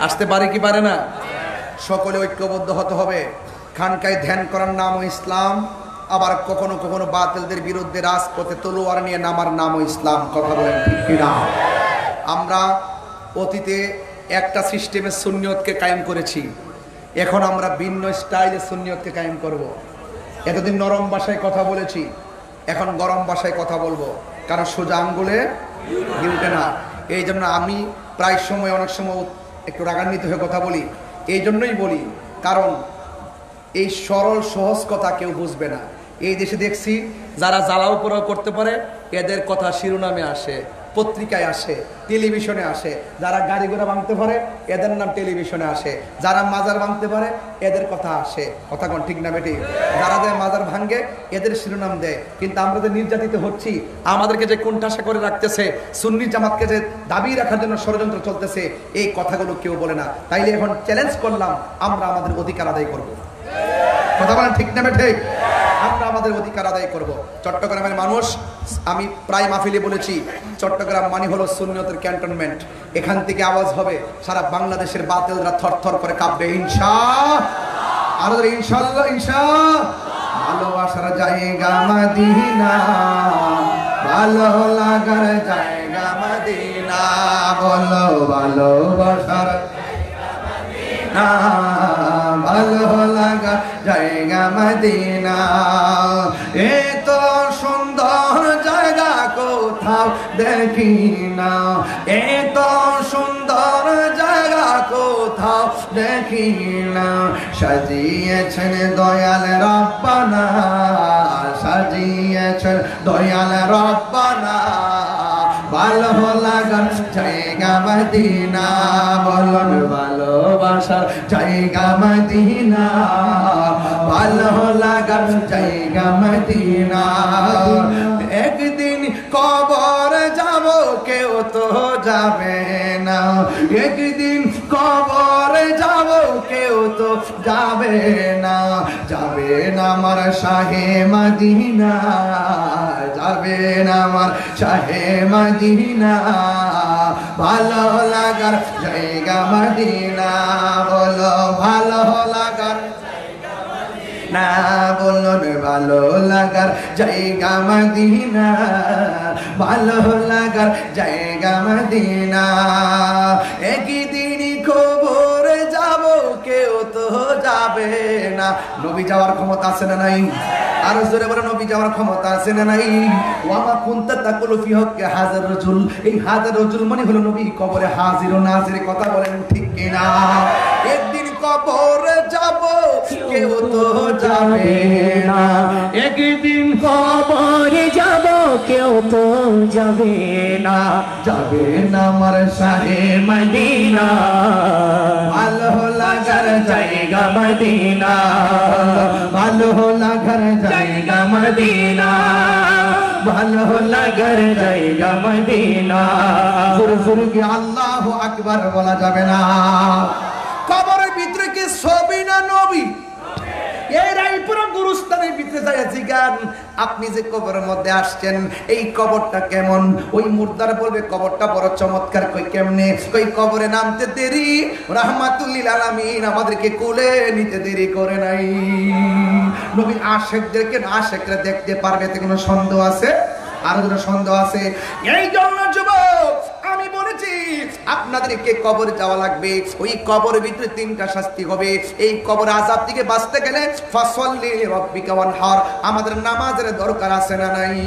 আসতে পারে কি পারে না? সকলে ঐক্যবদ্ধ হতে হবে। খানকায় ধ্যান করার নামও ইসলাম, আবার কখনো কখনো বাতিলদের বিরুদ্ধে রাজপথে তলোয়ার নিয়ে নামার নামও ইসলাম। কথা বলেন ঠিক কিনা? আমরা অতীতে একটা সিস্টেমের সুন্নিয়তকে কায়েম করেছি, এখন আমরা ভিন্ন স্টাইলে সুন্নিয়তকে কায়েম করব। এতদিন নরম ভাষায় কথা বলেছি, এখন গরম ভাষায় কথা বলবো, কারণ সোজা আঙ্গুলে গিলতে না। এই জন্য আমি প্রায় সময় অনেক সময় একটু রাগান্বিত হয়ে কথা বলি। এই জন্যই বলি, কারণ এই সরল সহজ কথা কেউ বুঝবে না। এই দেশে দেখছি যারা জ্বালাও পোড়াও করতে পারে এদের কথা শিরোনামে আসে, পত্রিকায় আসে, টেলিভিশনে আসে। যারা গাড়ি ঘোড়া ভাঙতে পারে এদের নাম টেলিভিশনে আসে, যারা মাজার ভাঙতে পারে এদের কথা আসে। কথা কোন ঠিক না বেটি? যারা যে মাজার ভাঙে এদের শিরোনাম দেয়। কিন্তু আমরা যে নির্যাতিত হচ্ছি, আমাদেরকে যে কোণঠাসা করে রাখতেছে, সুন্নি জামাতকে যে দাবি রাখার জন্য ষড়যন্ত্র চলতেছে, এই কথাগুলো কেউ বলে না। তাইলে এখন চ্যালেঞ্জ করলাম, আমরা আমাদের অধিকার আদায় করব। কথা বলেন ঠিক না ঠিক? আমরা আমাদের অধিকার আদায় করব। চট্টগ্রামের মানুষ, আমি প্রায় মাহফিলে বলেছি, চট্টগ্রাম মানে হলো সুন্নিয়তের ক্যান্টনমেন্ট। এখান থেকে আওয়াজ হবে, সারা বাংলাদেশের বাতিলরা থরথর করে কাঁপবে। ইনশাআল্লাহ, আর ইনশাআল্লাহ, ইনশাআল্লাহ। ভালোবাসার জায়গা মদিনা, ভালো লাগার জায়গা মদিনা, বলো ভালোবাসার না, ভালো লাগা জায়গা মদিনা। এত সুন্দর জায়গা কোথাও দেখি না, এত সুন্দর জায়গা কোথাও দেখি না। সাজিয়েছেন দয়াল রব্বানা, সাজিয়েছেন দয়াল রব্বানা, ভালো লাগার জায়গা মদিনা, বলুন ভালোবাসার জায়গা মদিনা, ভালো লাগার জায়গা মদিনা। একদিন কবর যাব, কেউ তো যাবে না, একদিন কবর যাব, কেউ তো যাবে না। যাবে না আমার শাহে মদিনা, যাবে না আমার শাহে মদিনা, ভালো লাগার জায়গা মদিনা, বলো ভালো লাগার না, বলুন ভালো লাগার জায়গা মদিনা, ভালো লাগার জায়গা মদিনা। একদিন কবর যাব, কেউ তো যাবে না। নবী যাওয়ার ক্ষমতা আছে না নাই? আর জোরে বলে, নবী যাওয়ার ক্ষমতা আছে না নাই? ওয়ামা কুনতা তাকুলু ফি হক্কি হাজার রাজুল, এই হাজার রাজুল মানে হলো নবী কবরে হাজির ও নাজির। কথা বলেন ঠিক কিনা? একদিন কবরে যাব, কেউ তো যাবে না, একদিন কবরে যাব, কেউ তো যাবে না। যাবে না আমার শাহে মদিনা, ভালো লাগার জায়গা মদিনা, ভালো লাগার জায়গা মদিনা, ভালো লাগার জায়গা মদিনা। জোরে আল্লাহু আকবার বলা যাবে না। কবরের ভিতরে কি ছবি না নবী? এই রায়পুরা গুরুস্থানের ভিতরে যায় জিগান, আপনি যে কবরের মধ্যে আসছেন, এই কবরটা কেমন? ওই মুর্দার বলবে কবরটা বড় চমৎকার। কই কেমনে? কই কবরে নামতে দেরি, রাহমাতুল্লিল আলামিন আমাদেরকে কোলে নিতে দেরি করে নাই। নবী আশিকদেরকে আশিকরা দেখতে পারবে, এতে কোনো সন্দেহ আছে? আর কোনো সন্দেহ আছে? এই জন্য যুবক আমি বলেছি আপনাদেরকে কবর যাওয়া লাগবে। ওই কবরের ভিতরে তিনটা শাস্তি হবে। এই কবর আযাব থেকে বাঁচতে গেলে ফাসাল্লি লিরাব্বিকা ওয়ানহার, আমাদের নামাজের দরকার আছে না নাই?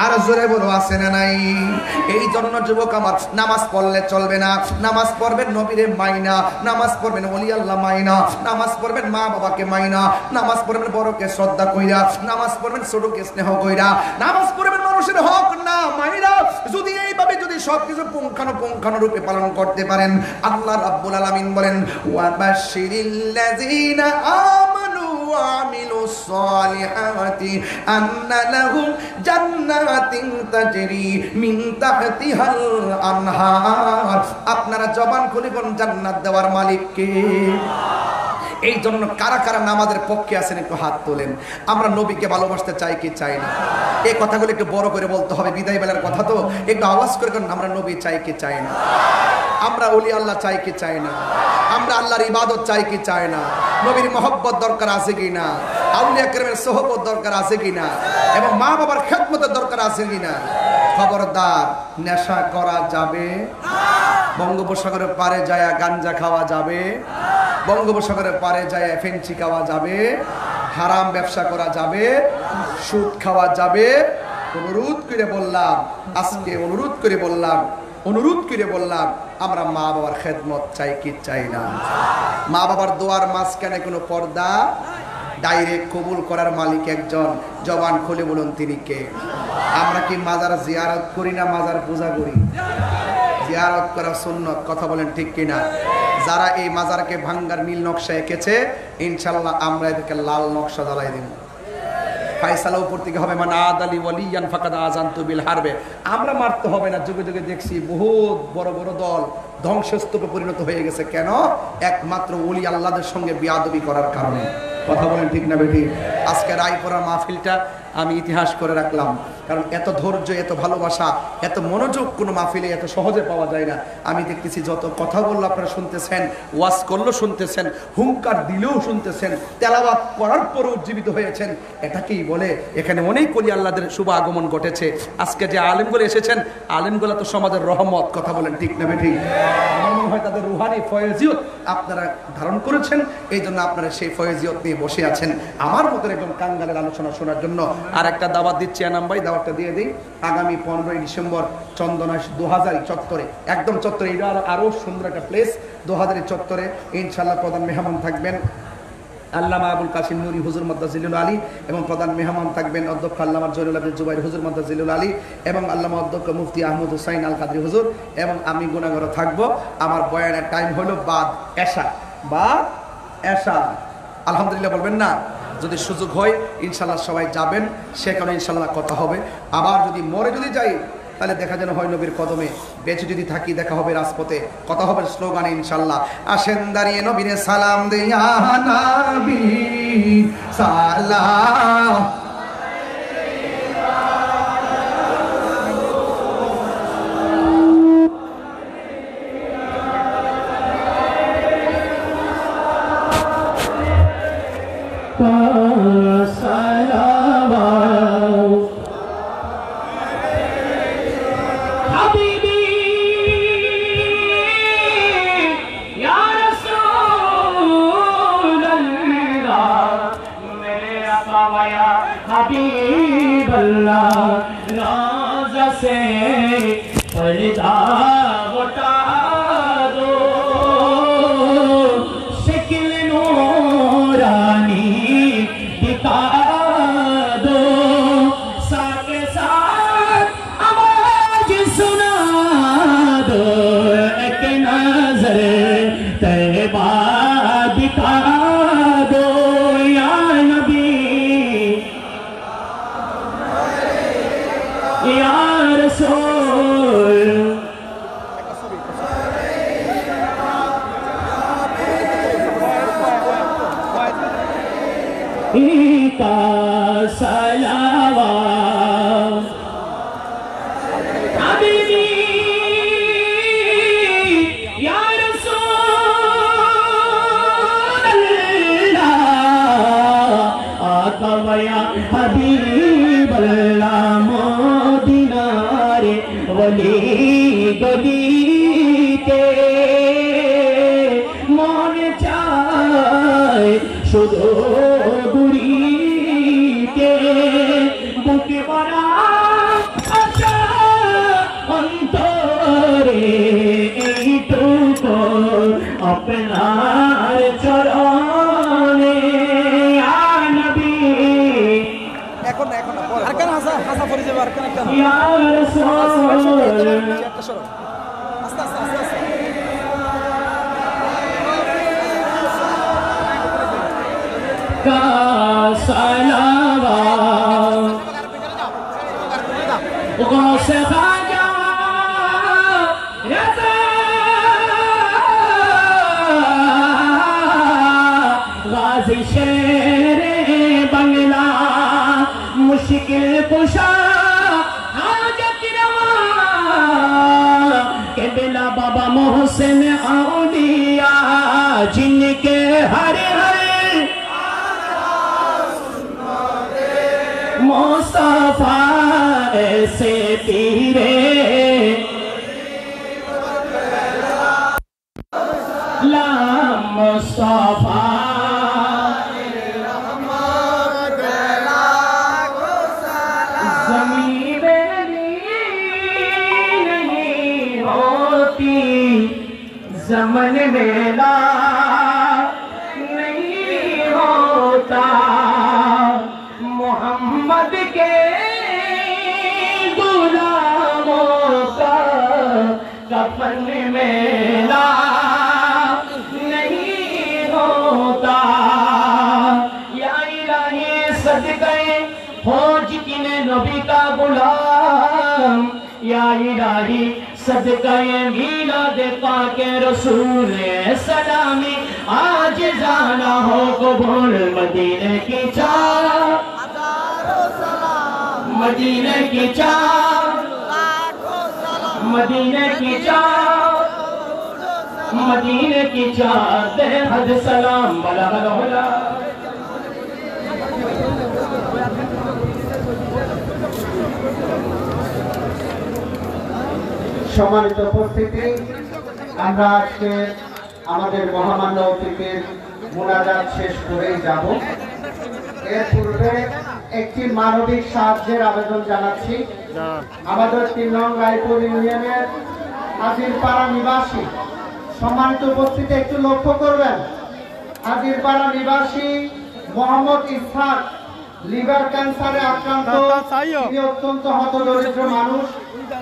আর জোরে বলো আছে না নাই? এই জন্য যুবক আমার, নামাজ পড়লে চলবে না। নামাজ পড়বেন নবীরে মাইনা, নামাজ পড়বেন ওলি আল্লাহ মাইনা, নামাজ পড়বেন মা বাবাকে মাইনা, নামাজ পড়বেন বড়কে শ্রদ্ধা কইরা, নামাজ পড়বেন ছোটকে স্নেহ কইরা, নামাজ পড়বেন মানুষের হক না মাইনা। যদি এইভাবে যদি সবকিছু পুঙ্খানু রূপে পালন করতে পারেন, আল্লাহ রাব্বুল আলামিন বলেন ওয়াবাশশিরিল্লাযীনা আমানু ওয়া আমিলুস সালিহাতি আন্না লাহুম জান্নাতিন তাজরি মিন তাহতিহাল আনহার। আপনারা জবান খুলে বলুন, জান্নাত দেওয়ার মালিক কে? এই জন্য কারা কারা নামাজের পক্ষে আছেন একটু হাত তোলেন। আমরা নবীকে ভালোবাসতে চাই কি চাই না? এই কথাগুলো একটু বড় করে বলতে হবে, বিদায় বেলার কথা তো, একটু আওয়াজ করে বলুন, আমরা নবী চাই কি চাই না? আমরা ওলি আল্লাহ চাই কি চাই না? আমরা আল্লাহর ইবাদত চাই কি চাই না? নবীর মহব্বত দরকার আছে কি না? আউলিয়া কেরামের সোহবত দরকার আছে কি না? এবং মা বাবার খেদমতের দরকার আছে কি না? খবরদার, নেশা করা যাবে? বঙ্গোপসাগরের পারে যায় গাঞ্জা খাওয়া যাবে? বঙ্গোপসাগরের পারে যায় ফেঞ্চি খাওয়া যাবে? হারাম ব্যবসা করা যাবে? সুদ খাওয়া যাবে? অনুরোধ করে বললাম, আজকে অনুরোধ করে বললাম, আমরা মা বাবার খেদমত চাই কি চাই না? মা বাবার দোয়ার মাঝখানে কোনো পর্দা? ডাইরেক্ট কবুল করার মালিক একজন, জবান খুলে বলুন তিনি কে? আমরা কি মাজার জিয়ারত করি না মাজার পূজা করি? জিয়ারত করা সুন্নত, কথা বলেন ঠিক কিনা? যারা এই মাজারকে ভাঙ্গার নীল নকশা এঁকেছে, ইনশাল্লাহ আমরা এদেরকে লাল নকশা জ্বালাই দেব। ফায়সালা উপর থেকে হবে, মান আদালি ওয়ালিয়ান ফাকাদ আযানতু বিল হারবে। আমরা মারতে হবে না। যুগে যুগে দেখছি বহুত বড় বড় দল ধ্বংসস্তূপে পরিণত হয়ে গেছে। কেন? একমাত্র ওলি আল্লাহদের সঙ্গে বিয়াদবি করার কারণে। কথা বলেন ঠিক না বেঠিক? আজকে রায়পুরা মাহফিলটা আমি ইতিহাস করে রাখলাম, কারণ এত ধৈর্য, এত ভালোবাসা, এত মনোযোগ কোনো মাহফিলে এত সহজে পাওয়া যায় না। আমি দেখতেছি যত কথা বললো আপনারা শুনতেছেন, ওয়াজ করলো শুনতেছেন, হুঙ্কার দিলেও শুনতেছেন, তেলাওয়াত করার পরও উজ্জীবিত হয়েছেন। এটাকেই বলে এখানে অনেক ওলি আল্লাহদের শুভ আগমন ঘটেছে। আজকে যে আলেমগুলো এসেছেন, আলেমগুলো তো সমাজের রহমত। কথা বলেন ঠিক না বেঠিক? আমার মনে হয় তাদের রুহানি ফয়েজিয়ত আপনারা ধারণ করেছেন, এই জন্য আপনারা সেই ফয়েজিয়ত নিয়ে বসে আছেন আমার মতন একদম কাঙ্গালের আলোচনা শোনার জন্য। আর একটা দাওয়াত দিচ্ছি আনাম ভাই, দাওয়াতটা দিয়ে দিই। আগামী 15ই ডিসেম্বর চন্দনা 2000 চত্বরে, একদম চত্বরে, এটা আরো সুন্দর একটা প্লেস, 2000 চত্বরে ইনশাআল্লাহ প্রধান মেহমান থাকবেন আল্লামা আবুল কাসিম নুরি হুজুর মাদ্দাজিলুল আলী, এবং প্রধান মেহমান থাকবেন অধ্যক্ষ আল্লামা জয়নুল আবিদ জুবাইর হুজুর মাদ্দাজিলুল আলী, এবং আল্লামা অধ্যক্ষ মুফতি আহমদ হুসাইন আল কাদরি হুজুর, এবং আমি গুনাহগার থাকবো। আমার বয়ানের টাইম হলো বাদ এশা। আলহামদুলিল্লাহ বলবেন না? যদি সুযোগ হয় ইনশাল্লাহ সবাই যাবেন, সেখানে ইনশাল্লাহ কথা হবে। আবার যদি মরে যদি যাই তাহলে দেখা যেন হয় নবীর কদমে, বেঁচে যদি থাকি দেখা হবে রাজপথে, কথা হবে স্লোগানে ইনশাল্লাহ। আসেন দাঁড়িয়ে নবীরে সালাম দেয়া নবী সালাম। हबीब अल्लाह राज़ से पर्दा उठा दो, शक्ल नूरानी दिखा दो, साके साथ आवाज सुना दो, एक नजर तैबा दिखा दो या नबी या रसूल। इनका सलावात हबीबी या रसूल अल्लाह, आका वया हबीब अल्लाह, मोदिनारे वली गली के मन चाय शुद्धो গুরিতে বুকে ভরা আশা অন্তরে, এইটুকু আপনার চরণে ইয়া নবী। এখন আর কেন হাসা পড়ে যাবে? আর কেন ইয়া রাসূল আস্তে আস্তে का सलावात गौस ख्वाजा रज़ा गाज़ी शेरे बंगला, मुश्किल कुशा हाजत रवा, क़िबला बाबा मोहसिन औलिया, जिनके हर मुस्तफा ऐसे पीरे ला मुस्तफा ज़मीन नहीं होती, ज़मन वेला नहीं होता, मोहम्मद के गुलामों का कफन मेला नहीं होता। या इलाही सदक़े फौज किने नबी का गुलाम, या इलाही सदक़े मीलाद पाके रसूल सलामी आज जाना हो कबूल मदीने की चाह मदीने की चाह मदीने की चाह मदीने की चाह दे हद सलाम बलगल हुला। সম্মানিত উপস্থিতি, আমরা আজকে আমাদের মহামান্য অতিথির মুনাজাত শেষ করেই যাব। এর পূর্বে একটি মানবিক সাহায্যের আবেদন জানাচ্ছি। আমাদের ৩ নং রায়পুর ইউনিয়নের হাজিরপাড়া নিবাসী, সম্মানিত উপস্থিতি একটু লক্ষ্য করবেন, হাজিরপাড়া নিবাসী মোহাম্মদ ইসহাক লিভার ক্যান্সারে আক্রান্ত। তিনি অত্যন্ত হতদরিদ্র মানুষ,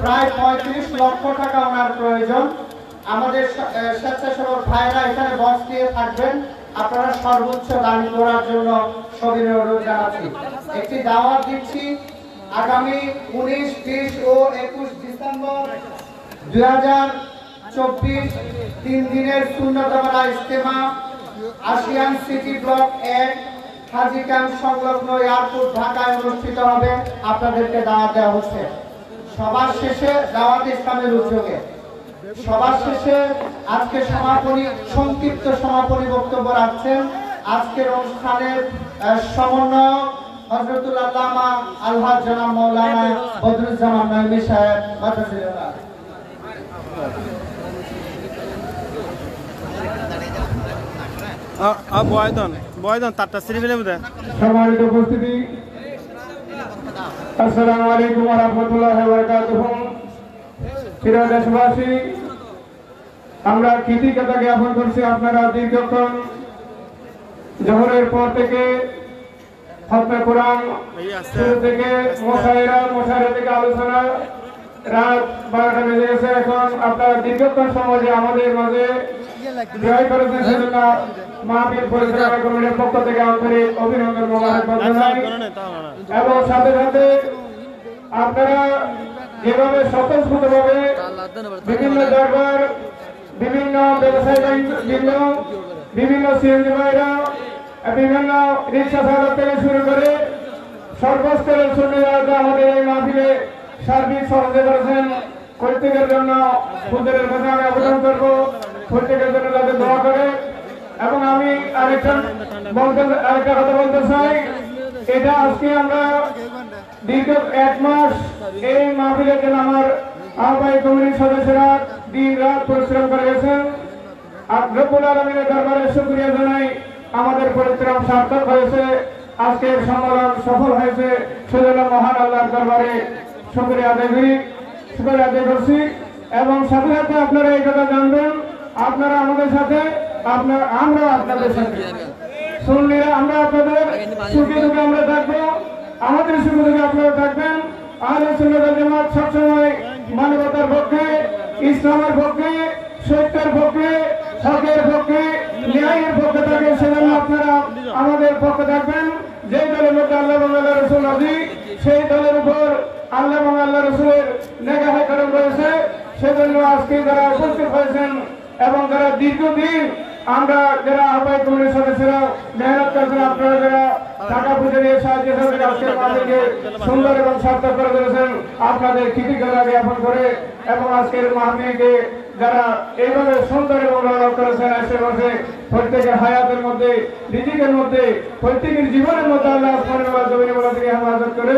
প্রায় ৩৫ লক্ষ টাকা ওনার প্রয়োজন। আমাদের স্বেচ্ছাসেবক ভাইরা এখানে বক্স দিয়ে থাকবেন, আপনারা সর্বোচ্চ দান করার জন্য সবিনয় অনুরোধ জানাচ্ছি। একটি দাওয়াত দিচ্ছি, আগামী 19, 20 ও 21 ডিসেম্বর 2024 3 দিনের সুন্নতওয়ালা ইজতেমা আশিয়ান সিটি ব্লক 1 হাজী ক্যাম্প সংলগ্ন এয়ারপোর্ট ঢাকায় অনুষ্ঠিত হবে। আপনাদেরকে দাওয়াত দেওয়া হচ্ছে। সবার শেষে দাওয়াত ইসলামের উদ্যোগে সবার শেষে আজকে সমাপনী সংক্ষিপ্ত সমাপনী বক্তব্য রাখছেন আজকের অনুষ্ঠানের সমন্বয়ক হযরতুল আল্লামা আলহাজ জনাব মাওলানা বদরুজ্জামান নঈমী সাহেব মাদ্রাসাউল্লাহ। বয়দন তারটা শ্রী ফেলে বুঝে। সম্মানিত উপস্থিতি, আসসালামু আলাইকুম ওয়া রাহমাতুল্লাহি ওয়া বারাকাতুহু। প্রিয় দেশবাসী, আমরা কৃতজ্ঞতা জ্ঞাপন করছি আপনারা দীর্ঘক্ষণ জোহরের পর থেকে খতমে কোরআন শুরু থেকে মোশায়েরা থেকে আলোচনা রাত 12টা বেজে গেছে। এখন আপনারা দীর্ঘক্ষণ সময় যে আমাদের মাঝে ব্যয় করেছেন সেজন্য মাহফিল পরিচালনা কমিটির পক্ষ থেকে আন্তরিক অভিনন্দন মোবারকবাদ জানাই। এবং সাথে সাথে আপনারা যেভাবে স্বতঃস্ফূর্তভাবে বিভিন্ন দরবার, বিভিন্ন ব্যবসায়ী বৃন্দ, বিভিন্ন সিএনজি ভাইরা, বিভিন্ন রিক্সা চালক থেকে শুরু করে সর্বস্তরের সুন্নিরা আমাদের এই মাহফিলে সার্বিক সহযোগিতা করেছেন। প্রত্যেকের জন্য হুজুরের কাছে আমি আবেদন করবো প্রত্যেকের জন্য যাতে দোয়া করে। এবং আমি আরেকটা কথা বলতে চাই, এটা আজকে আমরা দীর্ঘ 1 মাস এই মাহফিলের জন্য আমার আহ্বায়ক কমিটির সদস্যরা দিন রাত পরিশ্রম করে গেছেন। রব্বুল আলামিনের দরবারে শুকরিয়া জানাই, আমাদের পরিশ্রম সার্থক হয়েছে, আজকের সম্মেলন সফল হয়েছে। সেজন্য মহান আল্লাহর দরবারে শুকরিয়া আদায় করছি। এবং সাথে সাথে আপনারা এই কথা জানবেন, আপনারা আমাদের সাথে, আমরা আপনাদের সাথে সুন্নিরা, আমরা আপনাদের সুখে দুঃখে আমরা থাকবো, আমাদের সুখে দুঃখে আপনারা থাকবেন। আহলে সুন্নাত ওয়াল জামাত সবসময় মানবতার পক্ষে, ইসলামের পক্ষে, সত্যের পক্ষে, হকের পক্ষে, ন্যায়ের পক্ষে থাকে। সেজন্য আপনারা আমাদের পক্ষে থাকবেন। যেই দলের মধ্যে আল্লাহ এবং আল্লাহ রাসূল রাজি, সেই দলের উপর আল্লাহ এবং আল্লাহ রাসূলের নেগাহে করম রয়েছে। সেজন্য আজকে যারা উপস্থিত হয়েছেন এবং যারা দীর্ঘদিন আমরা যারা আহ্বায়ক কমিটির সদস্যরা মেহনত করেছেন, আপনারা যারা টাকা পয়সা দিয়ে সাহায্য করে আজকের মাহফিলকে সুন্দর এবং সার্থক করে তুলেছেন, আপনাদের কৃতজ্ঞতা জ্ঞাপন করে এবং আজকের মাহফিলকে যারা এইভাবে সুন্দর এবং রৌনক করেছেন, আশেপাশে প্রত্যেকের হায়াতের মধ্যে, রিজিকের মধ্যে, প্রত্যেকের জীবনের মধ্যে আল্লাহ সুবহানাহু ওয়া তাআলা থেকে হেফাজত করে।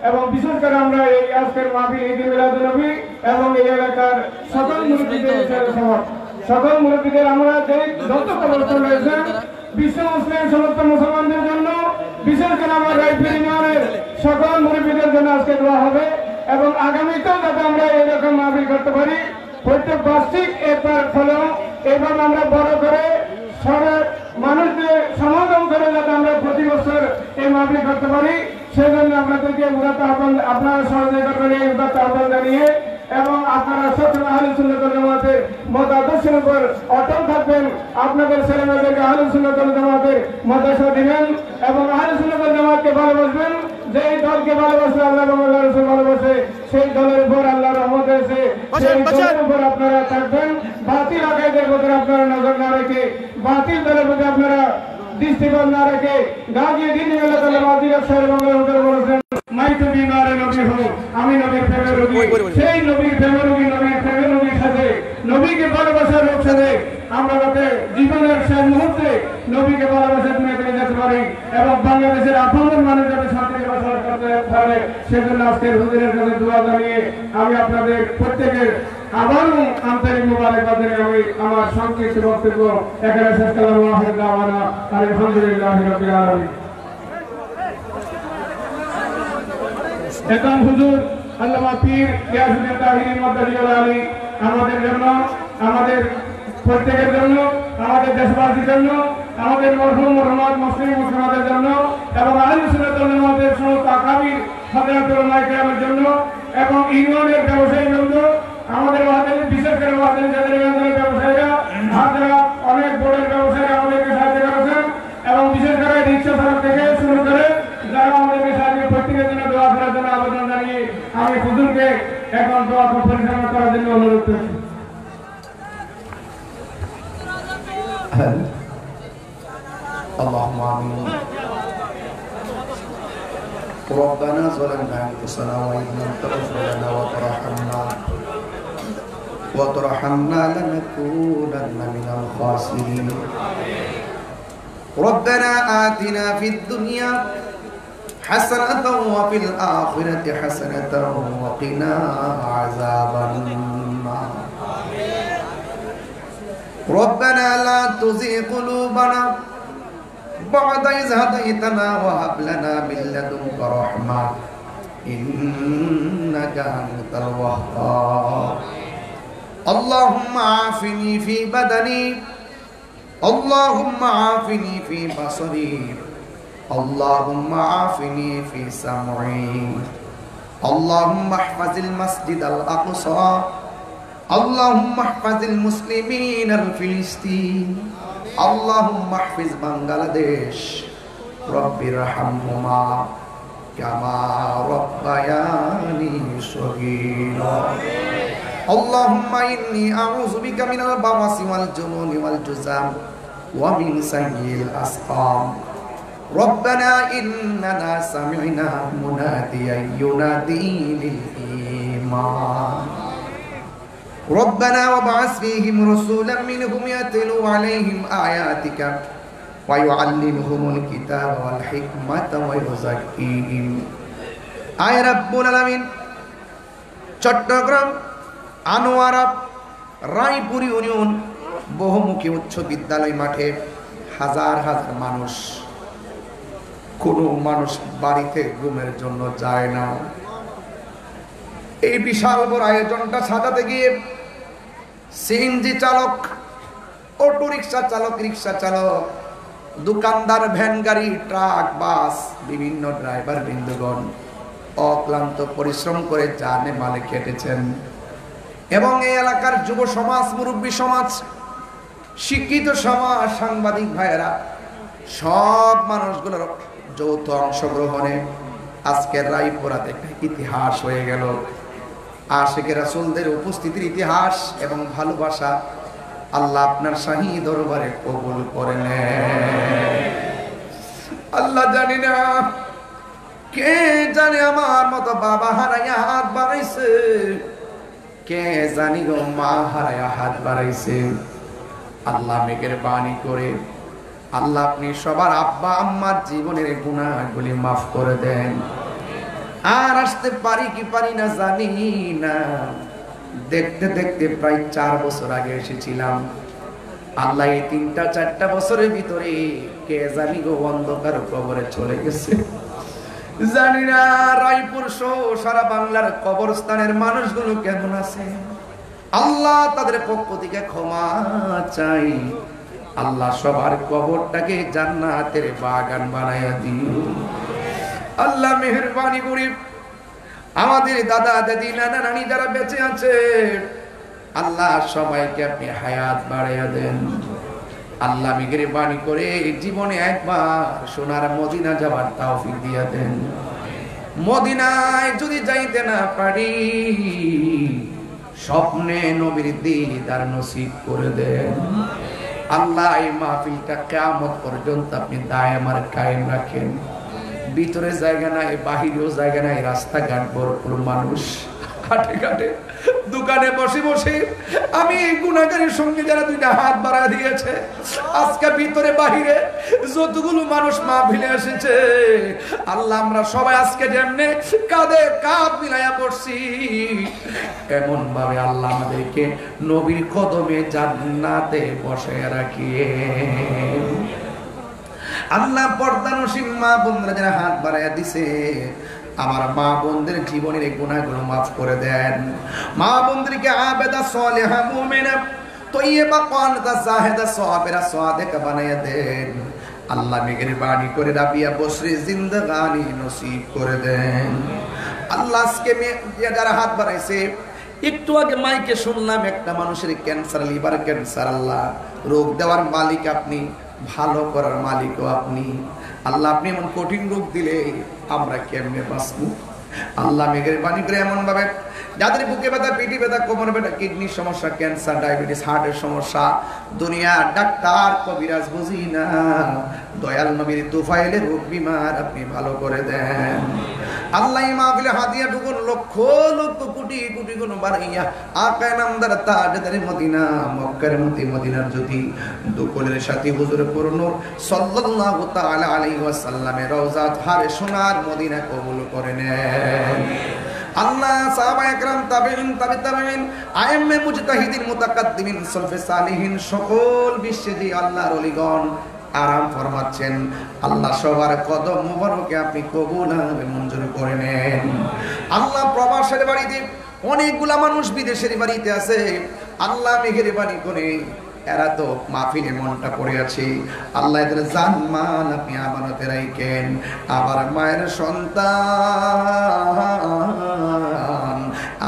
এবং বিশেষ করে আমরা এই আজকের মাহফিল ঈদে মিলাদুন্নবী এবং এই এলাকার সকল মুরব্বীদের আমরা যে যত প্রবর্তন রয়েছে বিশ্ব মুসলিম সমস্ত মুসলমানদের জন্য, বিশেষ করে আমার রায়পুর ইউনিয়নের সকল মুরব্বীদের জন্য আজকে দোয়া হবে। এবং আগামীতেও যাতে আমরা এরকম মাহফিল করতে পারি, প্রত্যেক বার্ষিক এরপর ফলেও এভাবে আমরা বড় করে সবার মানুষদের সমাগম করে যাতে আমরা প্রতি বছর এই মাহফিল করতে পারি, সেজন্য আপনাদেরকে মূলত আপনারা সহযোগিতা করে এই আহ্বান জানিয়ে এবং আপনারা সবসময় আহলে সুন্নাত ওয়াল জামাতের মত আদর্শের উপর অটল থাকবেন। আপনাদের ছেলেমেয়েদেরকে আহলে সুন্নাত ওয়াল জামাতের মাদ্রাসা দিবেন এবং আহলে সুন্নাত ওয়াল জামাতকে ভালোবাসবেন। যেই দলকে ভালোবাসে আল্লাহ এবং আল্লাহ রাসূল ভালোবাসে, সেই দলের উপর আল্লাহর রহমত হয়েছে, সেই দলের উপর আপনারা থাকবেন। বাতিল আকায়েদের দলের প্রতি আপনারা নজর না রেখে, বাতিল দলের প্রতি আপনারা দৃষ্টিকোণ না রেখে, গাজী দিন বলেছেন মাইতু বিমারে নবী হো, আমি নবীর প্রেমের রোগী। সেই নবীর প্রেমের রোগী, নবীর প্রেমের রোগীর সাথে, নবীকে ভালোবাসার লোক সাথে আমরা যাতে জীবনের শেষ মুহূর্তে নবীকে ভালোবাসা নিয়ে পেয়ে যেতে পারি এবং বাংলাদেশের আপন মানুষ যাতে শান্তিতে বসবাস করতে পারে, সেজন্য আজকের হুজুরের কাছে দোয়া জানিয়ে আমি আপনাদের প্রত্যেকের আবারও আন্তরিক মোবারকবাদ জানিয়ে আমি আমার সংক্ষিপ্ত বক্তব্য এখানে শেষ করলাম। আলহামদুলিল্লাহ রাব্বিল আলামিন। এখন হুজুর আল্লামা পীর গিয়াসউদ্দিন তাহিরি মাদারিউল আলী আমাদের জন্য, আমাদের প্রত্যেকের জন্য, আমাদের দেশবাসীর জন্য, আমাদের মরহুম মরহুমাত মুসলিম মুসলিমাদের জন্য এবং আহলে সুন্নাত ওয়াল জামাতের সমস্ত আকাবির হযরতুল উলামায়ে কেরামের জন্য এবং ইউনিয়নের ব্যবসায়ীর জন্য, আমাদের ওয়াহাদের বিশেষ করে ওয়াহাদের যাদের ব্যবসায়ীরা, যারা অনেক বড় ব্যবসায়ী আমাদেরকে সাহায্য করেছেন এবং বিশেষ করে রিক্সা চালক থেকে শুরু করে যারা আমাদেরকে সাহায্য, প্রত্যেকের জন্য দোয়া করার জন্য আবেদন জানিয়ে আমি হুজুরকে এখন দোয়া পরিচালনা করার জন্য অনুরোধ করছি। اللهم آمين. ربنا ظلمنا أنفسنا وإن لم تغفر لنا وترحمنا لنكونن من الخاسرين. ربنا آتنا في الدنيا حسنة وفي الآخرة حسنة وقنا عذاب النار. ربنا لا تزغ قلوبنا بعد إذ هديتنا وهب لنا من لدنك رحمة إنك أنت الوهاب. اللهم عافني في بدني، اللهم عافني في بصري، اللهم عافني في سمعي، اللهم احفظ المسجد الأقصى، اللهم احفظ المسلمين الفلسطين، اللهم احفظ بنغلاديش، رب ارحمهما كما ربياني صغيرا. اللهم إني أعوذ بك من البرص والجنون والجذام ومن سيء الأسقام. ربنا إننا سمعنا مناديا ينادي للإيمان ربنا وابعث فيهم رسولا منهم يتلو عليهم آياتك ويعلمهم الكتاب والحكمة ويزكيهم. আয় রব্বুল আলামিন, চট্টগ্রাম আনোয়ারা রায়পুর ইউনিয়ন বহুমুখী উচ্চ বিদ্যালয় মাঠে হাজার হাজার মানুষ, কোনো মানুষ বাড়িতে ঘুমের জন্য যায় না। এই বিশাল বড় আয়োজনটা সাজাতে গিয়ে সিএনজি চালক, অটো রিক্সা চালক, রিক্সা চালক, দোকানদার, ভ্যান গাড়ি, ট্রাক, বাস, বিভিন্ন ড্রাইভার বৃন্দগণ অক্লান্ত পরিশ্রম করে জানে মালে খেটেছেন এবং এই এলাকার যুব সমাজ, মুরব্বী সমাজ, শিক্ষিত সমাজ, সাংবাদিক ভাইয়েরা, সব মানুষগুলোর যৌথ অংশগ্রহণে আজকের রায়পুরাতে একটা ইতিহাস হয়ে গেল। আশিকে রাসূলদের উপস্থিতির ইতিহাস এবং ভালোবাসা আল্লাহ আপনার শাহী দরবারে কবুল করে নেন। আল্লাহ জানি না কে জানে আমার মতো বাবা হারাইয়া হাত বাড়াইছে, কে জানি গো মা হারাইয়া হাত বাড়াইছে। আল্লাহ মেহেরবানি করে আল্লাহ আপনি সবার আব্বা আম্মার জীবনের গুনাহগুলি মাফ করে দেন। আর আসতে পারি কি পারি না জানি না, দেখতে দেখতে প্রায় 4 বছর আগে এসেছিলাম। আল্লাহ এই 3-4 বছরের ভিতরে কে জানি গো অন্ধকার কবরে চলে গেছে। জানি না রায়পুর সহ সারা বাংলার কবরস্থানের মানুষগুলো কেমন আছে। আল্লাহ তাদের পক্ষ থেকে ক্ষমা চাই। আল্লাহ সবার কবরটাকে জান্নাতের বাগান বানায়া দিও। আল্লাহ মেহেরবানি করে আমাদের দাদা দাদি নানা নানি যারা বেঁচে আছে, আল্লাহ সবাইকে আপনি হায়াত বাড়াইয়া দেন। আল্লাহ মেহেরবানি করে জীবনে একবার সোনার মদিনা যাবার তৌফিক দিয়া দেন। মদিনায় যদি যাইতে না পারি, স্বপ্নে নবীর দিদার নসিব করে দেন। আল্লাহ এই মাহফিলটা কিয়ামত পর্যন্ত আপনি দায়মার কায়েম রাখেন। ভিতরে জায়গা নাই, বাহিরেও জায়গা নাই, রাস্তাঘাট ভরপুর মানুষ, হাটে ঘাটে দোকানে বসে বসে আমি এই গুনাহগারের সঙ্গে যারা দুইটা হাত বাড়া দিয়েছে, আজকে ভিতরে বাহিরে যতগুলো মানুষ মাহফিলে এসেছে, আল্লাহ আমরা সবাই আজকে যেমনে কাঁধে কাঁধ মিলাইয়া পড়ছি, এমন ভাবে আল্লাহ আমাদেরকে নবীর কদমে জান্নাতে বসে রাখিয়ে। আল্লাহ পর্দানসীম মা বোনরা যারা হাত বাড়াইয়া দিছে, আমার মা বোনদের জীবনের গুনাহগুলো মাফ করে দেন। মা বোনদেরকে আবেদা সালেহা মুমিনা তয়্যিবা কানিতা জাহিদা সাবিরা সাদিকা বানাইয়া দেন। আল্লাহ মেহেরবানি করে রাবিয়া বসরি জিন্দেগানি নসিব করে দেন। আল্লাহ আজকে যারা হাত বাড়াইছে, একটু আগে মাইকে শুনলাম একটা মানুষের ক্যান্সার, লিভার ক্যান্সার। আল্লাহ রোগ দেওয়ার মালিক আপনি, ভালো করার মালিকও আপনি। আল্লাহ আপনি এমন কঠিন রোগ দিলে আমরা কেমনে বাঁচবো? আল্লাহ মেহেরবানি করে এমন ভাবে যাদের বুকে ব্যথা, পিঠে ব্যথা, কোমর ব্যথা, কিডনির সমস্যা, ক্যান্সার, ডায়াবেটিস, হার্টের সমস্যা, দুনিয়া ডাক্তার কবিরাজ বুঝি না, দয়াল নবীর তুফাইলে রোগ বিমার আপনি ভালো করে দেন। আল্লাহ মাহফিলে হাদিয়া ঢুকুন লক্ষ লক্ষ কোটি কোটি গুণ বাড়াইয়া আকা নামদার তাজদারে মদিনা মক্কার মতি মদিনার জ্যোতি দুকলের সাথী হুজুর পুরনো সাল্লাল্লাহু তাআলা আলাইহি ওয়াসাল্লামের রওজা ধারে সোনার মদিনা কবুল করে নেন। আল্লাহ সাহাবা একরাম, তাবেঈন, তাবেঈন, আইম্মে মুজতাহিদিন, মুতাকাদ্দিমিন, সলফে সালিহিন, সকল বিশ্বে যে আল্লাহর ওলিগণ আরাম ফরমাচ্ছেন, আল্লাহ সবার কদম মুবারকে আপনি কবুল আর মঞ্জুর করে নেন। আল্লাহ প্রবাসের বাড়িতে অনেকগুলা মানুষ বিদেশের বাড়িতে আছে, আল্লাহ মেহেরবানি করে এরা তো মাহফিলে মনটা পড়ে আছে, আল্লাহ এদের জানমান আপনি আমানতে রাখেন। আবার মায়ের সন্তান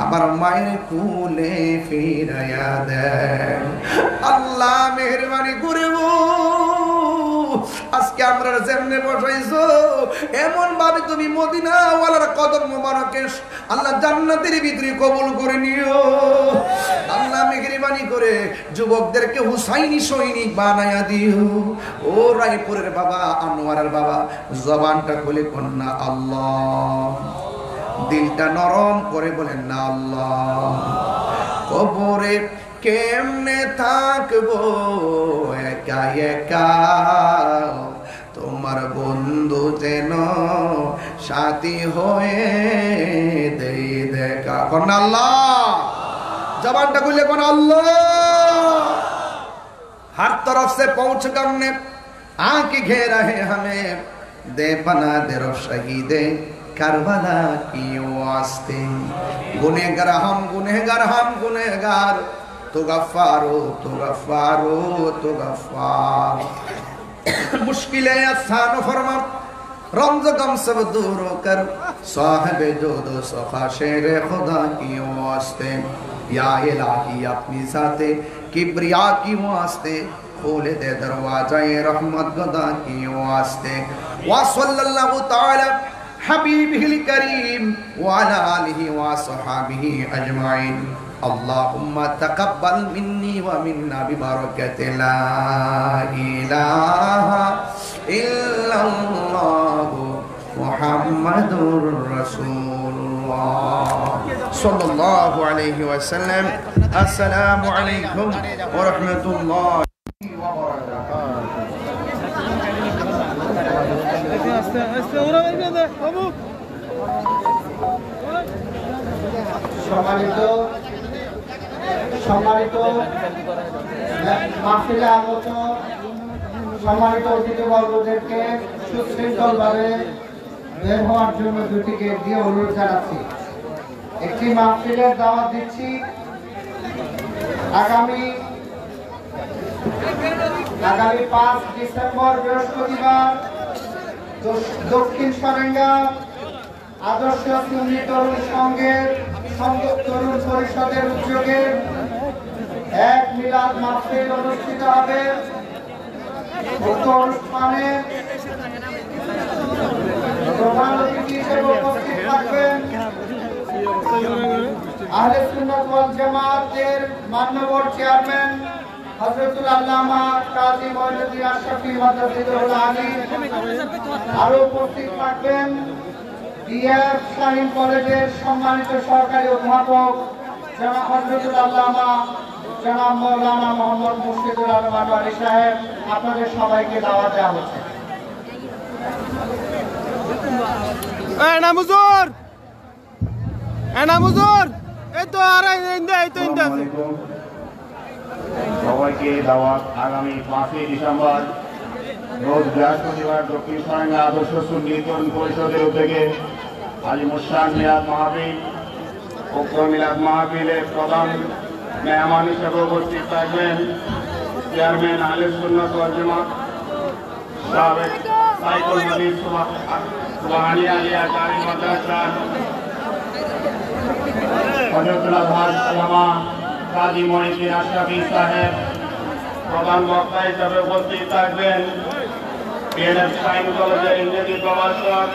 আবার মায়ের কুলে ফিরাইয়া দেন। আল্লাহ মেহেরবানি করে আজকে আমরা যেমনে বসাইছো এমন ভাবে তুমি মদিনাওয়ালার কদম মোবারকে আল্লাহ জান্নাতের ভিতরে কবুল করে নিও। আল্লাহ মেহেরবানি করে যুবকদেরকে হুসাইনি সৈনিক বানায়া দিও। ও রায়পুরের বাবা, আনোয়ারের বাবা, জবানটা খুলে কন্যা আল্লাহ, দিলটা নরম করে বলেন না আল্লাহ। কবরে কেমনে থাকবো একা একা, তোমার বন্ধু যেন সাথী হয়ে দেই দেখা। কোন আল্লাহ, জবানটা খুলে কোন আল্লাহ। हर तरफ से पहुंच गमने आके घेरा है हमें, दे बना दे रो शहीदे करबला की वास्ते। गुनहगार हम गुनहगार, तो गफ्फारो तो गफ्फारो तो गफ्फार। मुश्किलें आसान फरमा, रमज गम सब दूर कर, साहिबे जो दो सखा शेर खुदा की वास्ते। या इलाही अपनी जाते किब्रिया की वास्ते, खोले दे दरवाजा रहमत खुदा की वास्ते। वा सल्लल्लाहु ताला हबीबिल करीम व अला आलिहि व सहाबिहि अजमाइन। अल्लाहुम्मा तकब्बल मिन्नी व मिन्ना बिबरकति ला इलाहा इल्लल्लाह मुहम्मदुर रसूलुल्लाह सल्लल्लाहु अलैहि वसल्लम। अस्सलामु अलैकुम व रहमतुल्लाहि व बाराकातुहू। সম্মানিত মাহফিলে আগত সম্মানিত অতিথিবর্গদেরকে সুশৃঙ্খলভাবে বের হওয়ার জন্য দুটি গেট দিয়ে অনুরোধ জানাচ্ছি। একটি মাহফিলের দাওয়াত দিচ্ছি আগামী 5 ডিসেম্বর বৃহস্পতিবার দক্ষিণ সরেঙ্গা আদর্শ সুন্নি তরুণ সংঘের তরুণ পরিষদের উদ্যোগে এক মিলাদ মাহফিল অনুষ্ঠিত হবে। উক্ত অনুষ্ঠানে প্রধান অতিথি হিসেবে উপস্থিত থাকবেন আহলে সুন্নাত ওয়াল জামাতের মাননীয় চেয়ারম্যান হযরতুল আল্লামা কাজী মঈনুদ্দিন আশরাফী মাদ্রাসাতুল আলী আরো উপস্থিত থাকবেন ডিএফ শাহীন কলেজের সম্মানিত সহকারী অধ্যাপক জনাব হযরতুল আল্লামা জনাব মাওলানা মোহাম্মদ মুর্শিদুল আলম আনোয়ারী সাহেব। আপনাদের সবাইকে দাওয়াত দেওয়া হচ্ছে। সবাইকে দাওয়াত আগামী 5ই ডিসেম্বর রোজ বৃহস্পতিবার দক্ষিণ সারেঙ্গা আদর্শ সুন্নি তরুণ পরিষদের উদ্যোগে আলিমুসান মিলাদ মাহফিল উক্ত মিলাদ মাহফিলের প্রধান মেহমান হিসেবে উপস্থিত থাকবেন চেয়ারম্যান আহলে সুন্নাত ওয়াল জামাত সাবেক সাইকুল হাদিস সুবহানী আলিয়া জামি মাদ্রাসা হযরতুল আল্লামা কাজী মঈনুদ্দিন আশরাফী সাহেব। প্রধান বক্তা হিসেবে উপস্থিত থাকবেন বিএনএফ শাহীন কলেজের ইংরেজি প্রভাষক